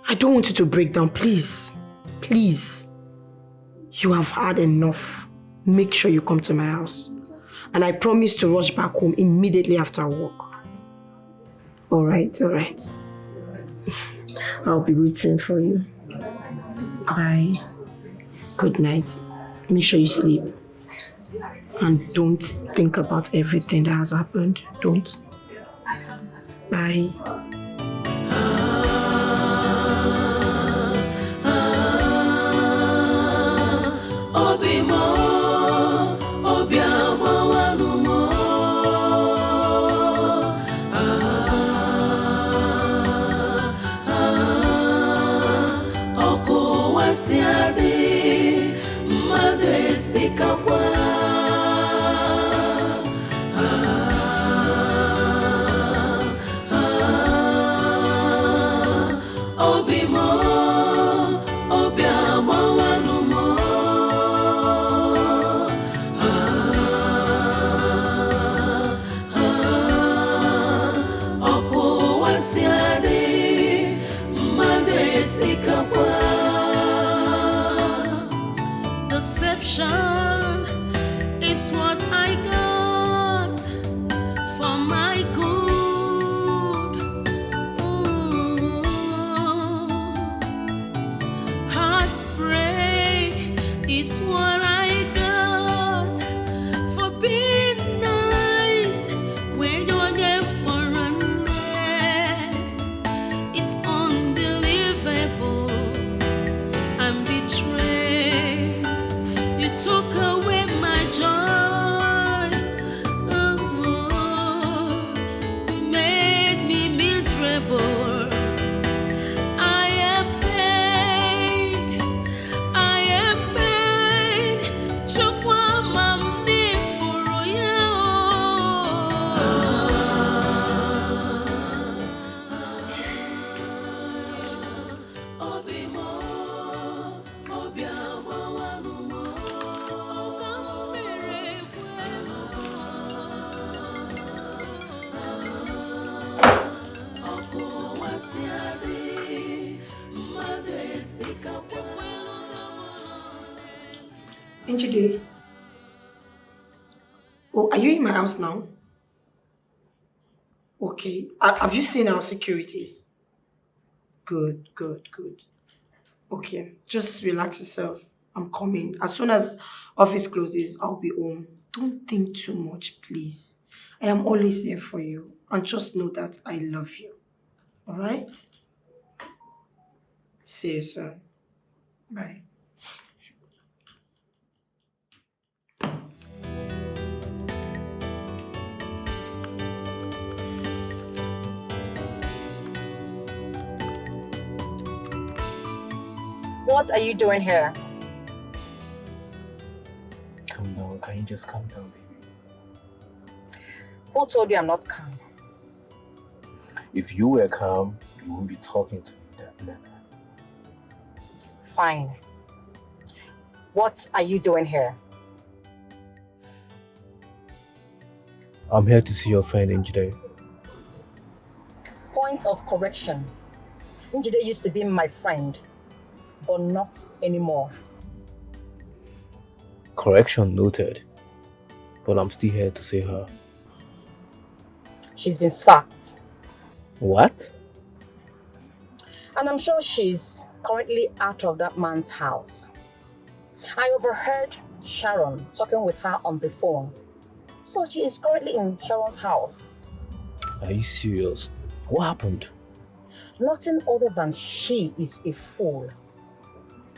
I don't want you to break down. Please. Please. You have had enough. Make sure you come to my house. And I promise to rush back home immediately after work. All right. I'll be waiting for you. Bye. Good night. Make sure you sleep. And don't think about everything that has happened. Don't. Bye. Deception is what I got for my good. Ooh. Heartbreak is what I got for being nice when you get more run. It's unbelievable. I'm betrayed. You took away my joy. You made me miserable. I am pained. Chukwa mamni for you. Njide. Oh, are you in my house now? Okay. Have you seen our security? Good. Okay, just relax yourself. I'm coming. As soon as office closes, I'll be home. Don't think too much, please. I am always here for you. And just know that I love you. Alright? See you soon. Bye. What are you doing here? Calm down. Can you just calm down, baby? Who told you I'm not calm? If you were calm, you wouldn't be talking to me that manner. Fine. What are you doing here? I'm here to see your friend Njide. Point of correction. Njide used to be my friend, but not anymore. Correction noted. But I'm still here to see her. She's been sacked. What? And I'm sure she's currently out of that man's house. I overheard Sharon talking with her on the phone. So she is currently in Sharon's house. Are you serious? What happened? Nothing other than she is a fool.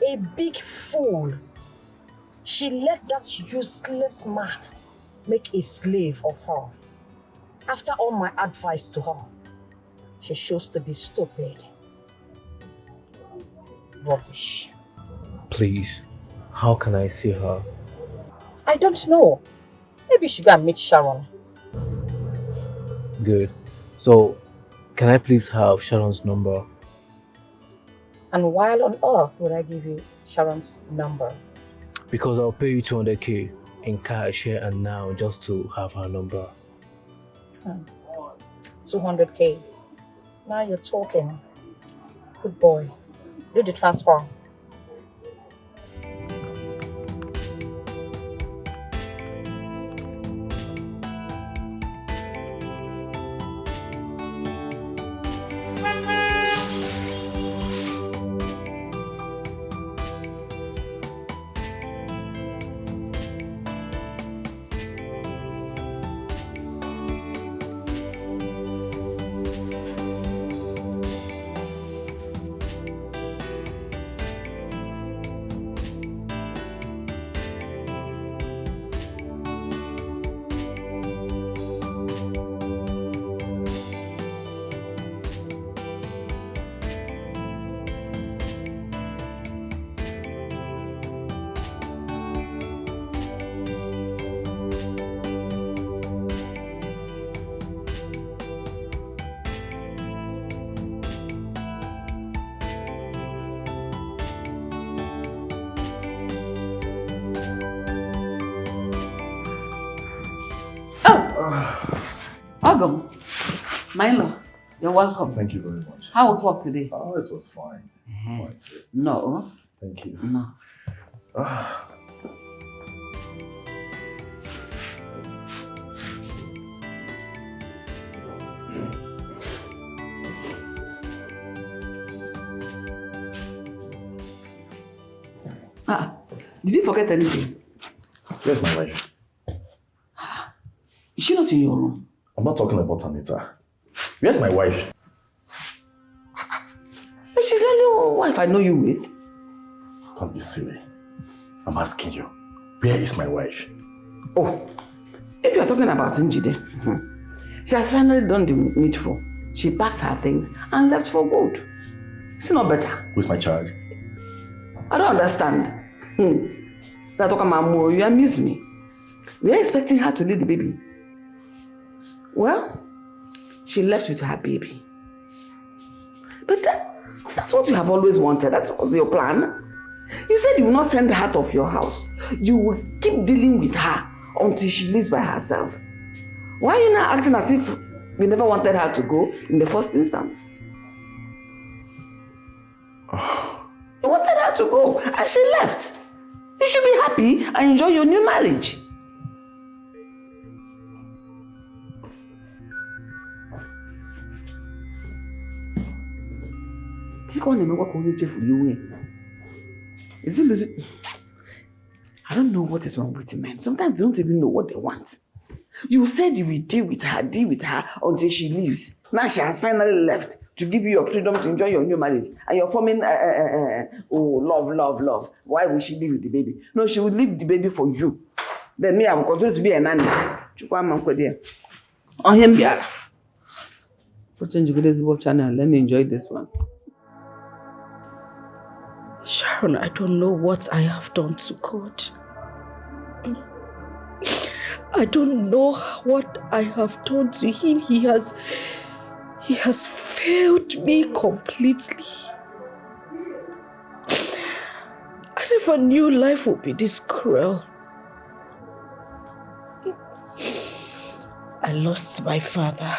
A big fool. She let that useless man make a slave of her. After all my advice to her, she chose to be stupid. Rubbish. Please, how can I see her? I don't know. Maybe you should go and meet Sharon. Good. So, can I please have Sharon's number? And why on earth would I give you Sharon's number? Because I'll pay you 200k in cash here and now just to have her number. 200k. Now you're talking. Good boy. Do the transfer. Welcome. Milo, you're welcome. Thank you very much. How was work today? Oh, it was fine. Fine. No. Thank you. No. Did you forget anything? Where's my wife? Is she not in your room? I'm not talking about Anita. Where's my wife? But she's the only wife I know you with. Don't be silly. I'm asking you, where is my wife? Oh, if you're talking about Njide, she has finally done the needful. She packed her things and left for good. It's not better. Who's my child? I don't understand. You amuse me. We are expecting her to lead the baby. Well, she left with her baby. But that's what you have always wanted. That was your plan. You said you will not send her out of your house. You will keep dealing with her until she lives by herself. Why are you now acting as if you never wanted her to go in the first instance? You wanted her to go and she left. You should be happy and enjoy your new marriage. Is it losing? I don't know what is wrong with men. Sometimes they don't even know what they want. You said you will deal with her until she leaves. Now she has finally left to give you your freedom to enjoy your new marriage. And you're forming, love. Why will she leave with the baby? No, she will leave the baby for you. Then me, I will continue to be a nanny. On him, Biara. Put on Nollywood Channel. Let me enjoy this one. Sharon, I don't know what I have done to God. I don't know what I have done to him. He has failed me completely. I never knew life would be this cruel. I lost my father.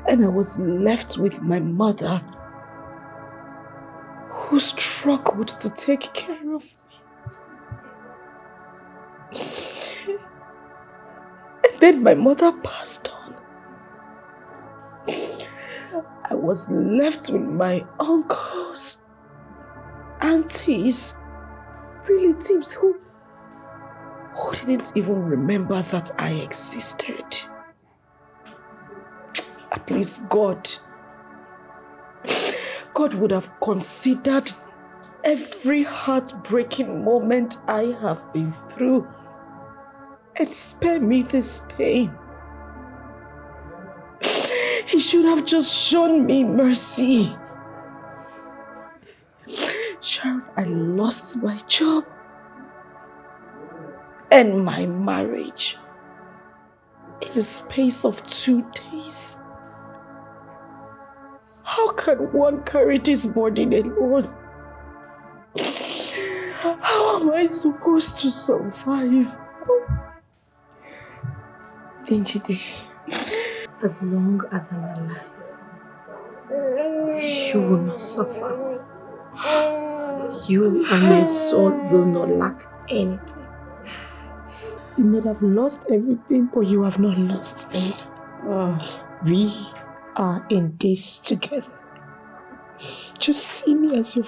And I was left with my mother, who struggled to take care of me. And then my mother passed on. I was left with my uncles, aunties, relatives who didn't even remember that I existed. At least God would have considered every heartbreaking moment I have been through and spare me this pain. He should have just shown me mercy. Sharon, I lost my job and my marriage in the space of 2 days. How can one carry this burden alone? How am I supposed to survive? Njide, as long as I'm alive, you will not suffer. You and your son will not lack anything. You may have lost everything, but you have not lost me. We are in this together. Just see me as your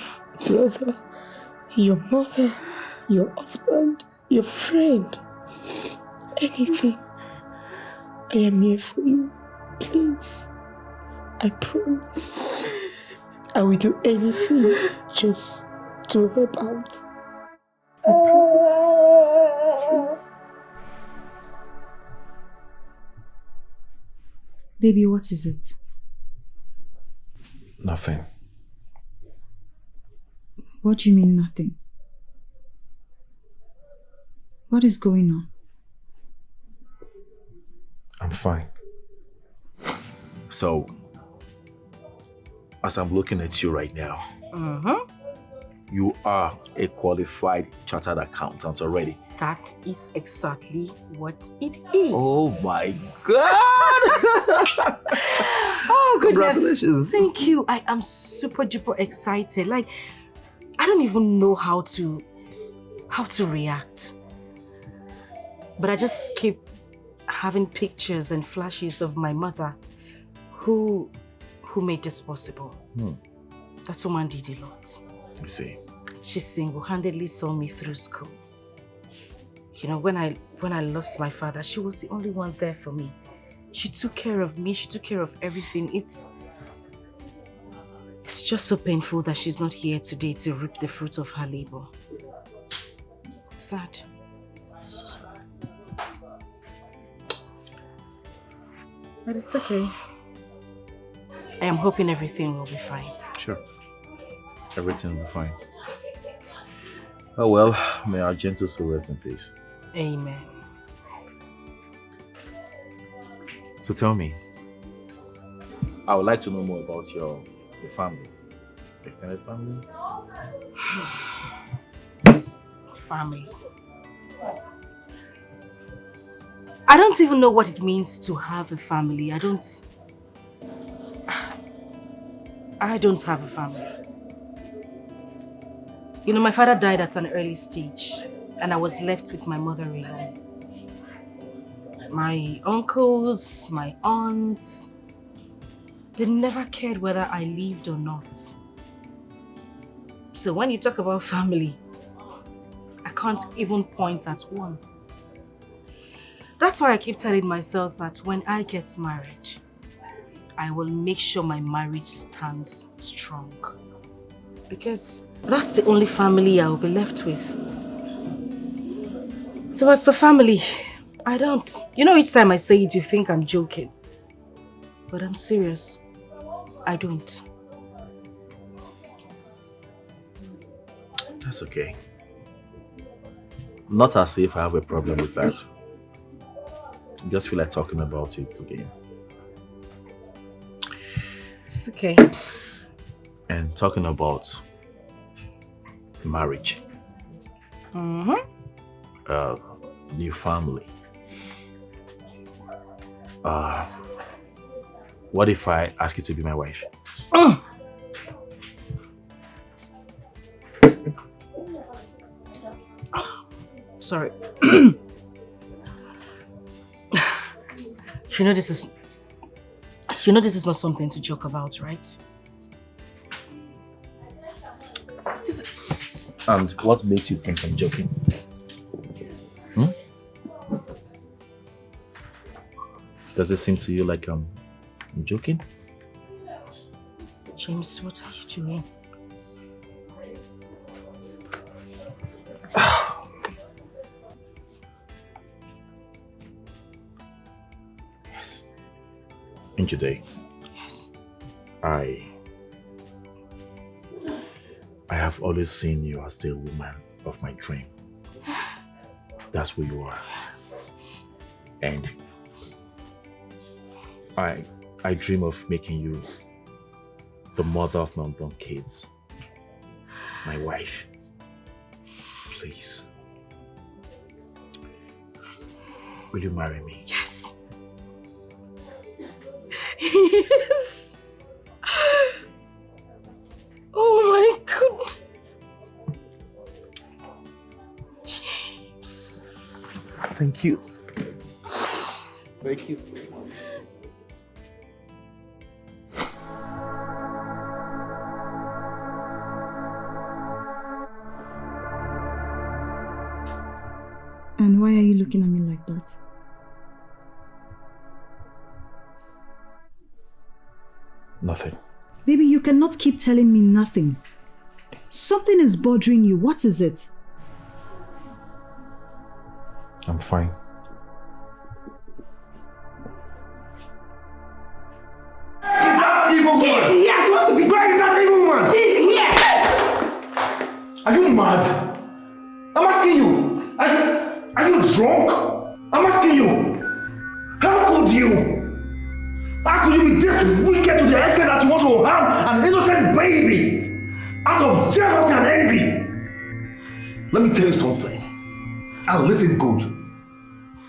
brother, your mother, your husband, your friend. Anything. I am here for you. Please. I promise. I will do anything just to help out. I promise. Please. Baby, what is it? Nothing. What do you mean nothing? What is going on? I'm fine. So, as I'm looking at you right now, You are a qualified chartered accountant already. That is exactly what it is. Oh my God! Oh, goodness. Congratulations. Thank you. I am super duper excited. Like, I don't even know how to react. But I just keep having pictures and flashes of my mother who made this possible. That woman did a lot. I see. She single-handedly saw me through school. You know, when I lost my father, she was the only one there for me. She took care of me. She took care of everything. It's just so painful that she's not here today to reap the fruit of her labor. It's sad. But it's okay. I am hoping everything will be fine. Sure. Everything will be fine. Oh well, may our gentle soul rest in peace. Amen. So tell me, I would like to know more about your family. Extended family? Family. I don't even know what it means to have a family. I don't have a family. You know, my father died at an early stage and I was left with my mother alone. My uncles, my aunts, they never cared whether I lived or not. So when you talk about family, I can't even point at one. That's why I keep telling myself that when I get married, I will make sure my marriage stands strong. Because that's the only family I will be left with. So as for family, I don't. You know, each time I say it, you think I'm joking. But I'm serious. I don't. That's okay. Not as if I have a problem with that. I just feel like talking about it again. It's okay. And talking about marriage. New family. What if I ask you to be my wife? Sorry. You know this is not something to joke about, right? And what makes you think I'm joking? Does it seem to you like I'm joking? James, what are you doing? Yes. Today. Yes. I have always seen you as the woman of my dream. That's who you are. And I dream of making you the mother of my unborn kids. My wife. Please. Will you marry me? Yes. Yes. Oh my goodness. James. Thank you. Thank you so much. And why are you looking at me like that? Nothing. Baby, you cannot keep telling me nothing. Something is bothering you. What is it? I'm fine. She's not evil woman! She's here! She wants to be... Where is that evil woman? She's here! Are you mad? I'm asking you. Are you drunk? I'm asking you. How could you? How could you be this wicked to the extent that you want to harm an innocent baby? I Out of jealousy and envy. Let me tell you something. And listen good.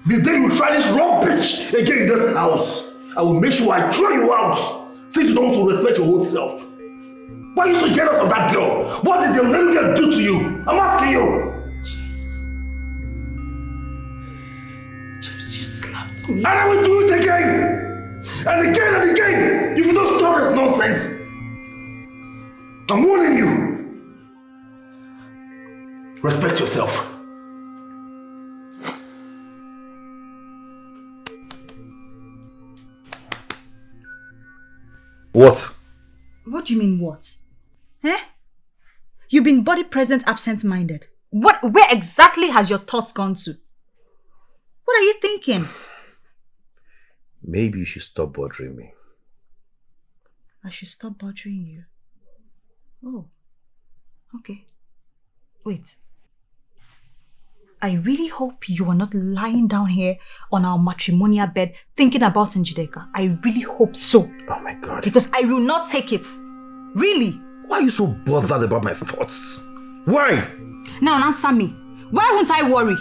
The day you try this rubbish again in this house, I will make sure I throw you out. Since you don't want to respect your own self. Why are you so jealous of that girl? What did the little girl do to you? I'm asking you. James, you slapped me. And I will do it again! And again and again! If you don't stop this nonsense! I'm warning you! Respect yourself. What? What do you mean what? Eh? You've been body present, absent-minded. Where exactly has your thoughts gone to? What are you thinking? Maybe you should stop bothering me. I should stop bothering you. Oh. Okay. Wait. I really hope you are not lying down here on our matrimonial bed thinking about Njideka. I really hope so. Oh my God. Because I will not take it. Really. Why are you so bothered about my thoughts? Why? Now answer me. Why won't I worry?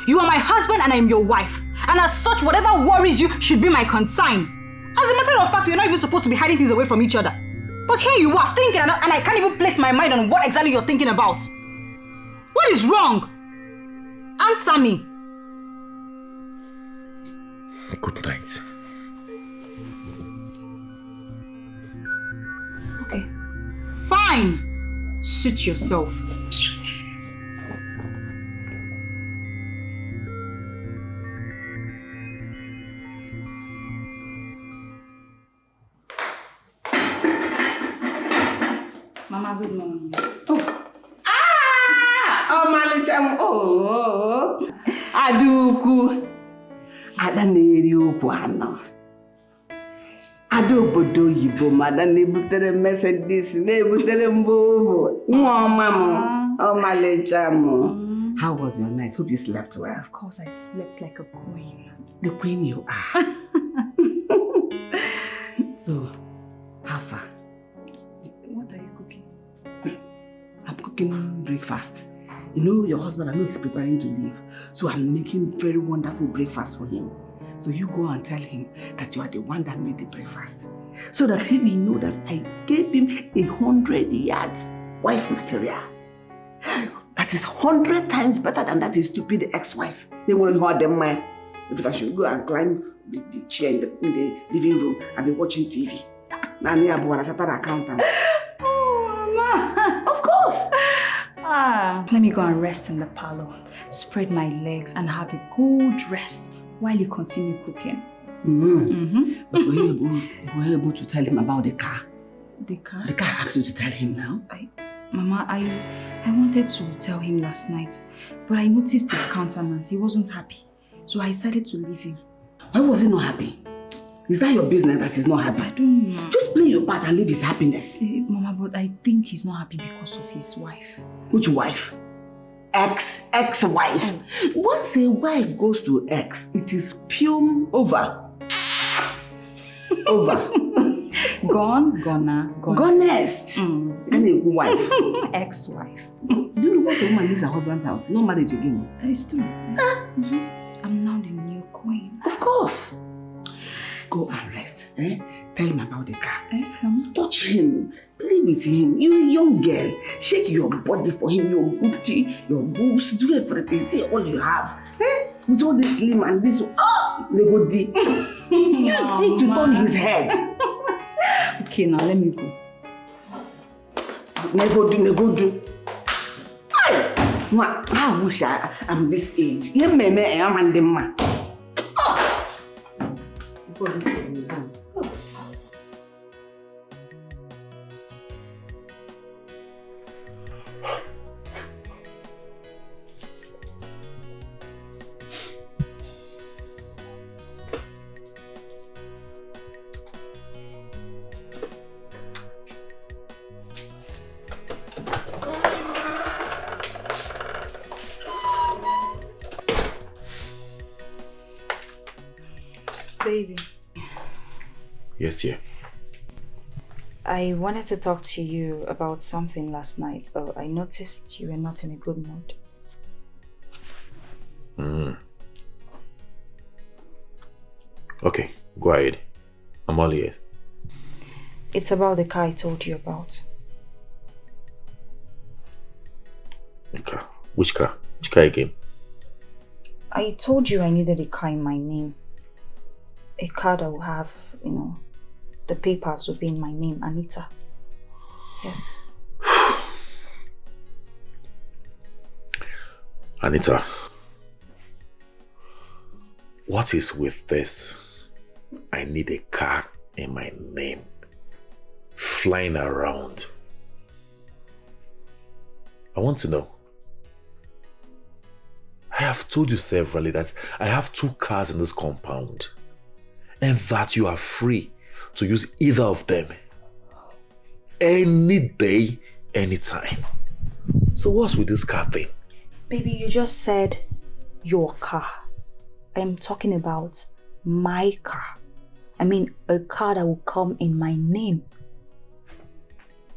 You are my husband and I am your wife. And as such, whatever worries you should be my concern. As a matter of fact, we're not even supposed to be hiding things away from each other. But here you are thinking and I can't even place my mind on what exactly you're thinking about. What is wrong? Answer me. Good night. Okay. Fine. Suit yourself. Mama, good morning. Oh, Malicham. Oh, Aduku. Adaneri Opuano. Adobodo Yibo, Madame Nebutere Mercedes, Nebutere Mbovo. Mama. Oh, Malicham. How was your night? Hope you slept well. Of course, I slept like a queen. The queen you are. So, how far? What are you cooking? I'm cooking breakfast. You know, your husband, I know he's preparing to leave. So I'm making very wonderful breakfast for him. So you go and tell him that you are the one that made the breakfast. So that he will know that I gave him 100 yards wife material. That is 100 times better than that his stupid ex-wife. They won't hurt them, man. If I should go and climb the chair in the living room and be watching TV. Nani Abu a chartered accountant. Oh, Mama. Of course. Let me go and rest in the parlor, spread my legs and have a good rest while you continue cooking. But were you able to tell him about the car? The car? The car asked you to tell him now? Mama, I wanted to tell him last night, but I noticed his countenance. He wasn't happy. So I decided to leave him. Why was he not happy? Is that your business that he's not happy? I don't know. Just play your part and leave his happiness. Mama, but I think he's not happy because of his wife. Which wife? Ex-wife. Once a wife goes to ex, it is pure over. Over. Gone, gonna, gone. Gonest. And a wife. Ex-wife. Do you know once a woman leaves her husband's house, no marriage again? It's true. I'm now the new queen. Of course. Go and rest. Tell him about the car. Touch him. Play with him. You're a young girl. Shake your body for him. Your booty, your boobs. Do everything. See all you have. With all this slim and this. Oh! Lego D. You see to turn his head. Okay, now let me go. Nego do. I wish I'm this age. You may I'm and the man. This is done. Baby. Yes, dear. I wanted to talk to you about something last night, but I noticed you were not in a good mood. Okay, go ahead. I'm all ears. It's about the car I told you about. The car? Which car? Which car again? I told you I needed a car in my name. A car that will have, the papers will be in my name, Anita. Yes. Anita, what is with this? I need a car in my name. Flying around. I want to know. I have told you severally that I have 2 cars in this compound and that you are free to use either of them any day, anytime. So what's with this car thing? Baby, you just said your car. I'm talking about my car. I mean, a car that will come in my name.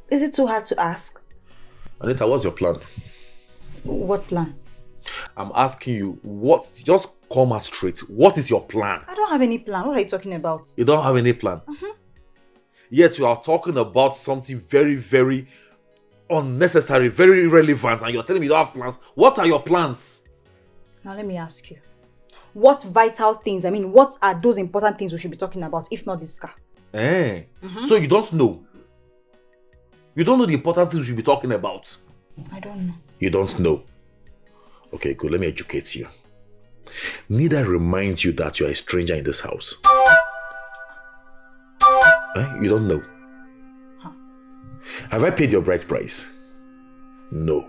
Is it too hard to ask? Anita, what's your plan? What plan? I'm asking you, just come out straight. What is your plan? I don't have any plan. What are you talking about? You don't have any plan? Yet you are talking about something very, very unnecessary, very irrelevant, and you're telling me you don't have plans. What are your plans? Now let me ask you. What vital things, what are those important things we should be talking about, if not this car? So you don't know? You don't know the important things we should be talking about? I don't know. You don't know? Okay, good. Let me educate you. Need I remind you that you are a stranger in this house? You don't know? Have I paid your bride price? No.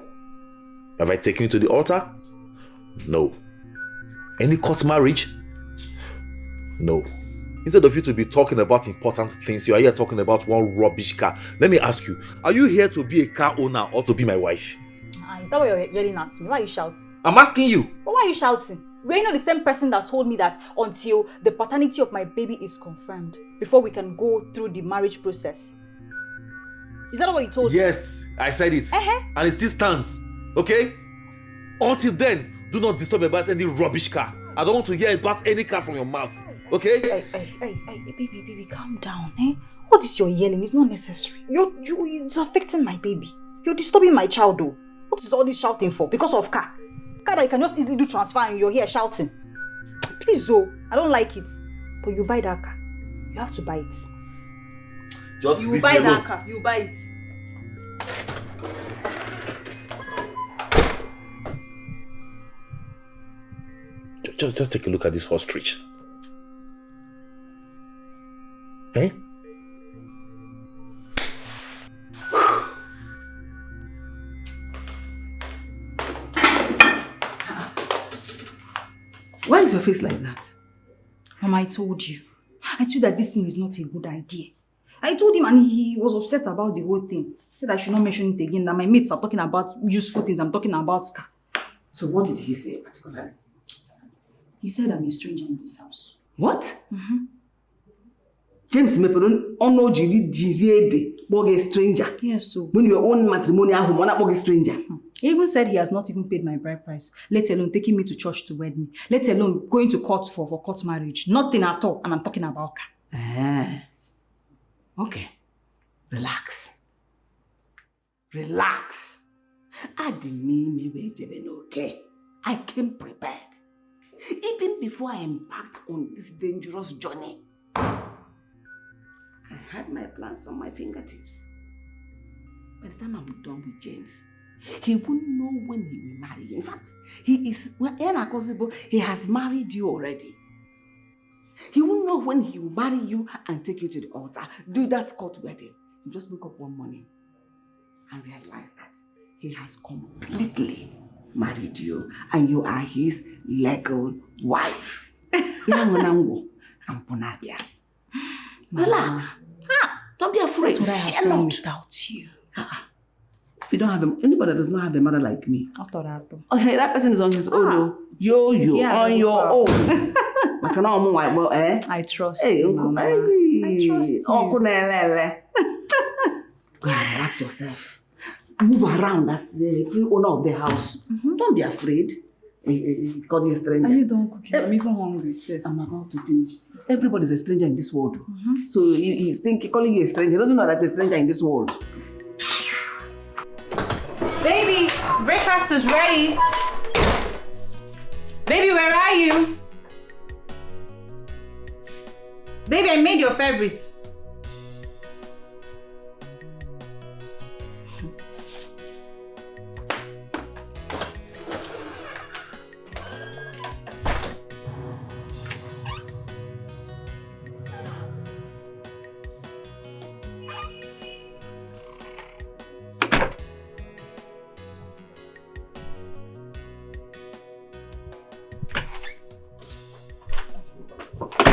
Have I taken you to the altar? No. Any court marriage? No. Instead of you to be talking about important things, you are here talking about one rubbish car. Let me ask you, are you here to be a car owner or to be my wife? Is that why you're yelling at me? Why are you shouting? I'm asking you. But why are you shouting? Were you not the same person that told me that until the paternity of my baby is confirmed, before we can go through the marriage process? Is that what you told me? Yes, I said it. And it still stands. Okay? Until then, do not disturb about any rubbish car. I don't want to hear about any car from your mouth. Okay? Hey, baby, calm down. What is your yelling? It's not necessary. It's affecting my baby. You're disturbing my child though. What is all this shouting for? Because of car? Car that you can just easily do transfer and you're here shouting. Please, I don't like it. But you buy that car. You have to buy it. Just you buy that car. You buy it. Just take a look at this ostrich. Eh? Why is your face like that? Mama, I told you. I told you that this thing is not a good idea. I told him and he was upset about the whole thing. He said I should not mention it again, that my mates are talking about useful things, I'm talking about car. So what did he say particularly? He said I'm a stranger in this house. What? James Meperon, ono jiri boge stranger. Yes, so. When your own matrimonial home, one boge stranger. He even said he has not even paid my bride price, let alone taking me to church to wed me, let alone going to court for court marriage. Nothing at all, and I'm talking about car. Okay. Relax. Relax. Okay. I came prepared. Even before I embarked on this dangerous journey, I had my plans on my fingertips. By the time I'm done with James, he won't know when he will marry you. In fact, he has married you already. He won't know when he will marry you and take you to the altar, do that court wedding. You just wake up one morning and realize that he has completely married you and you are his legal wife. Relax. Don't be afraid. That's what I have done without you. If you don't have anybody that does not have a mother like me. Okay, that person is on his own. You on your own. I trust you, Mama. I trust you. Go and relax yourself. Move around as the free owner of the house. Don't be afraid. Calling a stranger. Are you done cooking? I'm even hungry, sir. I'm about to finish. Everybody's a stranger in this world. So he's thinking, calling you a stranger. He doesn't know that a stranger in this world. Baby, breakfast is ready. Baby, where are you? Baby, I made your favorites.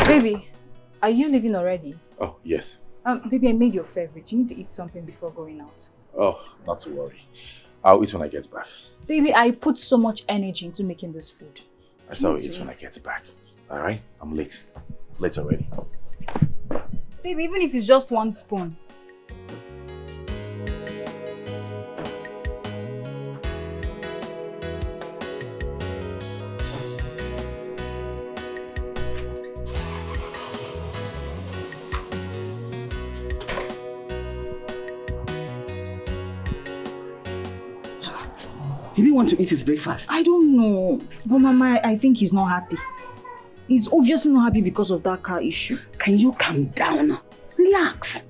Baby, are you leaving already? Oh, yes. Baby, I made your favorite. You need to eat something before going out. Oh, not to worry. I'll eat when I get back. Baby, I put so much energy into making this food. I shall eat when I get back. Alright? I'm late. Late already. Baby, even if it's just 1 spoon. He didn't want to eat his breakfast. I don't know. But Mama, I think he's not happy. He's obviously not happy because of that car issue. Can you calm down? Relax.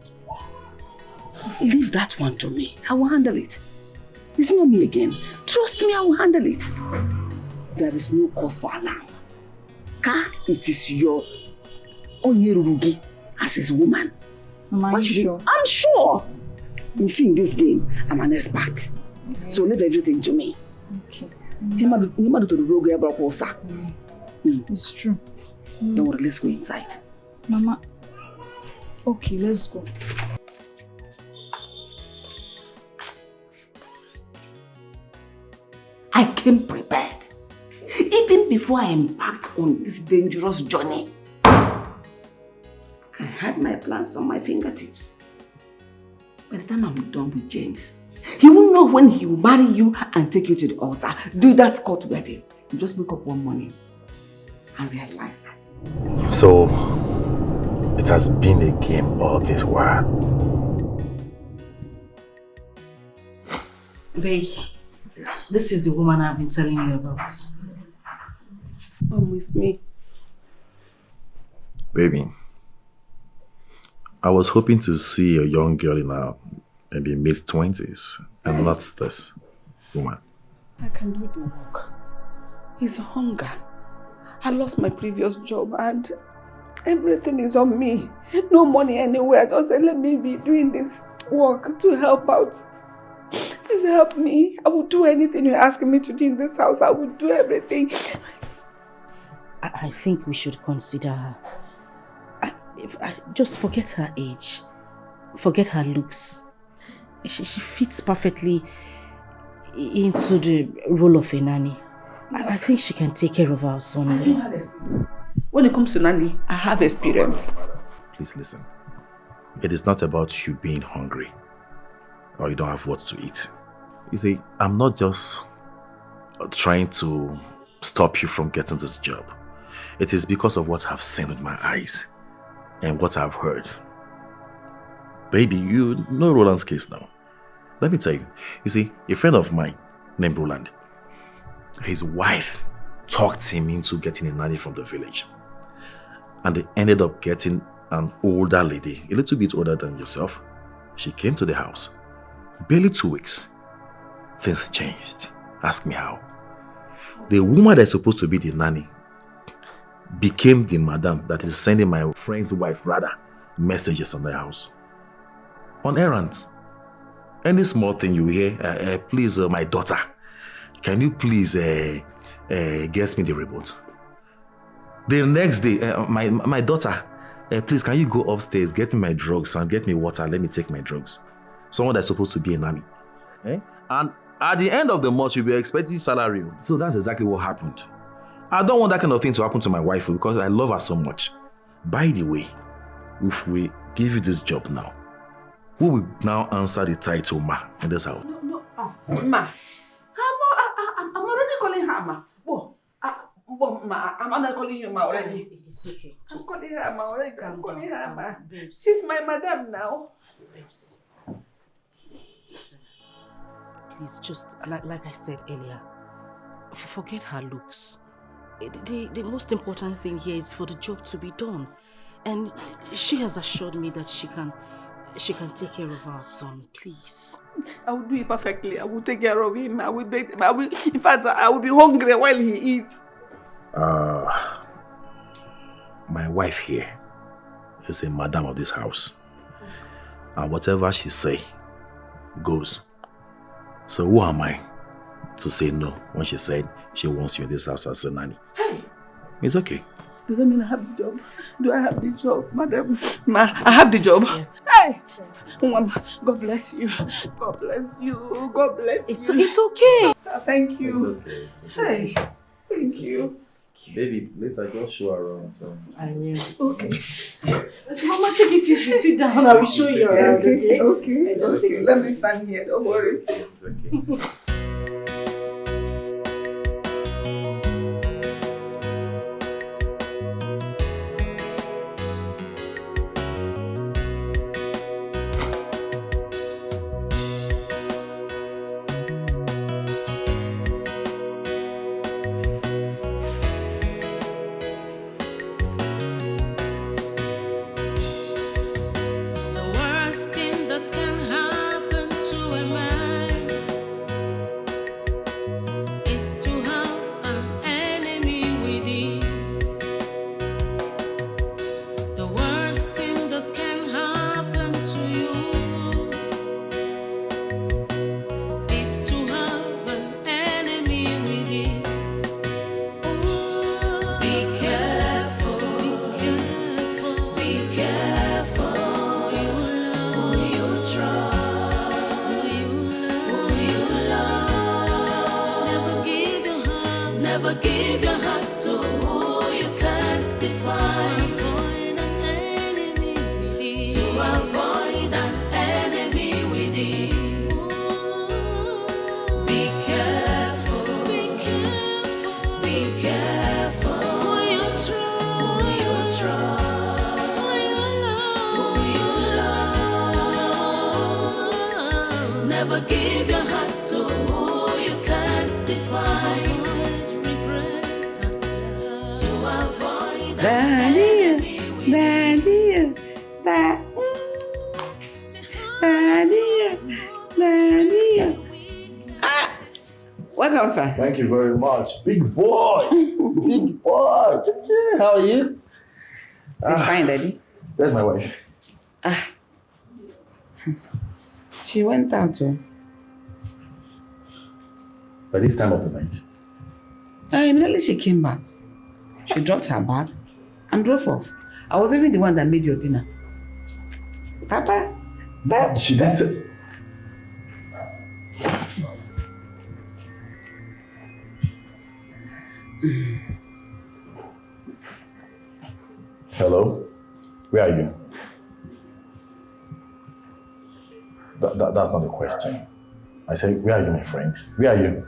Leave that one to me. I will handle it. It's not me again. Trust me, I will handle it. There is no cause for alarm. It is your Onyerugi as his woman. Mama, are you sure? I'm sure. You see, in this game, I'm an expert. Okay. So leave everything to me. Okay. It's true. Don't worry, let's go inside. Mama. Okay, let's go. I came prepared. Even before I embarked on this dangerous journey, I had my plans on my fingertips. By the time I'm done with James, he will know when he will marry you and take you to the altar. Do that court wedding. You just wake up one morning and realize that. So, it has been a game all this while. Babes. Yes. This is the woman I've been telling you about. With me. Baby, I was hoping to see a young girl in her maybe mid-20s and not this woman. I can do the work. It's hunger. I lost my previous job and everything is on me. No money anywhere. Just say, let me be doing this work to help out. Please help me. I will do anything you're asking me to do in this house. I will do everything. I think we should consider her. Just forget her age. Forget her looks. She fits perfectly into the role of a nanny. I think she can take care of our son well. When it comes to nanny, I have experience. Please listen. It is not about you being hungry or you don't have what to eat. You see, I'm not just trying to stop you from getting this job. It is because of what I've seen with my eyes and what I've heard. Baby, you know Roland's case now. Let me tell you. You see, a friend of mine named Roland, his wife talked him into getting a nanny from the village. And they ended up getting an older lady, a little bit older than yourself. She came to the house. Barely 2 weeks. Things changed. Ask me how. The woman that's supposed to be the nanny became the madam that is sending my friend's wife, rather, messages on the house. On errands. Any small thing you hear, please, my daughter, can you please get me the remote? The next day, my daughter, please, can you go upstairs, get me my drugs and get me water, let me take my drugs. Someone that's supposed to be a nanny. And at the end of the month, you'll be expecting salary. So that's exactly what happened. I don't want that kind of thing to happen to my wife because I love her so much. By the way, if we give you this job now, who will now answer the title Ma in this house? No, Ma. I'm already calling her Ma. Ma, I'm not calling you Ma already. It's okay. I'm calling her Ma already. I'm calling her Ma. Babes. She's my madam now. Babes. Listen. Please, just like I said earlier, forget her looks. The most important thing here is for the job to be done. And she has assured me that she can take care of our son, please. I will do it perfectly. I will take care of him. I will bathe him. In fact, I will be hungry while he eats. My wife here is a madam of this house. And whatever she say goes. So who am I to say no when she said she wants you in this house as a nanny? Hey! It's okay. Does that mean I have the job? Do I have the job, madam? Ma, I have the job. Yes. Hey! Mama, God bless you. God bless you. God bless you. It's okay. Thank you. It's okay. It's okay. Hey, thank you. Baby, later just show around. So. I will. Okay. Mama, take it easy. Sit down. I will show you around. Okay. Okay. Just take it Let me easy. stand here. Don't worry. It's okay. The worst thing that can happen to a man is to have an enemy within. The worst thing that can happen to you is to have an enemy within. Be careful, be careful who you trust, who you love. Never give your heart to who you can't define. To avoid an enemy within. Be careful, be careful who you trust, who you love. Never give your heart to who you can't define. To avoid an enemy within. Welcome, sir. Thank you very much. Big boy. Big boy. How are you? She's fine, Daddy. Where's my wife? She went out too. By this time of the night. Immediately she came back. She dropped her bag and drove off. I was even the one that made your dinner. Papa, That she didn't say. Hello? Where are you? That's not a question. I said, where are you, my friend? Where are you?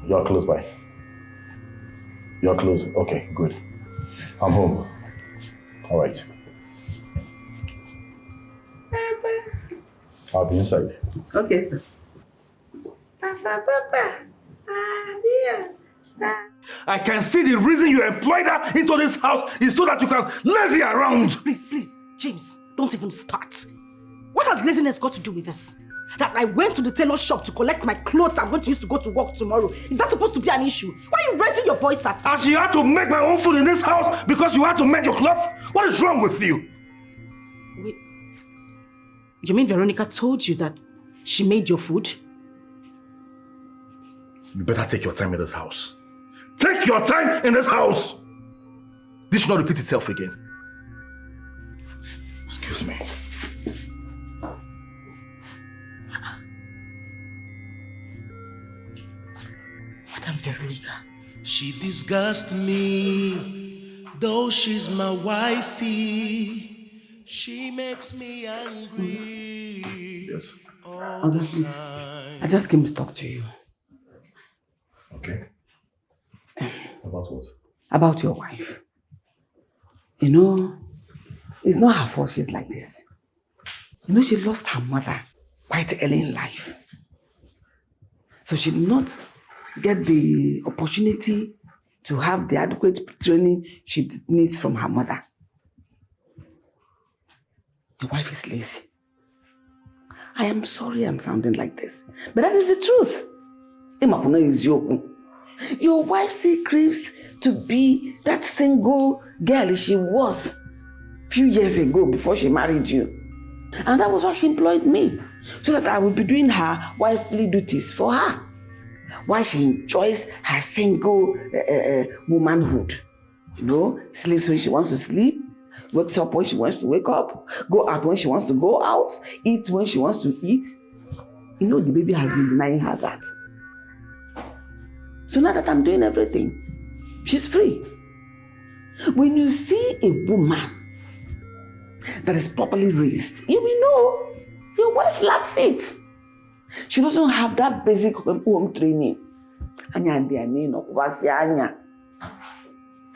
You're close by. You're close. Okay, good. I'm home. All right. I'll be inside. Okay, sir. Papa. Dear. I can see the reason you employed her into this house is so that you can lazy around. Please, James, don't even start. What has laziness got to do with this? That I went to the tailor shop to collect my clothes I'm going to use to go to work tomorrow. Is that supposed to be an issue? Why are you raising your voice at me? And she had to make my own food in this house because you had to mend your clothes? What is wrong with you? Wait. You mean Veronica told you that she made your food? You better take your time in this house. Take your time in this house! This should not repeat itself again. Excuse me. Madam Veronica. She disgusts me, though she's my wifey. She makes me angry. Yes. All the Please, time. I just came to talk to you. Okay. About what? About your wife. You know, it's not her fault she's like this. You know, she lost her mother quite early in life. So she did not get the opportunity to have the adequate training she needs from her mother. Your wife is lazy. I am sorry I'm sounding like this, but that is the truth. Your wife still craves to be that single girl she was a few years ago before she married you. And that was why she employed me, so that I would be doing her wifely duties for her, while she enjoys her single womanhood. You know, sleeps when she wants to sleep, wakes up when she wants to wake up, go out when she wants to go out, eat when she wants to eat. You know, the baby has been denying her that. So now that I'm doing everything, she's free. When you see a woman that is properly raised, you will know your wife lacks it. She doesn't have that basic home training. I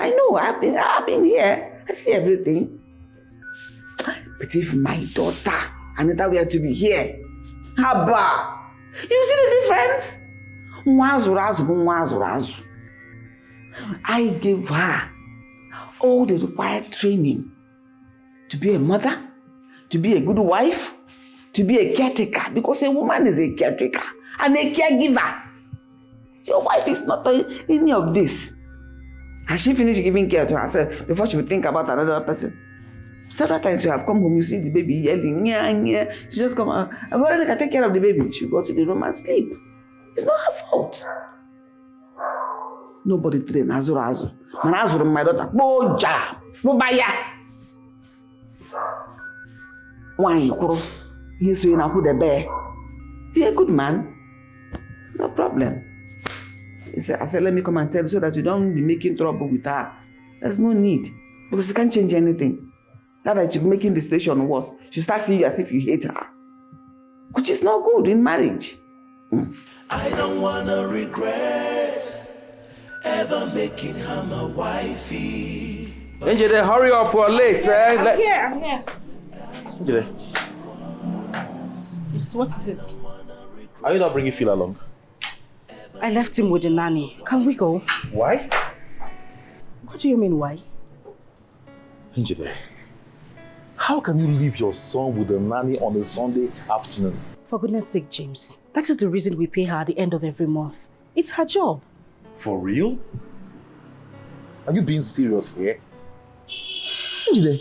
know, I've been here. I see everything. But if my daughter, Anita, were to be here, Haba, you see the difference? I gave her all the required training to be a mother, to be a good wife, to be a caretaker, because a woman is a caretaker and a caregiver. Your wife is not any of this. Has she finished giving care to herself before she will think about another person? Several times you have come home, you see the baby yelling, yeah. She just come out, Veronica, take care of the baby. She go to the room and sleep. It's not her fault. Nobody trained Azur. Man, Azur, my daughter, Boja, Bobaya. Why, Kuro? Yes, you know who the bear. Be a good man. No problem. I said, let me come and tell you so that you don't be making trouble with her. There's no need. Because you can't change anything. Now that you're making the situation worse, she starts seeing you as if you hate her. Which is not good in marriage. I don't wanna regret ever making her my wifey. Angel, hurry up, we're late. I'm here. Angel, Yes, what is it? are you not bringing Phil along? I left him with the nanny. Can we go? Why? What do you mean, why? Angel, how can you leave your son with the nanny on a Sunday afternoon? For goodness sake, James. That is the reason we pay her at the end of every month. It's her job. For real? Are you being serious here? Angel,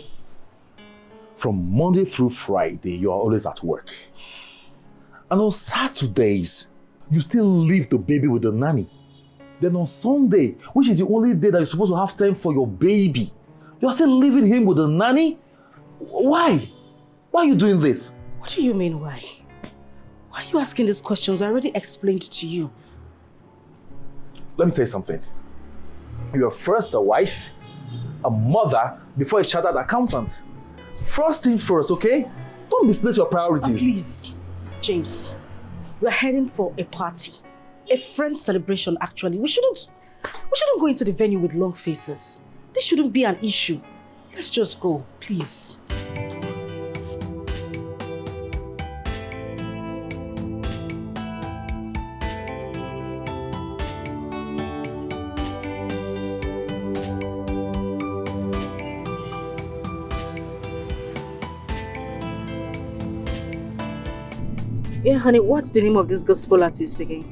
from Monday through Friday, you are always at work. And on Saturdays, you still leave the baby with the nanny. Then on Sunday, which is the only day that you're supposed to have time for your baby, you're still leaving him with the nanny? Why? Why are you doing this? What do you mean, why? Why are you asking these questions? I already explained to you. Let me tell you something. You're first a wife, a mother, before a chartered accountant. First thing first, okay? Don't misplace your priorities. Please, James. We're heading for a party. A friend celebration, actually. We shouldn't go into the venue with long faces. This shouldn't be an issue. Let's just go, please. Yeah, honey, what's the name of this gospel artist again?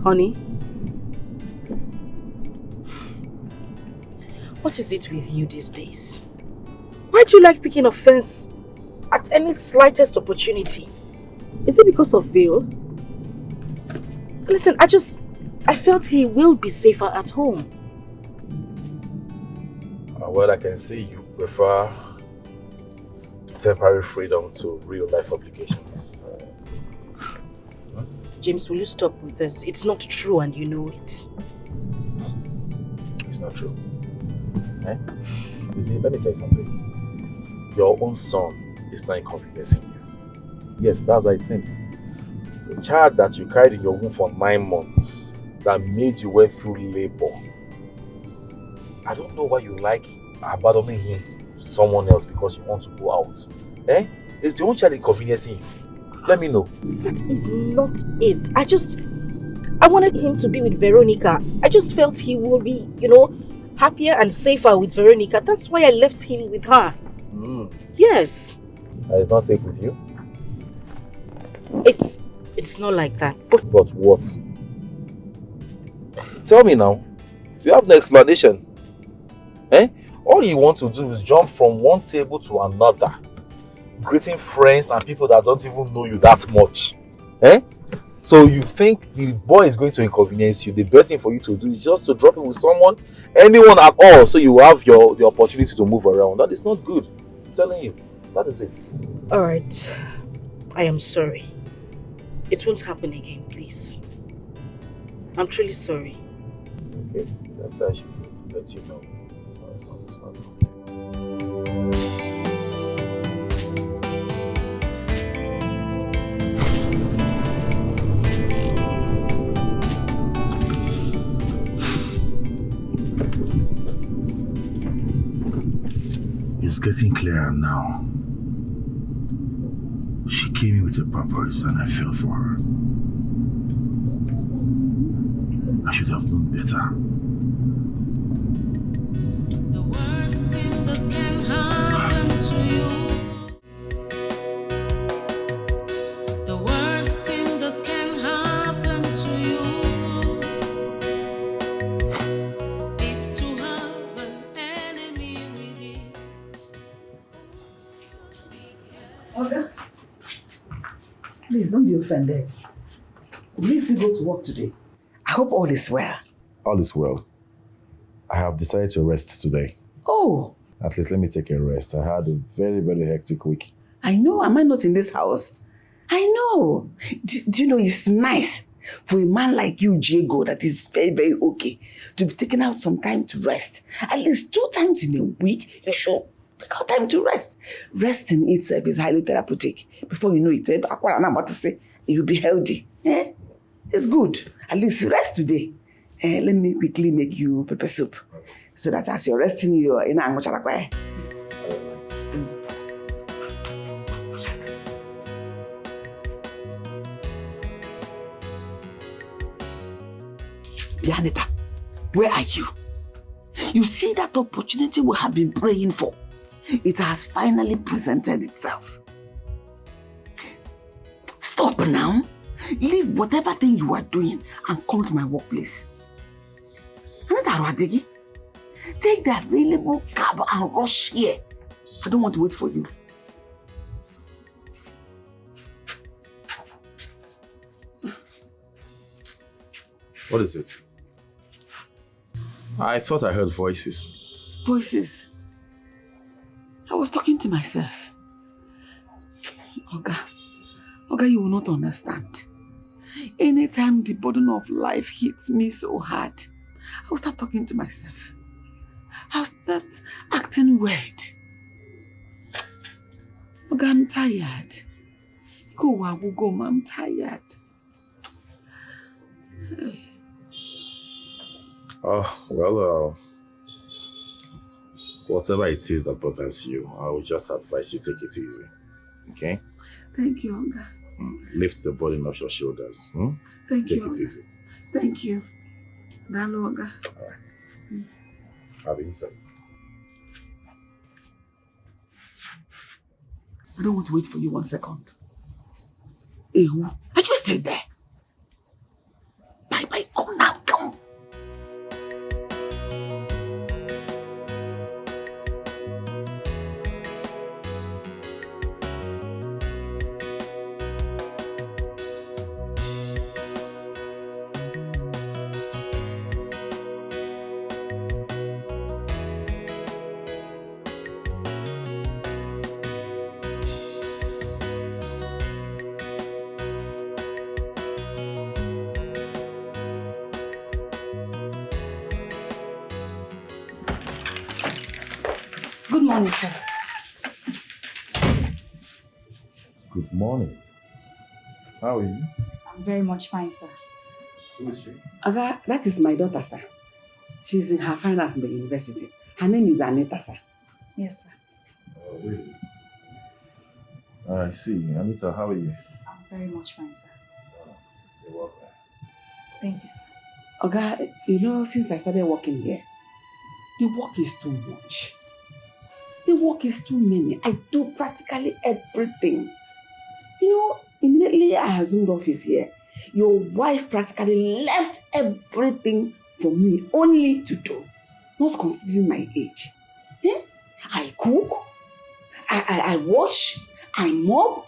Honey? What is it with you these days? Why do you like picking offense at any slightest opportunity? Is it because of Bill? Listen, I felt he will be safer at home. Well, I can see you prefer temporary freedom to real-life obligations. James, will you stop with this? It's not true and you know it. It's not true. Eh? You see, let me tell you something. Your own son is not inconveniencing you. Yes, that's how it seems. The child that you carried in your womb for 9 months, that made you went through labor. I don't know why you like abandoning him to someone else because you want to go out. Eh? Is the only child inconveniencing you? Let me know. That is not it. I wanted him to be with Veronica. I just felt he would be, happier and safer with Veronica. That's why I left him with her. Yes. It's not safe with you? It's not like that. But what? Tell me now. You have no explanation. Eh? All you want to do is jump from one table to another, greeting friends and people that don't even know you that much. Eh? So you think the boy is going to inconvenience you. The best thing for you to do is just to drop it with someone, anyone at all, so you have the opportunity to move around. That is not good. I'm telling you. That is it. Alright. I am sorry. It won't happen again, please. I'm truly sorry. Okay, that's how I should let you know. It's not It's getting clearer now. She came in with a purpose and I fell for her. I should have known better. The worst thing that can happen to you. The worst thing that can happen to you is to have an enemy within. Okay. Please don't be offended. Will you still go to work today? I hope all is well. All is well. I have decided to rest today. Oh. At least let me take a rest. I had a very, very hectic week. I know. Am I not in this house? I know. Do you know it's nice for a man like you, Diego, that is very, very okay, to be taking out some time to rest. At least 2 times in a week, you should take out time to rest. Resting itself is highly therapeutic. Before you know it, what I'm about to say, you'll be healthy. Eh? It's good. At least rest today. Let me quickly make you pepper soup. So that as you're resting, you're in a Anita, where are you? You see that opportunity we have been praying for? It has finally presented itself. Stop now. Leave whatever thing you are doing and come to my workplace. Anita, take the available cab and rush here. I don't want to wait for you. What is it? I thought I heard voices. Voices? I was talking to myself. Oga, you will not understand. Anytime the burden of life hits me so hard, I will start talking to myself. I'll start acting weird. Oga, I'm tired. Go, I'm tired. Oh, well, whatever it is that bothers you, I would just advise you take it easy. Okay? Thank you, Oga. Lift the burden off your shoulders. Thank take you. Take it easy. Thank you. Dalu, Oga. All right. Have it easy. I don't want to wait for you 1 second. Ew, are you still there? Bye, come now, come. Good morning, sir. Good morning. How are you? I'm very much fine, sir. Who is she? Aga, that is my daughter, sir. She's in her finals in the university. Her name is Anita, sir. Yes, sir. Oh, really? I see. Anita, how are you? I'm very much fine, sir. You're welcome. Thank you, sir. Aga, you know, since I started working here, the work is too much. The work is too many. I do practically everything. You know, immediately I assumed office here, your wife practically left everything for me only to do, not considering my age. Eh? I cook, I wash, I mop,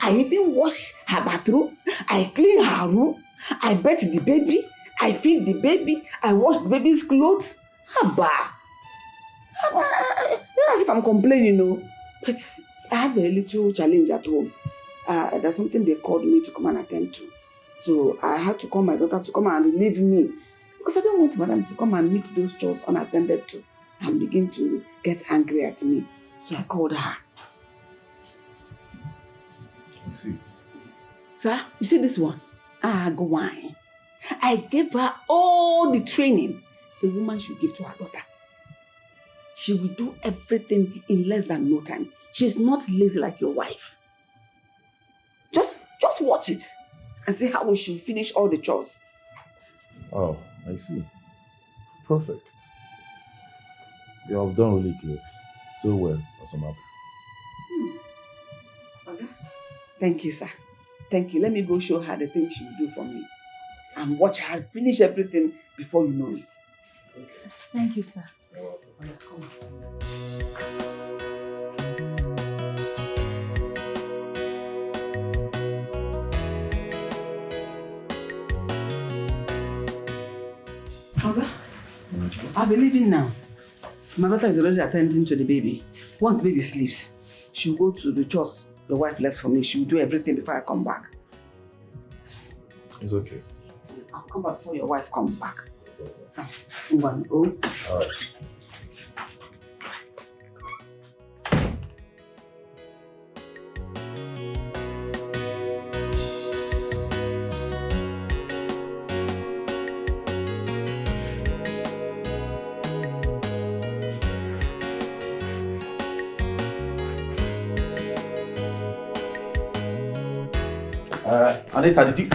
I even wash her bathroom, I clean her room, I bathe the baby, I feed the baby, I wash the baby's clothes. Haba. Not as if I'm complaining, no. But I have a little challenge at home. There's something they called me to come and attend to. So I had to call my daughter to come and relieve me. Because I don't want madam to come and meet those chores unattended to and begin to get angry at me. So I called her. I see. Sir, you see this one? Go on. I gave her all the training a woman should give to her daughter. She will do everything in less than no time. She's not lazy like your wife. Just watch it and see how we should finish all the chores. Oh, I see. Perfect. You have done really good. So well, Osamaba. Okay. Thank you, sir. Thank you. Let me go show her the things she will do for me. And watch her finish everything before you know it. Okay. Thank you, sir. Come on. Oga, I'll be leaving now. My daughter is already attending to the baby. Once the baby sleeps, she'll go to the chores the wife left for me. She'll do everything before I come back. It's okay. I'll come back before your wife comes back. One, oh. All right. Anita, did you...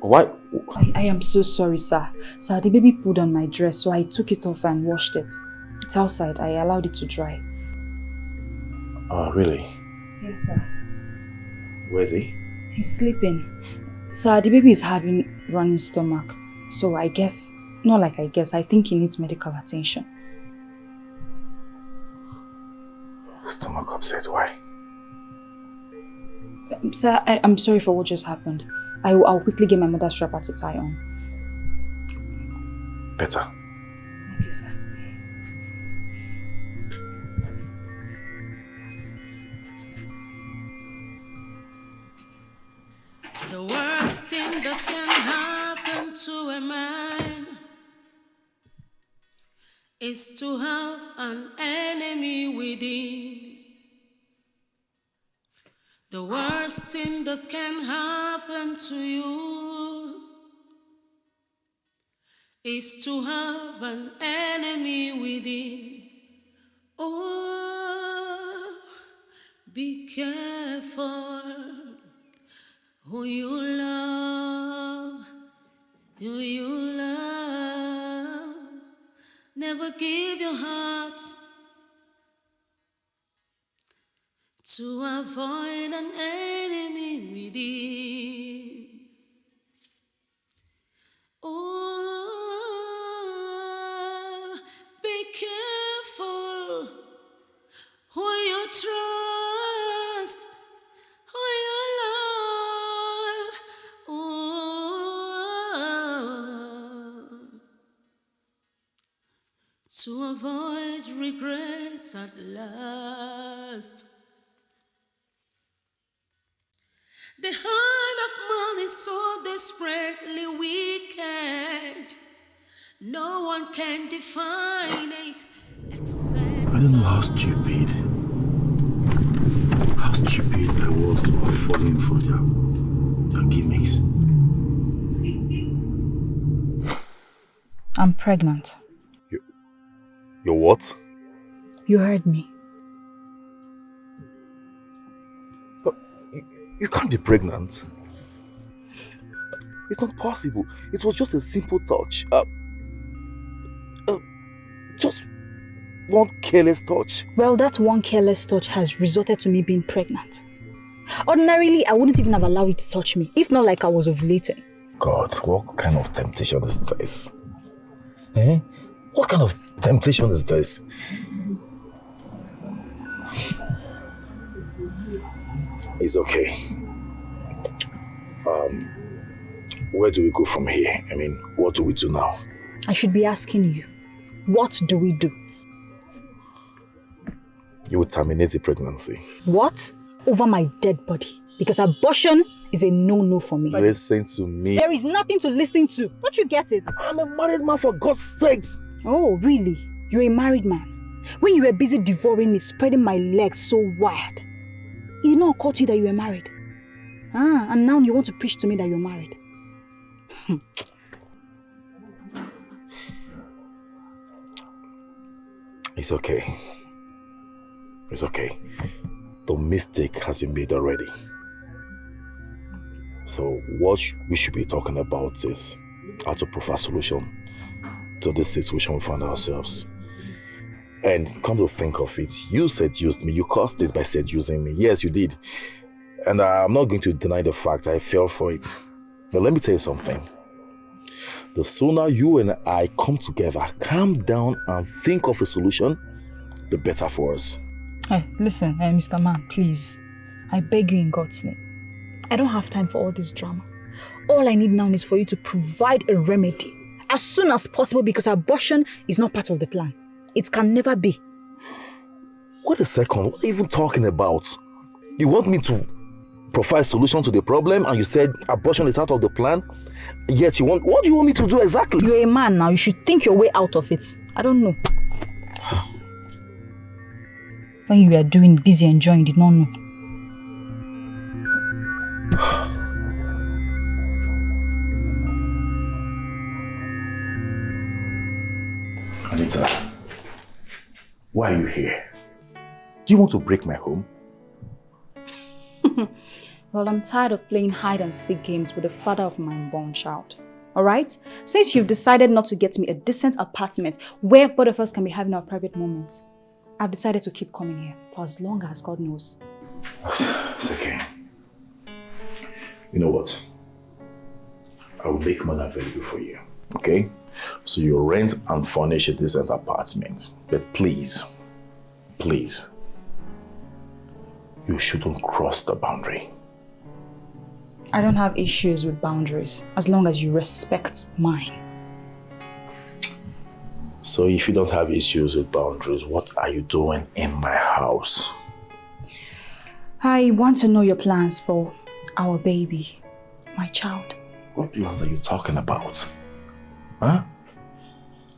Why? I am so sorry, sir. Sir, the baby pulled on my dress, so I took it off and washed it. It's outside. I allowed it to dry. Oh, really? Yes, sir. Where's he? He's sleeping. Sir, the baby is having running stomach. So I guess, not like I guess, I think he needs medical attention. Stomach upset, why? Sir, I'm sorry for what just happened. I'll quickly get my mother's wrapper to tie on. Better. Thank you, sir. The worst thing that can happen to a man is to have an enemy within. The worst thing that can happen to you is to have an enemy within. Oh, be careful who you love, who you love. Never give your heart to avoid an enemy within. Oh, be careful who you trust, who you love. Oh, to avoid regrets at last. The heart of man is so desperately wicked. No one can define it except I don't know how stupid I was for falling for their gimmicks. I'm pregnant. You're what? You heard me. But you can't be pregnant. It's not possible. It was just a simple touch. Just one careless touch. Well, that one careless touch has resulted to me being pregnant. Ordinarily, I wouldn't even have allowed you to touch me, if not like I was ovulating. God, what kind of temptation is this? Eh? What kind of temptation is this? It's okay. Where do we go from here? I mean, what do we do now? I should be asking you, what do we do? You would terminate the pregnancy. What? Over my dead body. Because abortion is a no-no for me. Listen to me. There is nothing to listen to. Don't you get it? I'm a married man, for God's sakes. Oh, really? You're a married man? When you were busy devouring me, spreading my legs so wide, it did not occur to you that you were married. And now you want to preach to me that you're married. It's okay. It's okay. The mistake has been made already. So what we should be talking about is how to provide a solution to this situation we found ourselves. And come to think of it, you seduced me. You caused it by seducing me. Yes, you did. And I'm not going to deny the fact I fell for it. But let me tell you something. The sooner you and I come together, calm down and think of a solution, the better for us. Hey, listen, Mr. Man, please. I beg you in God's name. I don't have time for all this drama. All I need now is for you to provide a remedy as soon as possible, because abortion is not part of the plan. It can never be. Wait a second, what are you even talking about? You want me to provide a solution to the problem and you said abortion is out of the plan? Yet what do you want me to do exactly? You're a man now, you should think your way out of it. I don't know. When you were doing busy enjoying, did not know. Anita, why are you here? Do you want to break my home? Well, I'm tired of playing hide and seek games with the father of my unborn child. Alright? Since you've decided not to get me a decent apartment where both of us can be having our private moments, I've decided to keep coming here for as long as God knows. It's okay. You know what? I will make money available for you. Okay? So you rent and furnish a decent apartment. But please, you shouldn't cross the boundary. I don't have issues with boundaries as long as you respect mine. So if you don't have issues with boundaries, what are you doing in my house? I want to know your plans for our baby, my child. What plans are you talking about? Huh?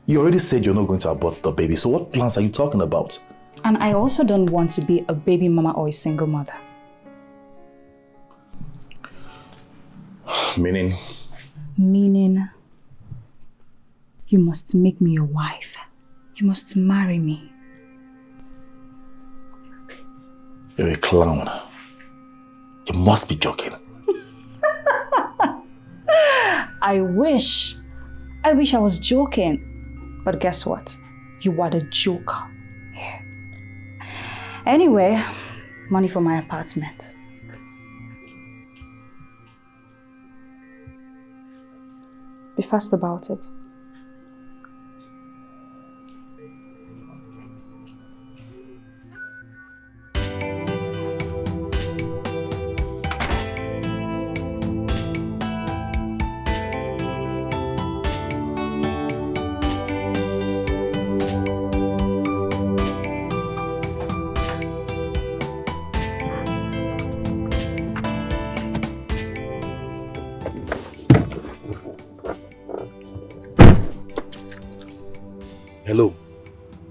You already said you're not going to abort the baby, so what plans are you talking about? And I also don't want to be a baby mama or a single mother. Meaning? Meaning, you must make me your wife. You must marry me. You're a clown. You must be joking. I wish I was joking. But guess what? You are the joker. Yeah. Anyway, money for my apartment. Be fast about it.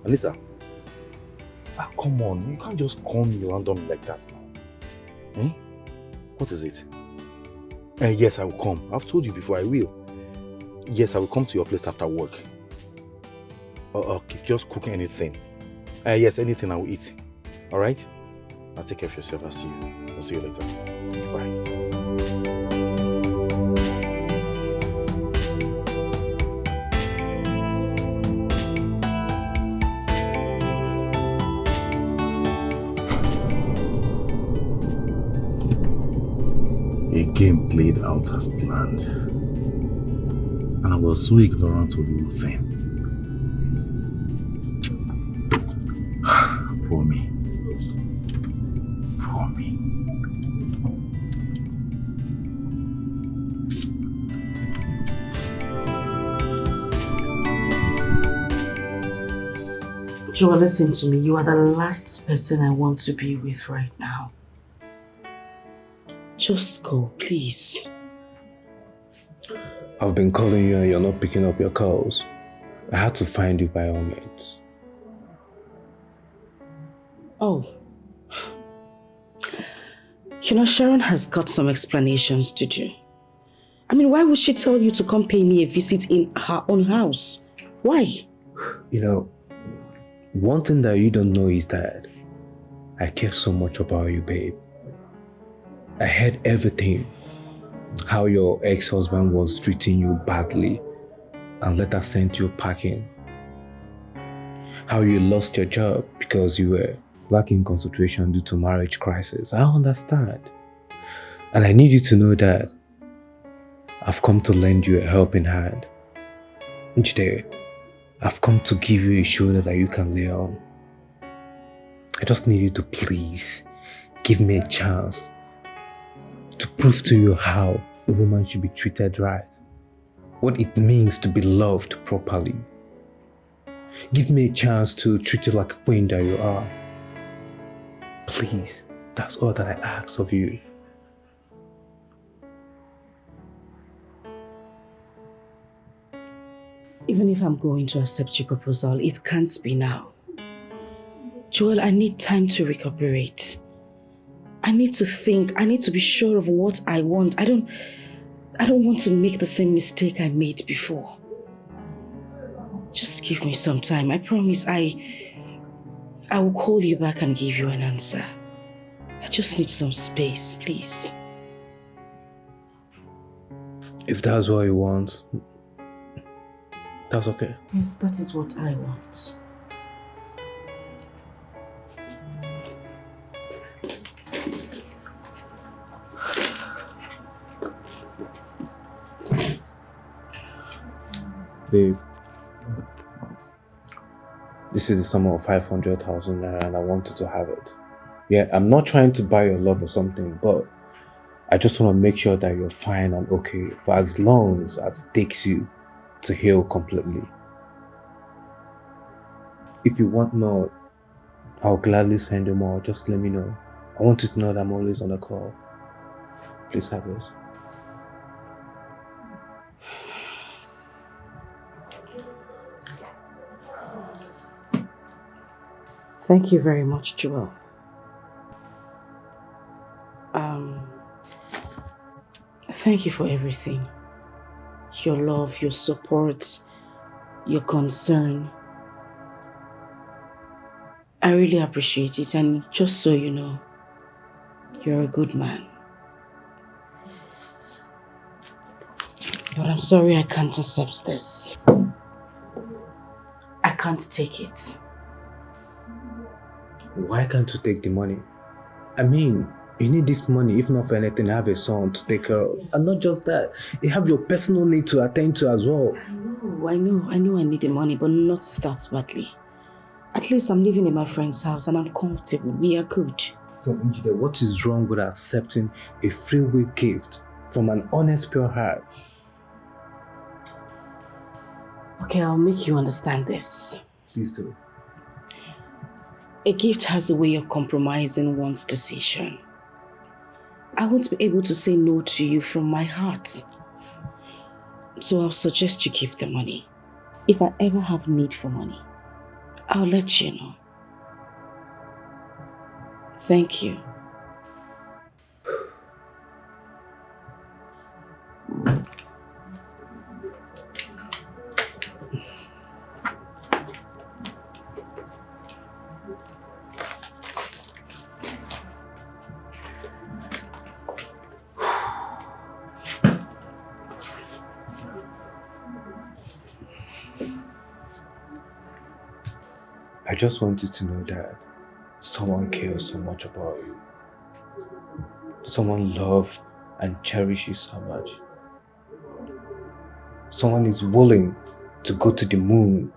Anita, come on, you can't just call me randomly like that now. Eh? What is it? Yes, I will come. I've told you before, I will. Yes, I will come to your place after work. Okay, just cook anything. Yes, anything I will eat. Alright? Now take care of yourself. I'll see you later. Bye. A game played out as planned. And I was so ignorant of the whole thing. Poor me. Poor me. Joel, listen to me. You are the last person I want to be with right now. Just go, please. I've been calling you and you're not picking up your calls. I had to find you by all means. Oh. You know, Sharon has got some explanations to do. I mean, why would she tell you to come pay me a visit in her own house? Why? You know, one thing that you don't know is that I care so much about you, babe. I heard everything. How your ex-husband was treating you badly and later sent you packing. How you lost your job because you were lacking concentration due to marriage crisis. I understand. And I need you to know that I've come to lend you a helping hand. Today, I've come to give you a shoulder that you can lay on. I just need you to please give me a chance to prove to you how a woman should be treated right. What it means to be loved properly. Give me a chance to treat you like a queen that you are. Please, that's all that I ask of you. Even if I'm going to accept your proposal, it can't be now. Joel, I need time to recuperate. I need to think. I need to be sure of what I want. I don't want to make the same mistake I made before. Just give me some time. I promise I will call you back and give you an answer. I just need some space, please. If that's what you want, that's okay. Yes, that is what I want. Babe, this is the sum of 500,000 naira and I wanted to have it. Yeah, I'm not trying to buy your love or something, but I just want to make sure that you're fine and okay for as long as it takes you to heal completely. If you want more, I'll gladly send you more. Just let me know. I want you to know that I'm always on the call. Please have this. Thank you very much, Joel. Thank you for everything. Your love, your support, your concern. I really appreciate it, and just so you know, you're a good man. But I'm sorry I can't accept this. I can't take it. Why can't you take the money? I mean, you need this money, if not for anything, have a son to take care of. And not just that, you have your personal need to attend to as well. I know I need the money, but not that badly. At least I'm living in my friend's house and I'm comfortable. We are good. So, Njide, what is wrong with accepting a freeway gift from an honest, pure heart? Okay, I'll make you understand this. Please do. A gift has a way of compromising one's decision. I won't be able to say no to you from my heart. So I'll suggest you keep the money. If I ever have need for money, I'll let you know. Thank you. I just want you to know that someone cares so much about you. Someone loves and cherishes you so much. Someone is willing to go to the moon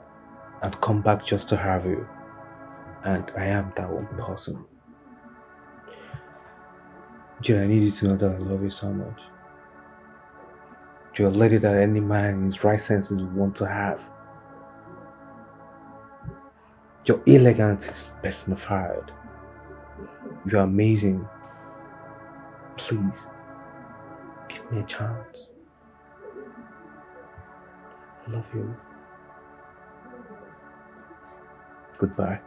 and come back just to have you. And I am that one person. Jill, I need you to know that I love you so much. You're a lady that any man in his right senses would want to have. Your elegance is personified. You're amazing. Please, give me a chance. I love you. Goodbye.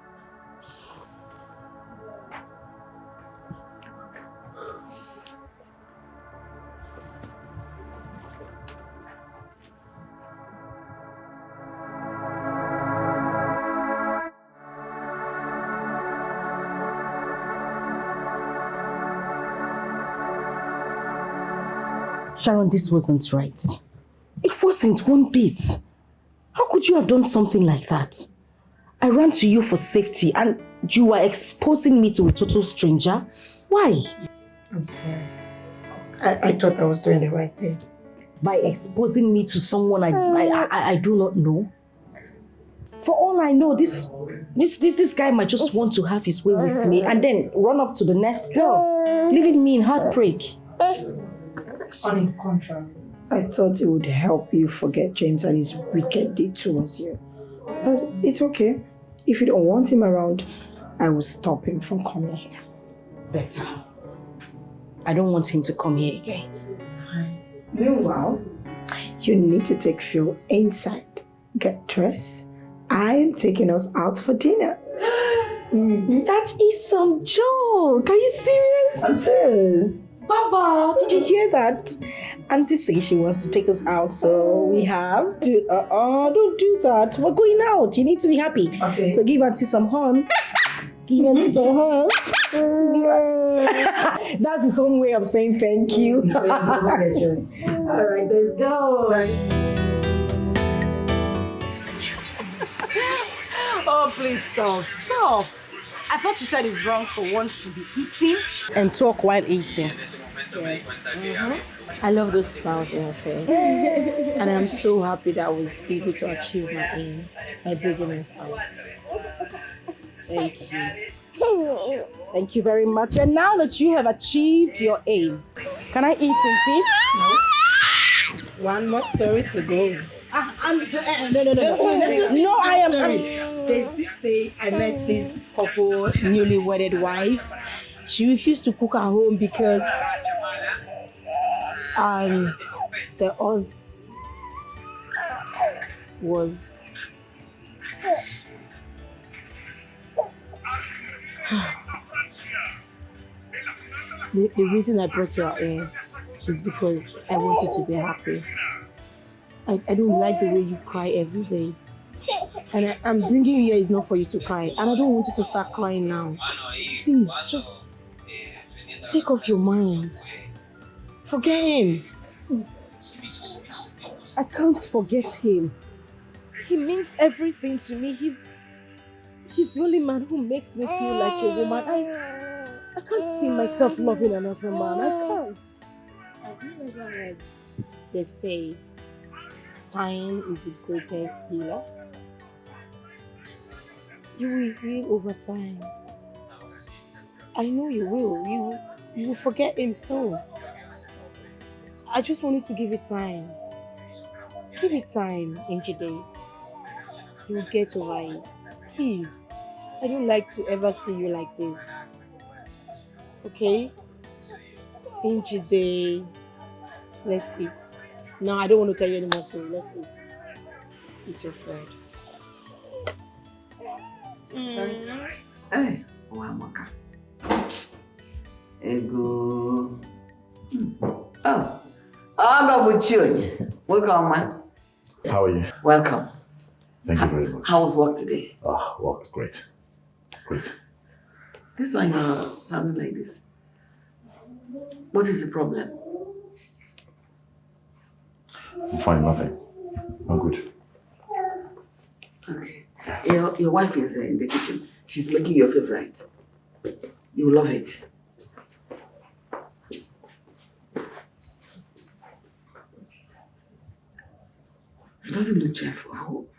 Sharon, this wasn't right. It wasn't one bit. How could you have done something like that? I ran to you for safety and you were exposing me to a total stranger. Why? I'm sorry. I thought I was doing the right thing. By exposing me to someone I do not know? For all I know, this guy might just want to have his way with me and then run up to the next girl, leaving me in heartbreak. On the contrary, I thought it would help you forget James and his wicked deed towards you. But it's okay. If you don't want him around, I will stop him from coming here. Better. I don't want him to come here again. Fine. Meanwhile, you need to take Phil inside. Get dressed. I am taking us out for dinner. That is some joke. Are you serious? I'm serious. Baba, did you hear that? Auntie says she wants to take us out, so we have to. Don't do that. We're going out. You need to be happy. Okay. So give Auntie some horn. Give Auntie some horn. That's his own way of saying thank you. Alright, let's go. Oh, please stop. Stop. I thought you said it's wrong for one to be eating And talk while eating. I love those smiles in your face. And I'm so happy that I was able to achieve my aim by bringing us out. Thank you. Thank you very much. And now that you have achieved your aim, can I eat in peace? No. One more story to go. No, I am. There's this day I met this couple, newly wedded wife. She refused to cook at home because the husband was the reason I brought you here is because I want you to be happy. I don't like the way you cry every day. And I'm bringing you here is not for you to cry. And I don't want you to start crying now. Please, just take off your mind. Forget him. I can't forget him. He means everything to me. He's the only man who makes me feel like a woman. I can't see myself loving another man. I can't. Have you ever heard they say time is the greatest healer? You will heal over time. I know you will. You will forget him soon. I just want you to give it time. Give it time, Njide. You will get over it. Please. I don't like to ever see you like this. Okay? Njide. Let's eat. No, I don't want to tell you any more story. Let's eat. Eat your food. Hey, Wamaka. Ego. Oh, Welcome, man. How are you? Welcome. Thank you very much. How was work today? Work is great. Great. This one you're sounding like this. What is the problem? I'm fine, nothing. I'm good. Okay. Your wife is in the kitchen. She's making your favorite. You love it. It doesn't look cheerful. I hope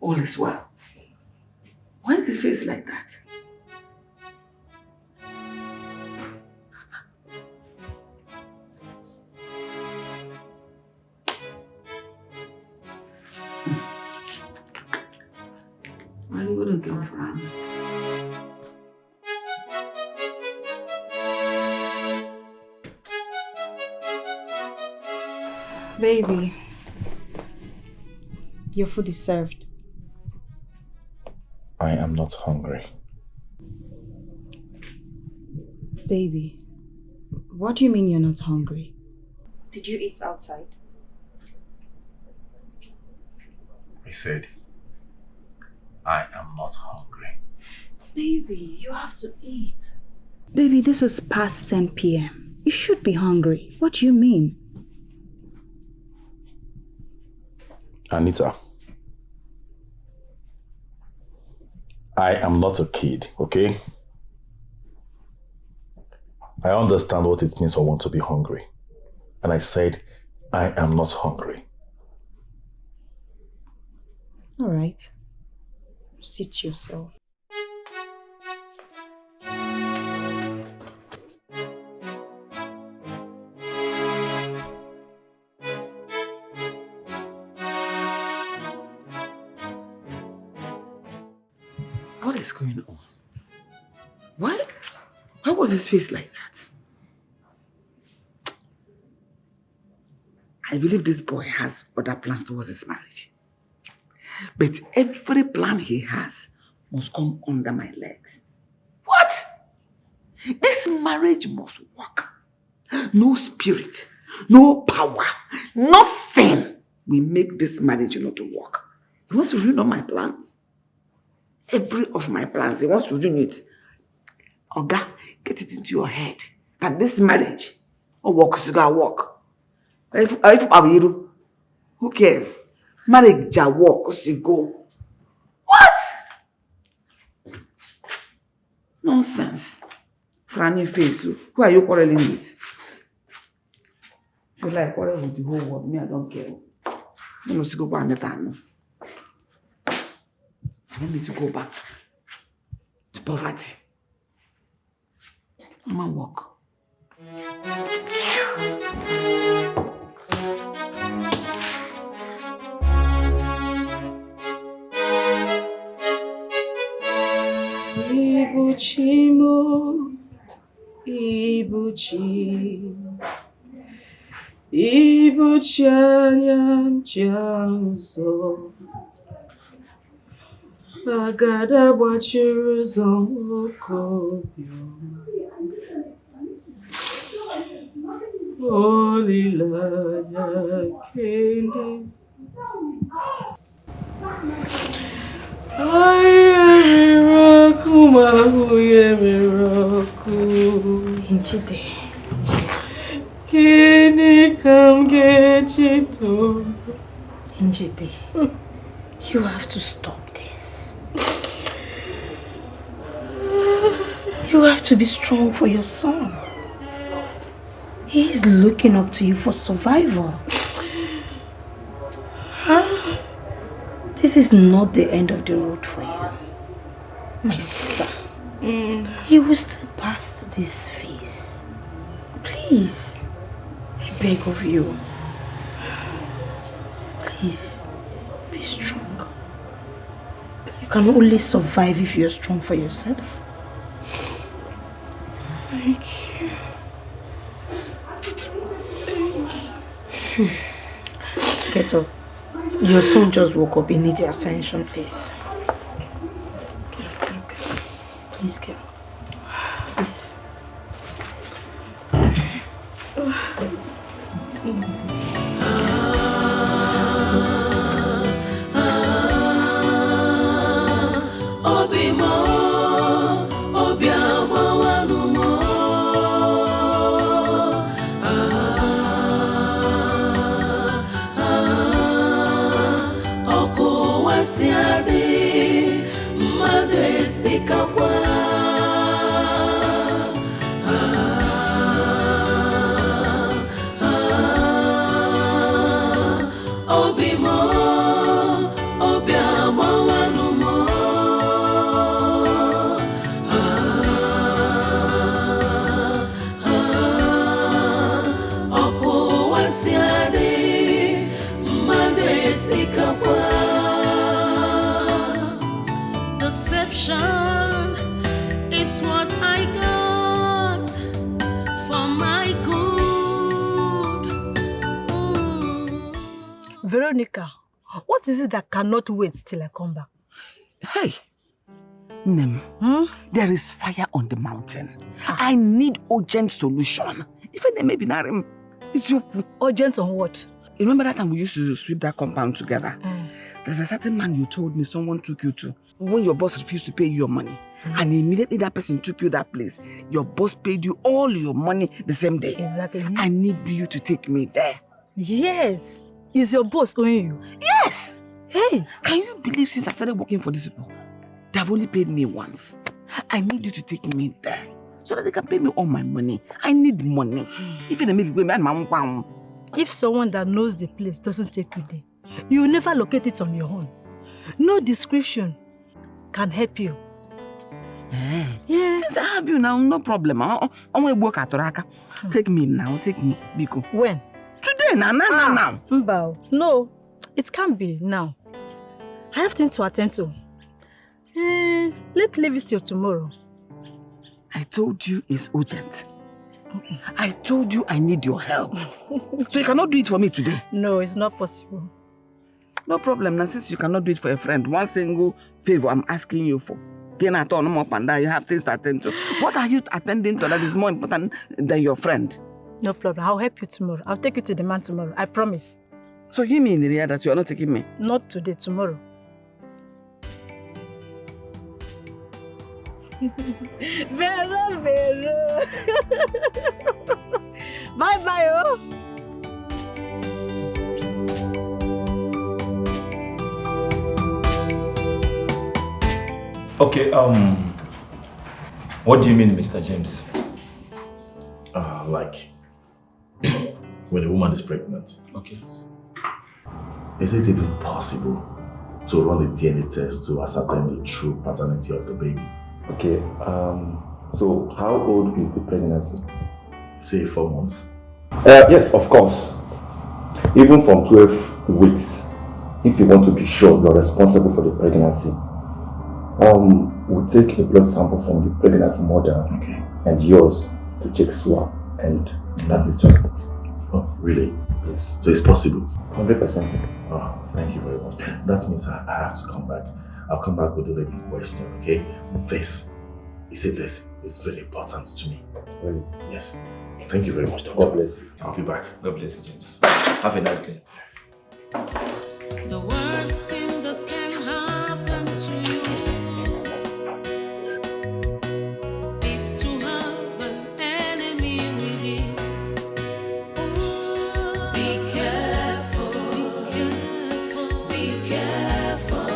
all is well. Why is his face like that? Why are you going to go for him? Baby, your food is served. I am not hungry. Baby, what do you mean you're not hungry? Did you eat outside? I said, I am not hungry. Baby, you have to eat. Baby, this is past 10 p.m. You should be hungry. What do you mean? Anita, I am not a kid, okay? I understand what it means for one to be hungry. And I said, I am not hungry. All right. Sit yourself. What is going on? Why was his face like that? I believe this boy has other plans towards his marriage. But every plan he has must come under my legs. What? This marriage must work. No spirit, no power, nothing will make this marriage not to work. He wants to ruin all my plans. Every of my plans, he wants to ruin it. Oga, get it into your head that this marriage will work, so gonna work. Who cares? Marriage will work, so go. What? Nonsense. Franny face, who are you quarreling with? You like quarrel with the whole world, me I don't care. You must go back and let. So want me to go back to poverty. I'm at work. Ibuchimo, Ibuchi, Ibuchanyam Janso. Agada gbachiri ụzọ olileanya kendis ayemiraku mahuyemiraku Njide. Kini kam gechito Njide, you have to stop this. You have to be strong for your son. He is looking up to you for survival. This is not the end of the road for you, my sister. You will still pass this phase. Please, I beg of you. Please, be strong. You can only survive if you're strong for yourself. Thank you. Get up. Your son just woke up. He needs your attention, please. Get up, get up. Please, Kim. Please. Deception is what I got for my good. Veronica, what is it that cannot wait till I come back? Hey, Nem, there is fire on the mountain. I need urgent solution. Even maybe Narim, it's you. Urgent on what? You remember that time we used to sweep that compound together? There's a certain man you told me someone took you to when your boss refused to pay you your money. Yes. And immediately that person took you that place. Your boss paid you all your money the same day. Exactly. I need you to take me there. Yes. Is your boss owing you? Yes. Hey. Can you believe since I started working for these people, they have only paid me once. I need you to take me there so that they can pay me all my money. I need money. If someone that knows the place doesn't take you there, you will never locate it on your own. No description can help you. Yeah. Since I have you now, no problem. I'm going to work at Toraka. Take me now, take me. Biko. When? Today, now. Mbao. No, it can't be now. I have things to attend to. Let's leave it till tomorrow. I told you it's urgent. I told you I need your help. So you cannot do it for me today? No, it's not possible. No problem. Now, since you cannot do it for a friend, one single favor I'm asking you for. You have things to attend to. What are you attending to that is more important than your friend? No problem. I'll help you tomorrow. I'll take you to the man tomorrow. I promise. So you mean in the that you are not taking me? Not today, tomorrow. Vero. Bye, oh. Okay, what do you mean, Mr. James? Like, when a woman is pregnant. Okay. Is it even possible to run a DNA test to ascertain the true paternity of the baby? Okay, so how old is the pregnancy? Say 4 months. Yes, of course. Even from 12 weeks, if you want to be sure you're responsible for the pregnancy, we'll take a blood sample from the pregnant mother and yours to check swab, and that is just it. Oh, really? Yes. So it's possible? 100%. Oh, thank you very much. That means I have to come back. I'll come back with the lady in question, okay? This, you say this is very important to me. Really? Yes. Thank you very much, Doctor. God bless you. I'll be back. God bless you, James. Have a nice day. The worst thing that can happen to you is to have an enemy within. Be careful, be careful.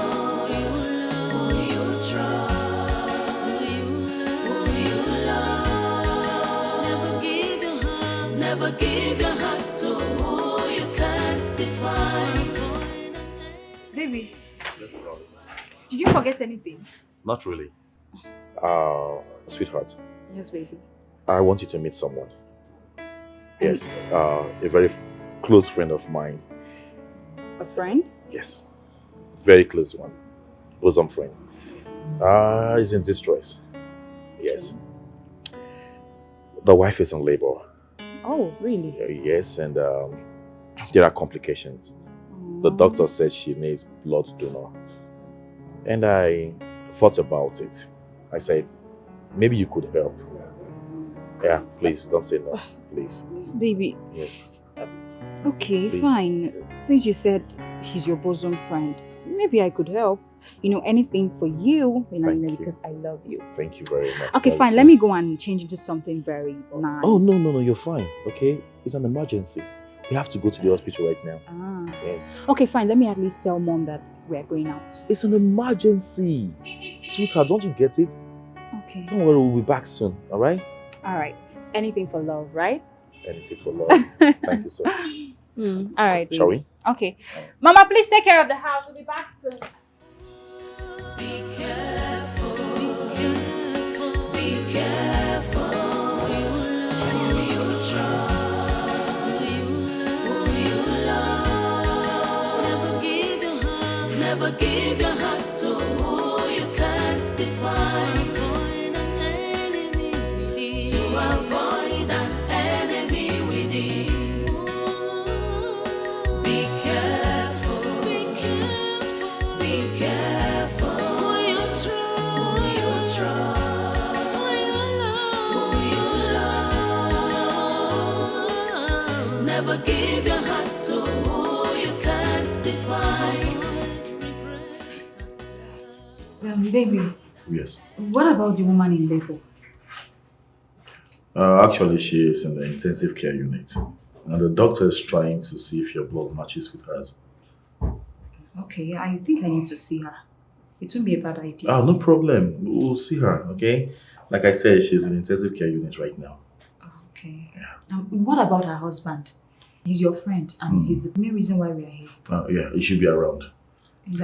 Who you trust, who you love. Never give your heart to who you can't define. Baby, did you forget anything? Not really. Sweetheart, Yes, baby. I want you to meet someone. Yes, a very close friend of mine. A friend? Yes, very close one. Bosom friend. He's in distress. Yes. The wife is in labor. Oh, really? Yes, and there are complications. The doctor said she needs blood donor. And I thought about it. I said, maybe you could help. Yeah, please, don't say no. Please. Baby. Yes. Okay, Please. fine. Since you said he's your bosom friend, maybe I could help. You know, anything for you, because I love you. Thank you very much. Okay, fine. Let me go and change into something very nice. Oh, no, you're fine. Okay? It's an emergency. We have to go to the hospital right now. Yes. Okay, fine. Let me at least tell Mom that we're going out. It's an emergency. Sweetheart, don't you get it? Okay. Don't worry, we'll be back soon, alright? Alright. Anything for love, right? Anything for love. Thank you so much. Alright. Shall we? Okay. Mama, please take care of the house. We'll be back soon. Be careful, be careful. Who you trust, who you love. Never give your heart to who you can't define. To avoid an enemy within. Be careful, be careful, be careful. Who you trust, who you love. Never give your heart to who you can't define. Baby. Yes. What about the woman in labor? Actually, she is in the intensive care unit. And the doctor is trying to see if your blood matches with hers. Okay, I think I need to see her. It won't be a bad idea. Oh, no problem. We'll see her, okay? Like I said, she's in intensive care unit right now. Okay. Yeah. What about her husband? He's your friend, and he's the main reason why we are here. Yeah, he should be around. He's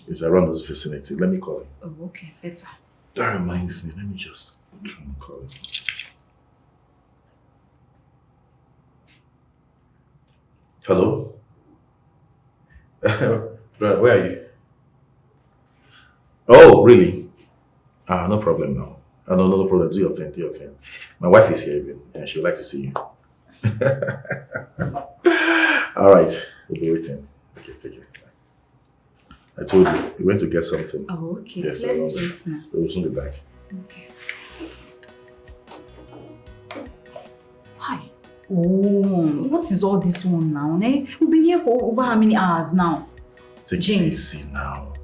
He's around this vicinity. Let me call him. Oh, okay, better. That reminds me. Let me just try and call him. Hello? Brad, where are you? Oh, really? No problem now. No problem. Do your thing. My wife is here even, and she would like to see you. All right, we'll be waiting. Okay, take it. I told you, we went to get something. Oh, okay. Yes, Let's wait now. We'll soon be back. Okay. Why? Oh, what is all this one now, eh? We've been here for over how many hours now? Take it easy now.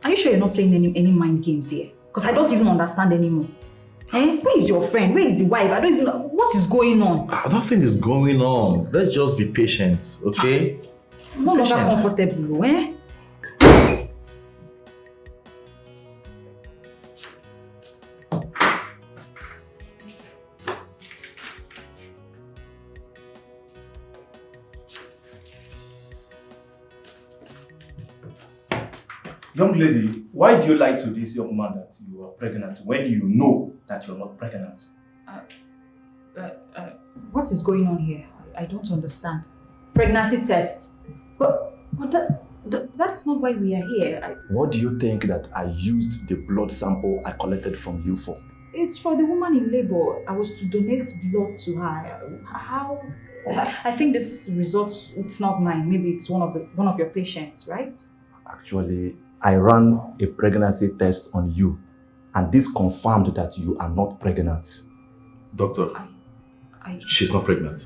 Are you sure you're not playing any mind games here? Because I don't even understand anymore. Eh? Where is your friend? Where is the wife? I don't even know. What is going on? Nothing is going on. Let's just be patient, okay? I'm no longer comfortable, eh? Young lady, why do you lie to this young man that you are pregnant when you know that you are not pregnant? What is going on here? I don't understand. Pregnancy test. But that is not why we are here. What do you think that I used the blood sample I collected from you for? It's for the woman in labor. I was to donate blood to her. How? I think this result, it's not mine. Maybe it's one of your patients, right? Actually, I ran a pregnancy test on you, and this confirmed that you are not pregnant. Doctor, she's not pregnant.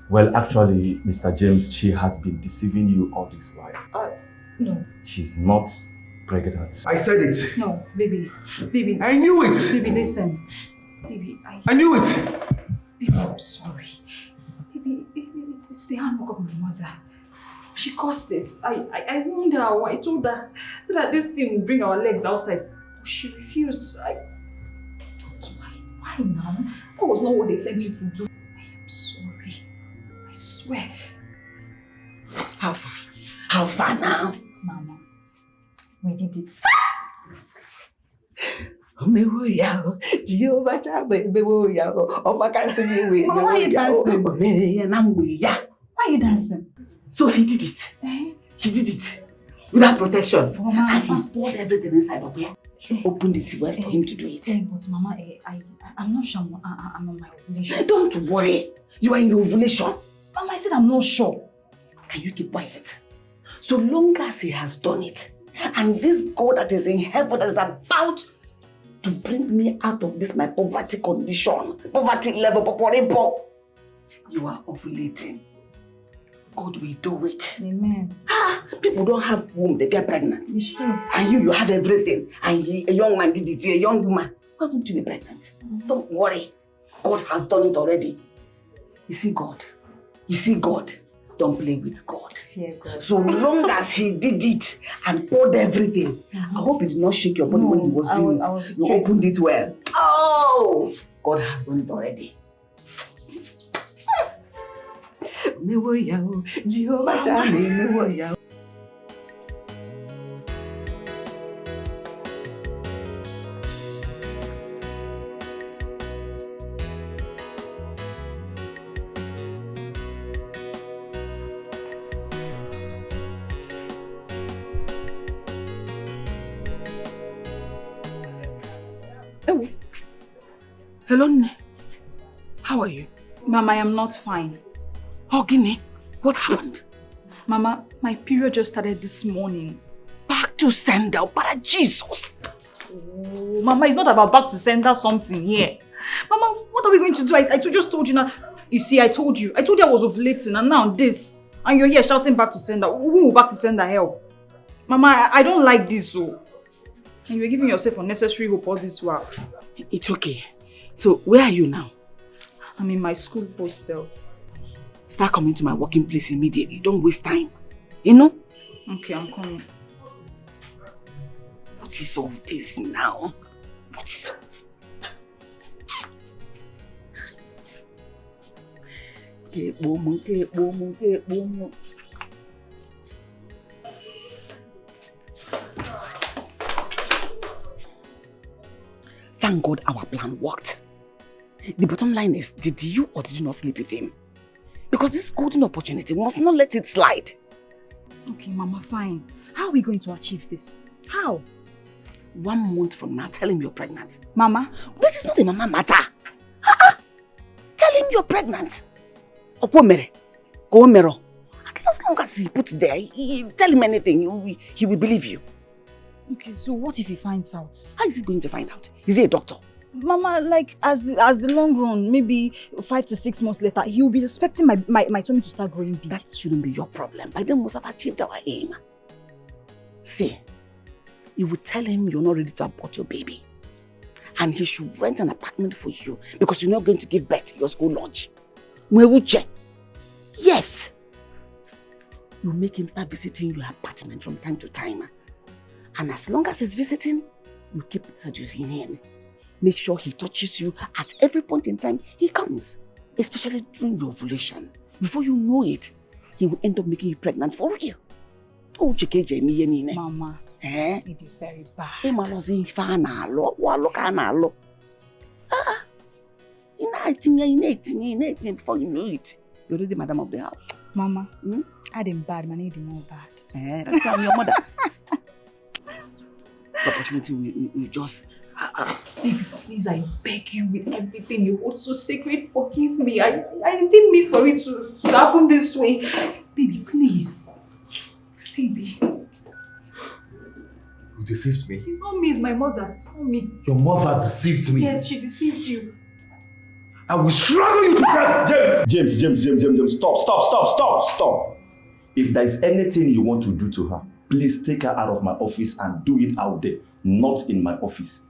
Well, actually, Mr. James, she has been deceiving you all this while. No. She's not pregnant. I said it. No, baby. I knew it. Baby, listen. Baby, I knew it. Baby, I'm sorry. Baby, it's the handwork of my mother. She caused it. I warned her. I told her that this thing will bring our legs outside. She refused. Why now? That was not what they sent you to do. I am sorry. I swear. How far? How far now? Mama, we did it. Mama, why are you dancing? Why are you dancing? So he did it. He did it. Without protection. And he poured everything inside of here. He opened it well for him to do it. But Mama, I'm not sure I'm on my ovulation. Don't worry. You are in your ovulation. Mama, I said I'm not sure. Can you keep quiet? So long as he has done it, and this God that is in heaven that is about to bring me out of this, my poverty condition, poverty level, popo. You are ovulating. God will do it. Amen. People don't have womb, they get pregnant. It's true. And you have everything. And a young man did it, you're a young woman. Why won't you be pregnant? Don't worry. God has done it already. You see God. Don't play with God. Fear God. So long as he did it and poured everything, I hope he did not shake your body when he was doing it. You opened it well. Oh! God has done it already. Jehovah Shani. Hello, Nne. How are you? Mama, I am not fine. Oh, Guinea, what happened? Mama, my period just started this morning. Back to sender, para Jesus. Oh, Mama, it's not about back to sender something here. Mama, what are we going to do? I just told you now. You see, I told you I was ovulating and now this. And you're here shouting back to sender. Who will back to sender help? Mama, I don't like this, so. And you're giving yourself unnecessary hope all this while. It's okay. So, where are you now? I'm in my school hostel. Start coming to my working place immediately. Don't waste time. You know? Okay, I'm coming. What is all this now? What is all this? Thank God our plan worked. The bottom line is, did you or did you not sleep with him? Because this golden opportunity, we must not let it slide. Okay, Mama, fine. How are we going to achieve this? How? 1 month from now, tell him you're pregnant. Mama? This is not a mama matter. Tell him you're pregnant. As long as he puts it there, tell him anything, he will believe you. Okay, so what if he finds out? How is he going to find out? Is he a doctor? Mama, like, as the long run, maybe 5 to 6 months later, he'll be expecting my tummy to start growing big. That shouldn't be your problem. By then, we must have achieved our aim. See, you will tell him you're not ready to abort your baby. And he should rent an apartment for you because you're not going to give birth to your school lunch. Yes. You make him start visiting your apartment from time to time. And as long as he's visiting, you keep seducing him. Make sure he touches you at every point in time he comes, especially during your ovulation. Before you know it, he will end up making you pregnant for real. Oh, Mama, it is very bad. Before you know it, you're already madam of the house. Mama, I didn't bad, man, I didn't know bad. That's how I'm your mother. This opportunity we just... Baby, please, I beg you with everything you hold so sacred, forgive me. I didn't mean for it to happen this way. Baby, please. Baby. You deceived me. It's not me, it's my mother. It's not me. Your mother deceived me. Yes, she deceived you. I will struggle you to death, James, stop. If there is anything you want to do to her, please take her out of my office and do it out there, not in my office.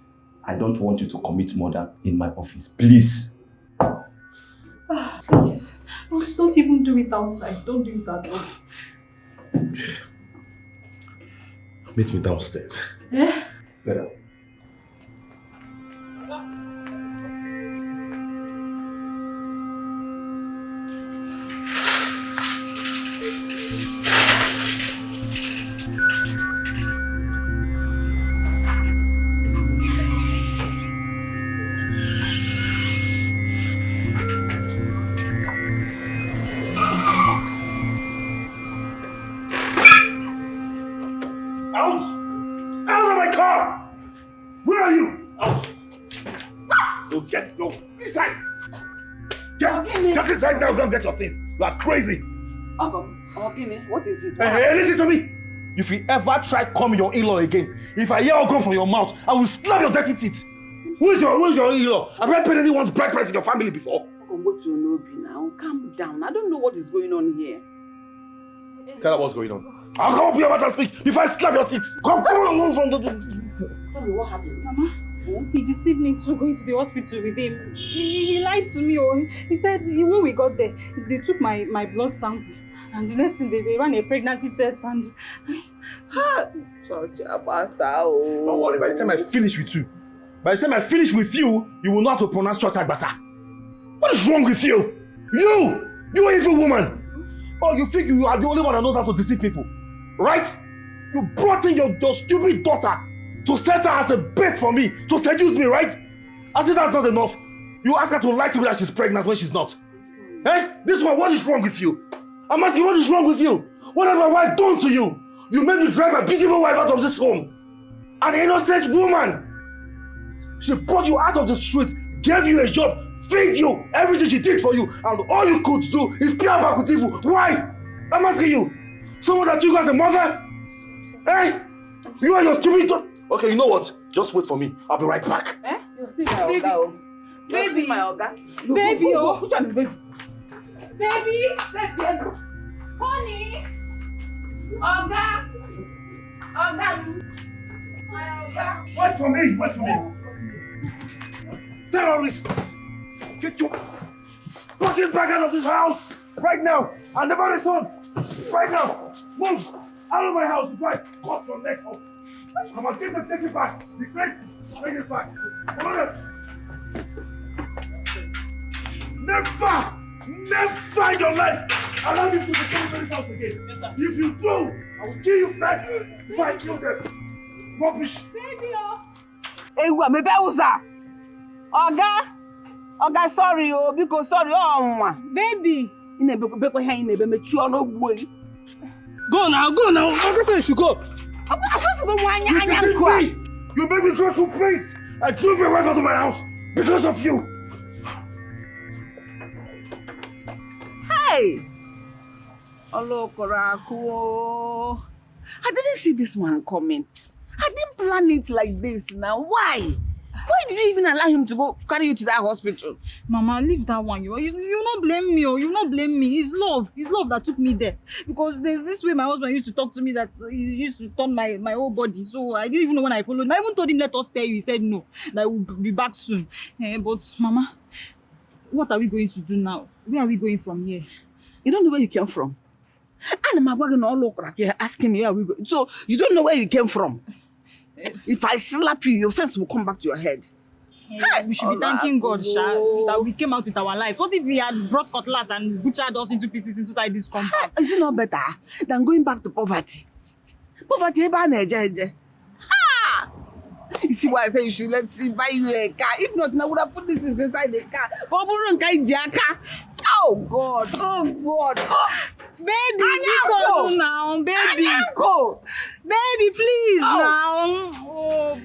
I don't want you to commit murder in my office. Please. Please. Don't even do it outside. Don't do it at all. Meet me downstairs. Better. Now go and get your things. You are crazy. What is it? Hey, listen to me. If you ever try call me your in-law again, if I hear or come from your mouth, I will slap your dirty teeth. Who's your in-law? Have I paid anyone's bride price in your family before? Come go to Nobi now. Calm down. I don't know what is going on here. Tell her what's going on. I'll come up here and speak before I slap your teeth. Come on from the... Tell me what happened. Mama, he deceived me into going to the hospital with him. He lied to me. Oh. He said when we got there, they took my blood sample. And the next thing, they ran a pregnancy test and... Don't worry, by the time I finish with you, you will know how to pronounce Church Agbasa. What is wrong with you? You evil woman! Oh, you think you are the only one that knows how to deceive people, right? You brought in your stupid daughter to set her as a bait for me, to seduce me, right? As if that's not enough, you ask her to lie to me that she's pregnant when she's not. Eh? This one, what is wrong with you? I'm asking, what is wrong with you? What has my wife done to you? You made me drive my beautiful wife out of this home. An innocent woman. She brought you out of the streets, gave you a job, feed you, everything she did for you, and all you could do is play back with evil. Why? I'm asking you. Someone that took you as a mother? Eh? You and your stupid daughter. Okay, you know what? Just wait for me. I'll be right back. Eh? You're still my Oga. Baby, my Oga. Baby, oh. Which one is baby? Baby, honey, Oga, my Oga. Wait for me. Terrorists! Get your fucking back out of this house right now! I'll never return! Right now! Move! Out of my house before I cut your neck off! Come on, take it back! Take it back! Come on! Never in your life allow me to come to this house again! Yes, sir. If you do, I will kill you first before I kill them! Rubbish! Baby, Hey, maybe I was that. Oga, sorry, because sorry, baby. Go now. Oga said you should go. You deceived me. You made me go to a place. I drove your wife out of my house because of you. Hey! Hello, Koraku. I didn't see this one coming. I didn't plan it like this now. Why? Why did you even allow him to go carry you to that hospital? Mama, leave that one. You not blame me. You not blame me. It's love that took me there. Because there's this way my husband used to talk to me that he used to turn my whole body. So I didn't even know when I followed him. I even told him, let us tell you. He said no, that we'll be back soon. But Mama, what are we going to do now? Where are we going from here? You don't know where you came from. And my wagon all over. You're asking me where we go. So you don't know where you came from. If I slap you, your sense will come back to your head. We should be thanking God, that we came out with our lives. What if we had brought cutlass and butchered us into pieces inside this compound? Is it not better than going back to poverty? Poverty, you see why I say you should let me buy you a car. If not, I would have put this inside the car. Oh God. Baby, go now, baby. Baby, please now. Oh.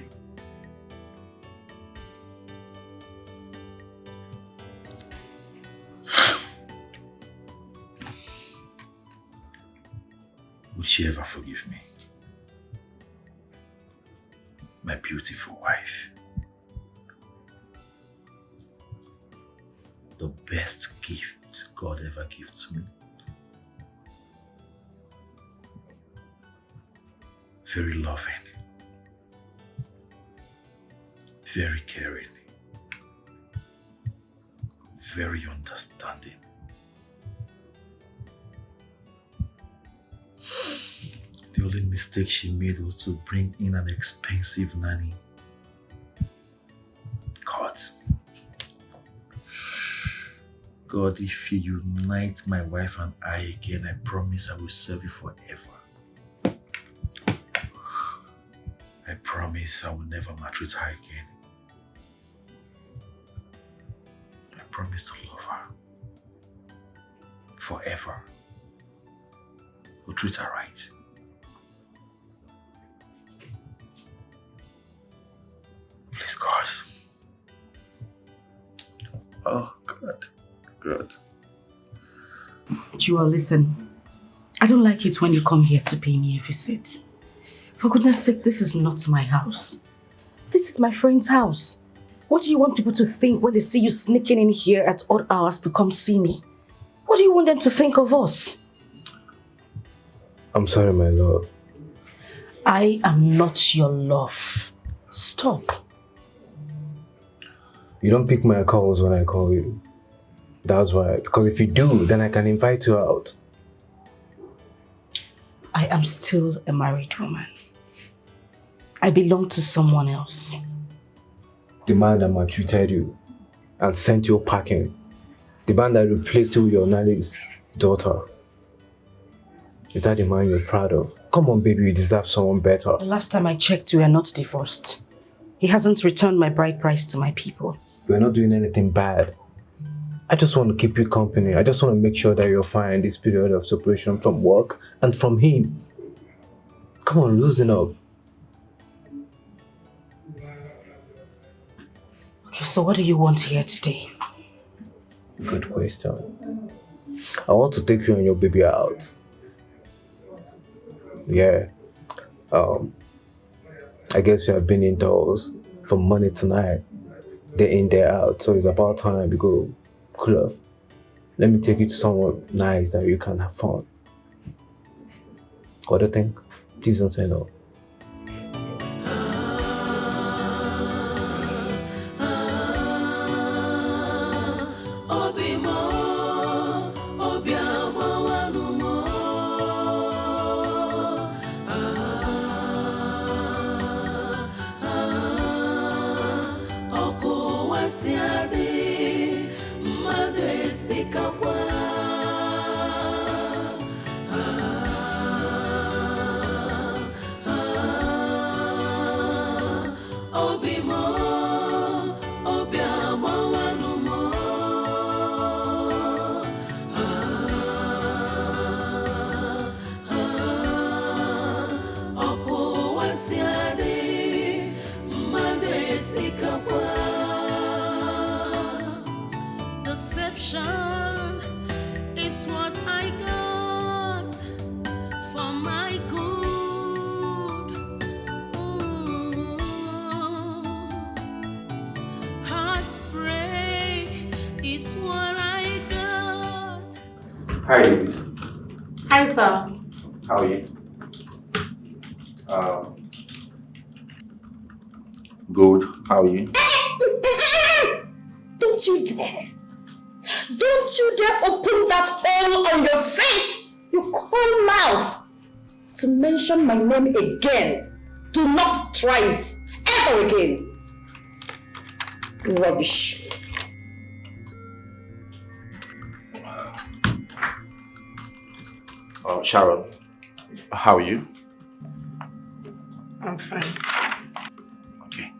Would she ever forgive me? My beautiful wife. The best gift God ever gave to me. Very loving. Very caring. Very understanding. The only mistake she made was to bring in an expensive nanny. God, if you unite my wife and I again, I promise I will serve you forever. I promise I will never maltreat her again. I promise to love her forever. We'll treat her right. Please, God. Oh, God. God. Jewel, listen. I don't like it when you come here to pay me a visit. For goodness sake, this is not my house. This is my friend's house. What do you want people to think when they see you sneaking in here at odd hours to come see me? What do you want them to think of us? I'm sorry, my love. I am not your love. Stop. You don't pick my calls when I call you. That's why. Because if you do, then I can invite you out. I am still a married woman. I belong to someone else. The man that maltreated you and sent you packing. The man that replaced you with your nanny's daughter. Is that the man you're proud of? Come on, baby, you deserve someone better. The last time I checked, we are not divorced. He hasn't returned my bride price to my people. We're not doing anything bad. I just want to keep you company. I just want to make sure that you're fine this period of separation from work and from him. Come on, loosen up. Okay, so what do you want here today? Good question. I want to take you and your baby out. Yeah. I guess you have been indoors from morning to night. Day in, day out. So it's about time you go cool off. Let me take you to somewhere nice that you can have fun. What do you think? Please don't say no. Deception is what I got for my good. Heartbreak is what I got. Hi, ladies. Hi, sir. How are you? Good. How are you? Don't you dare! Don't you dare open that hole on your face, you cold mouth, to mention my name again. Do not try it ever again. Rubbish. Sharon, how are you? I'm fine. Okay.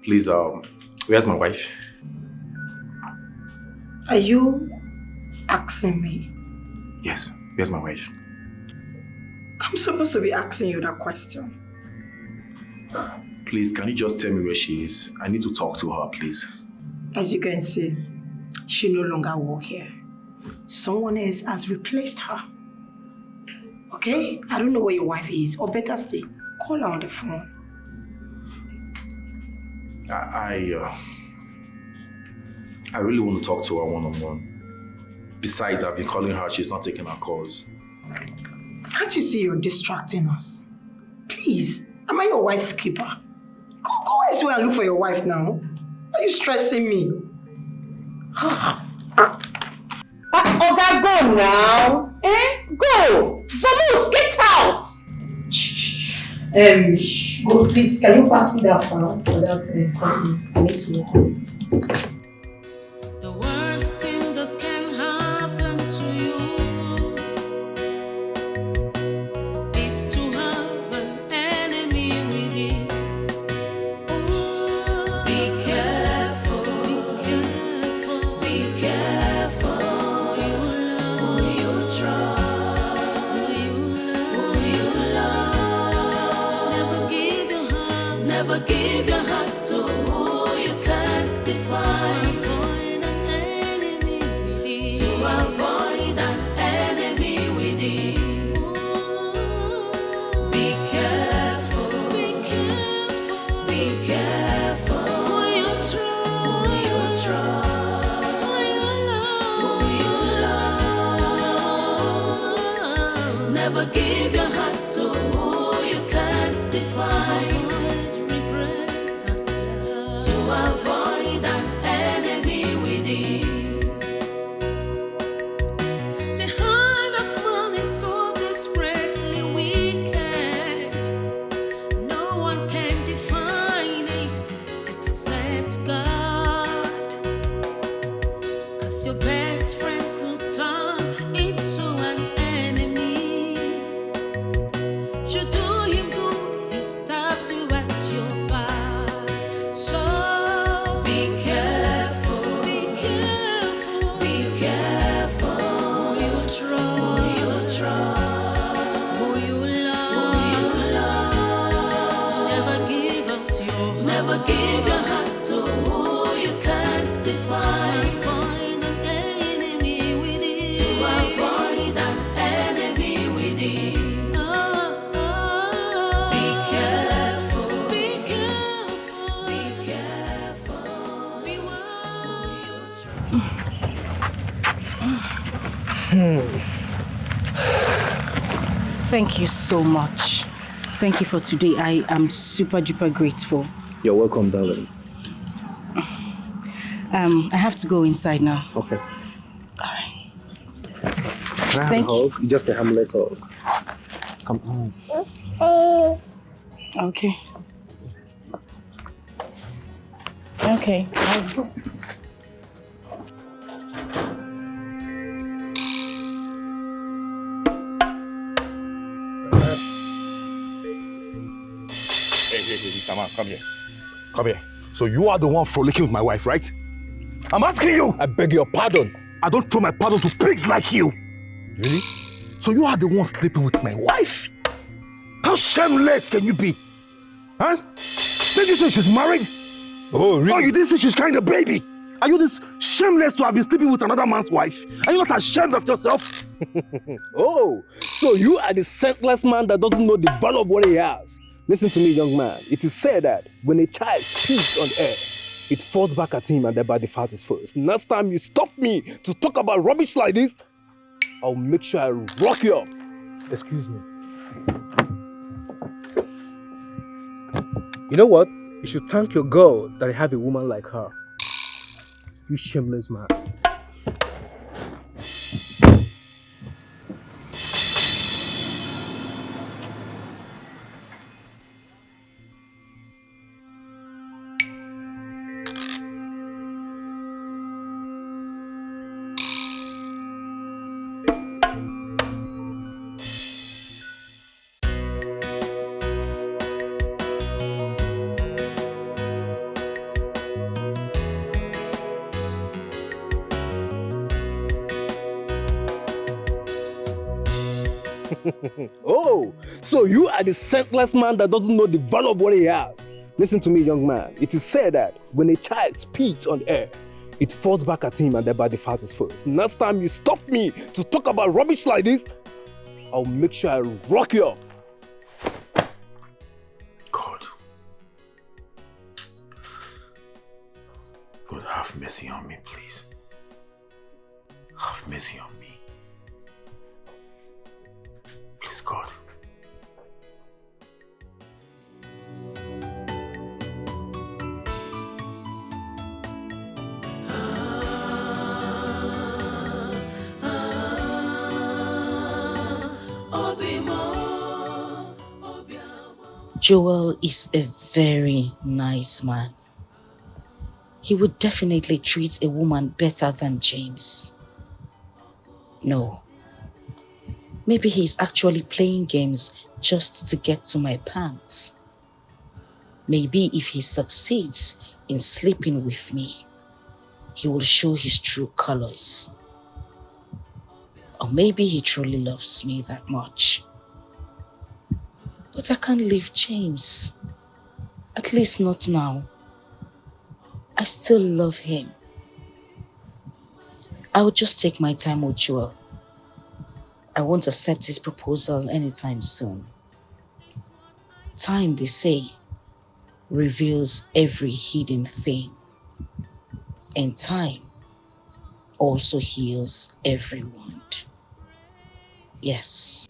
Please, where's my wife? Are you asking me? Yes, where's my wife? I'm supposed to be asking you that question. Please, can you just tell me where she is? I need to talk to her, please. As you can see, she no longer works here. Someone else has replaced her. Okay? I don't know where your wife is, or better still, call her on the phone. I really want to talk to her one-on-one. Besides, I've been calling her, she's not taking our calls. Can't you see you're distracting us? Please, am I your wife's keeper? Go elsewhere and look for your wife now. Are you stressing me? Oga, go now. Go. Vamos, get out. Go, please, can you pass me that phone for that company? I need to work on it. The worst thing that can happen to you is to have an enemy within. Be careful, be careful. Who you trust, who you love. Never give your heart to who you can't define. Avoid an enemy within. Be careful, be careful, be careful. Who you Never give your heart to who you can't define. Regrets and love. To avoid an enemy within. The heart of man is so desperately wicked. No one can define it except God. 'Cause your best friend could turn into an enemy. You do him good, he stabs you at your back. So be careful, be careful, be careful. Who you trust, who you love. Never give up never give your heart to who you can't define. To avoid an enemy within. To avoid an enemy within. Be careful, be careful, be careful. Be Thank you so much. Thank you for today. I am super duper grateful. You're welcome, darling. I have to go inside now. Okay. Alright. Can I have Thank a hug? Just a harmless hug. Come on. Okay. Okay. I'll go. Hey, man, come here. Come here. So you are the one frolicking with my wife, right? I'm asking you! I beg your pardon. I don't throw my pardon to pigs like you. Really? So you are the one sleeping with my wife? How shameless can you be? Huh? Did you say she's married? Oh, really? Oh, you didn't say she's carrying a baby? Are you this shameless to have been sleeping with another man's wife? Are you not ashamed of yourself? Oh, so you are the senseless man that doesn't know the value of what he has. Listen to me, young man. It is said that when a child speaks on air, it falls back at him and thereby the fart is first. Next time you stop me to talk about rubbish like this, I'll make sure I rock you up. Excuse me. You know what? You should thank your God that I have a woman like her. You shameless man. Oh, so you are the senseless man that doesn't know the value of what he has. Listen to me, young man. It is said that when a child speaks on air, it falls back at him and thereby the fart is first. Next time you stop me to talk about rubbish like this, I'll make sure I rock you up. God. God, have mercy on me, please. Have mercy on me. Please, God. Joel is a very nice man. He would definitely treat a woman better than James. No. Maybe he's actually playing games just to get to my pants. Maybe if he succeeds in sleeping with me, he will show his true colors. Or maybe he truly loves me that much. But I can't leave James. At least not now. I still love him. I will just take my time with Joel. I won't accept his proposal anytime soon. Time, they say, reveals every hidden thing. And time also heals every wound. Yes.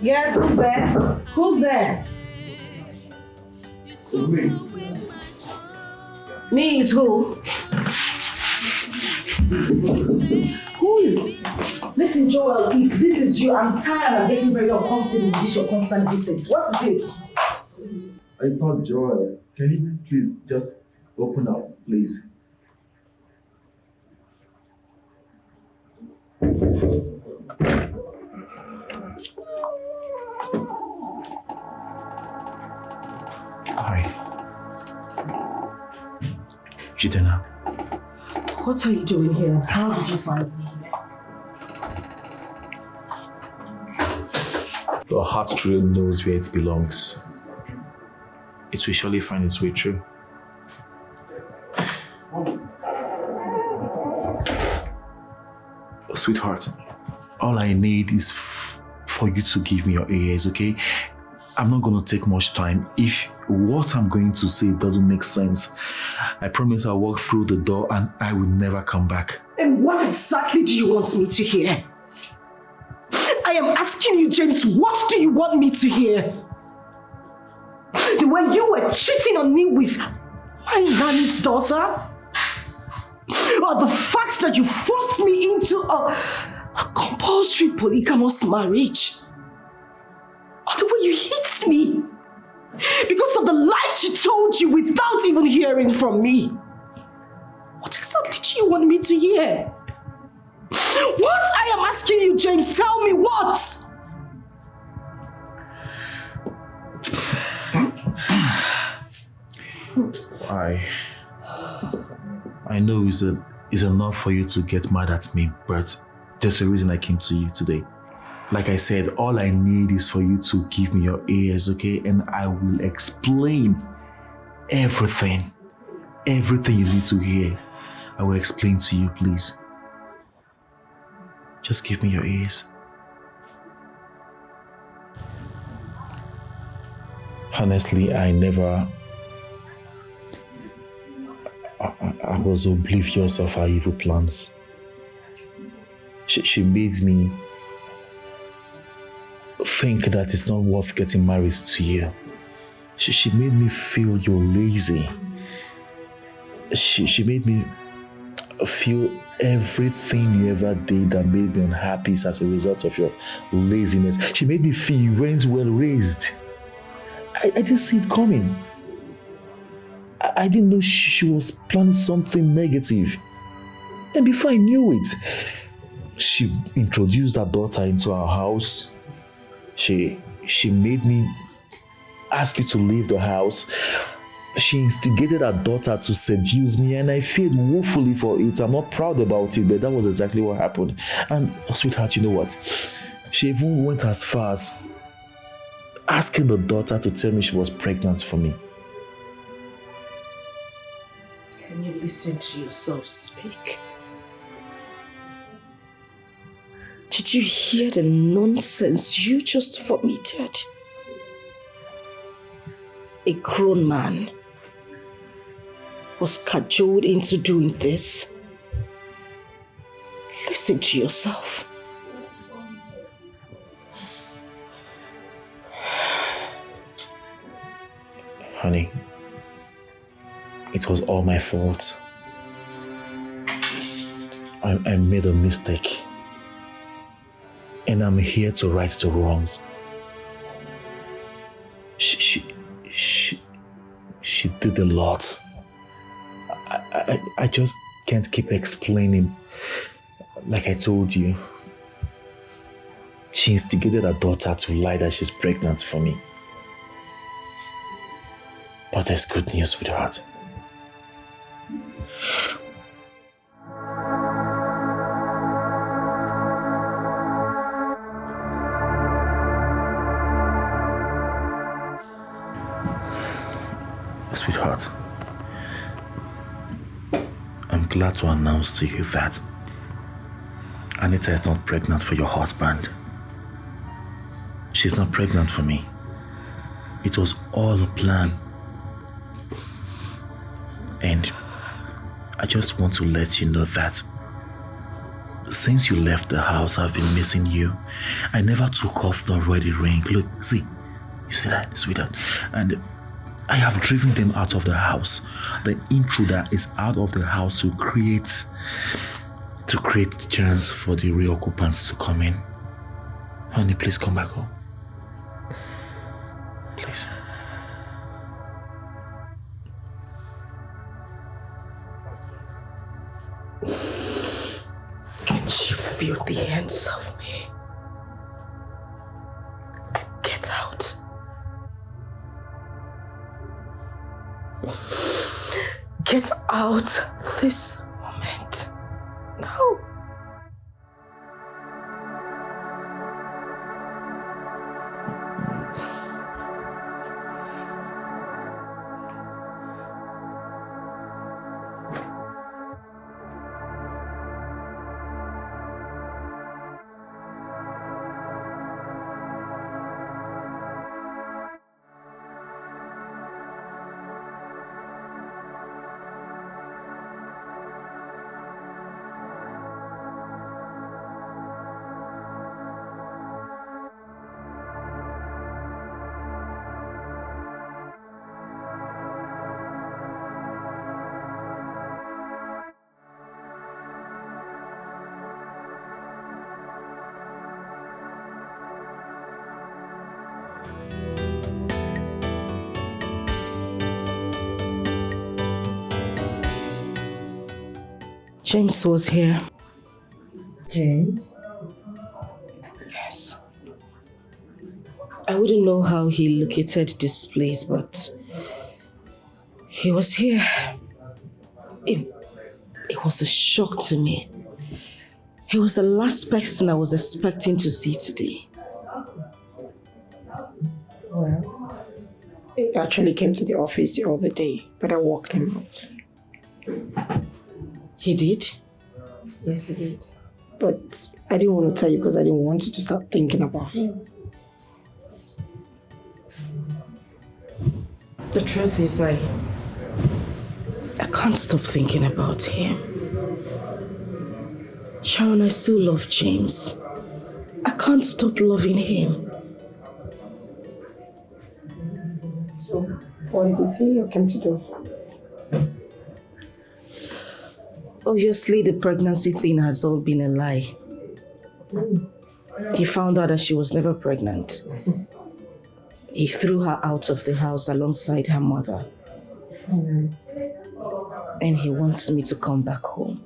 Yes, who's there? Who's there? Me is who? Who is? Listen, Joel, if this is you, I'm tired. I'm getting very uncomfortable with this your constant visits. What is it? It's not Joel. Can you please just open up, please? Hi. Jitena. What are you doing here? How did you find me here? Your heart truly knows where it belongs. It will surely find its way through. Sweetheart, all I need is for you to give me your ears, okay? I'm not going to take much time. If what I'm going to say doesn't make sense, I promise I'll walk through the door and I will never come back. And what exactly do you want me to hear? I am asking you, James, what do you want me to hear? The way you were cheating on me with my nanny's daughter? Or the fact that you forced me into a compulsory polygamous marriage? Or the way you hit me because of the lies she told you without even hearing from me? What exactly do you want me to hear? What I am asking you, James, tell me what? I know it's enough for you to get mad at me, but there's a reason I came to you today. Like I said, all I need is for you to give me your ears, okay? And I will explain everything you need to hear. I will explain to you, please. Just give me your ears. Honestly, I was oblivious of her evil plans. She made me think that it's not worth getting married to you. She made me feel you're lazy. She made me feel everything you ever did that made me unhappy is as a result of your laziness. She made me feel you weren't well raised. I didn't see it coming. I didn't know she was planning something negative. And before I knew it, she introduced her daughter into our house. She made me ask you to leave the house. She instigated her daughter to seduce me, and I failed woefully for it. I'm not proud about it, but that was exactly what happened. And sweetheart, you know what? She even went as far as asking the daughter to tell me she was pregnant for me. Can you listen to yourself speak? Did you hear the nonsense you just vomited? A grown man was cajoled into doing this. Listen to yourself. Honey, it was all my fault. I made a mistake. And I'm here to right the wrongs. She did a lot. I just can't keep explaining. Like I told you, she instigated her daughter to lie that she's pregnant for me. But there's good news with her. Sweetheart, I'm glad to announce to you that Anita is not pregnant for your husband. She's not pregnant for me. It was all a plan. And I just want to let you know that Since you left the house, I've been missing you. I never took off the wedding ring. Look, see. You see that, sweetheart? And I have driven them out of the house. The intruder is out of the house to create chance for the real occupants to come in. Honey, please come back home. Please. Can't you feel the hands of me? Get out. Get out this moment. No. James was here. James? Yes. I wouldn't know how he located this place, but he was here. It was a shock to me. He was the last person I was expecting to see today. Well, he actually came to the office the other day, but I walked him out. He did? Yes, he did. But I didn't want to tell you because I didn't want you to start thinking about him. The truth is, I can't stop thinking about him. Sharon, I still love James. I can't stop loving him. So, what did he say or came to do? Obviously, the pregnancy thing has all been a lie. He found out that she was never pregnant. He threw her out of the house alongside her mother. And he wants me to come back home.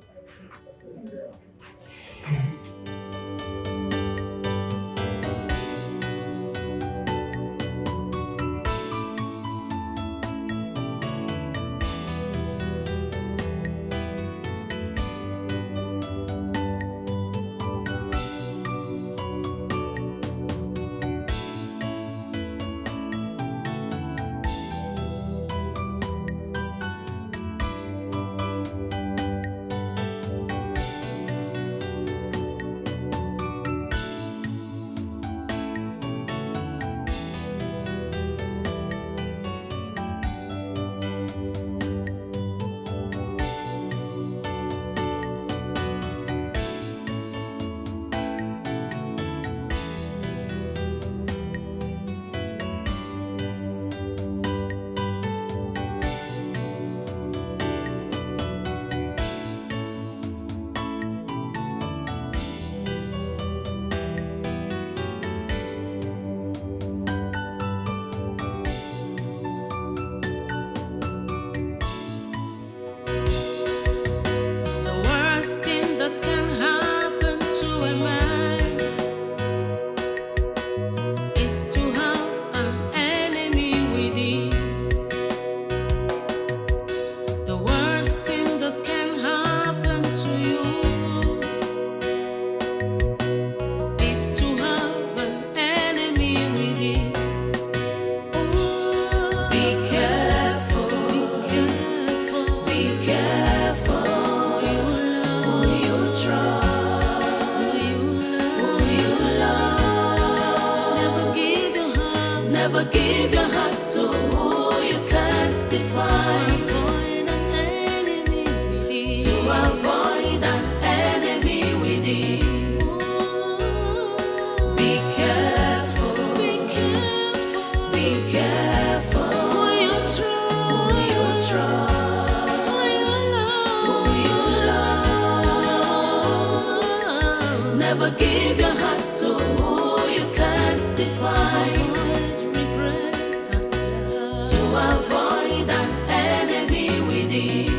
avoid an enemy within. give your heart to who you can't define. To avoid an enemy within.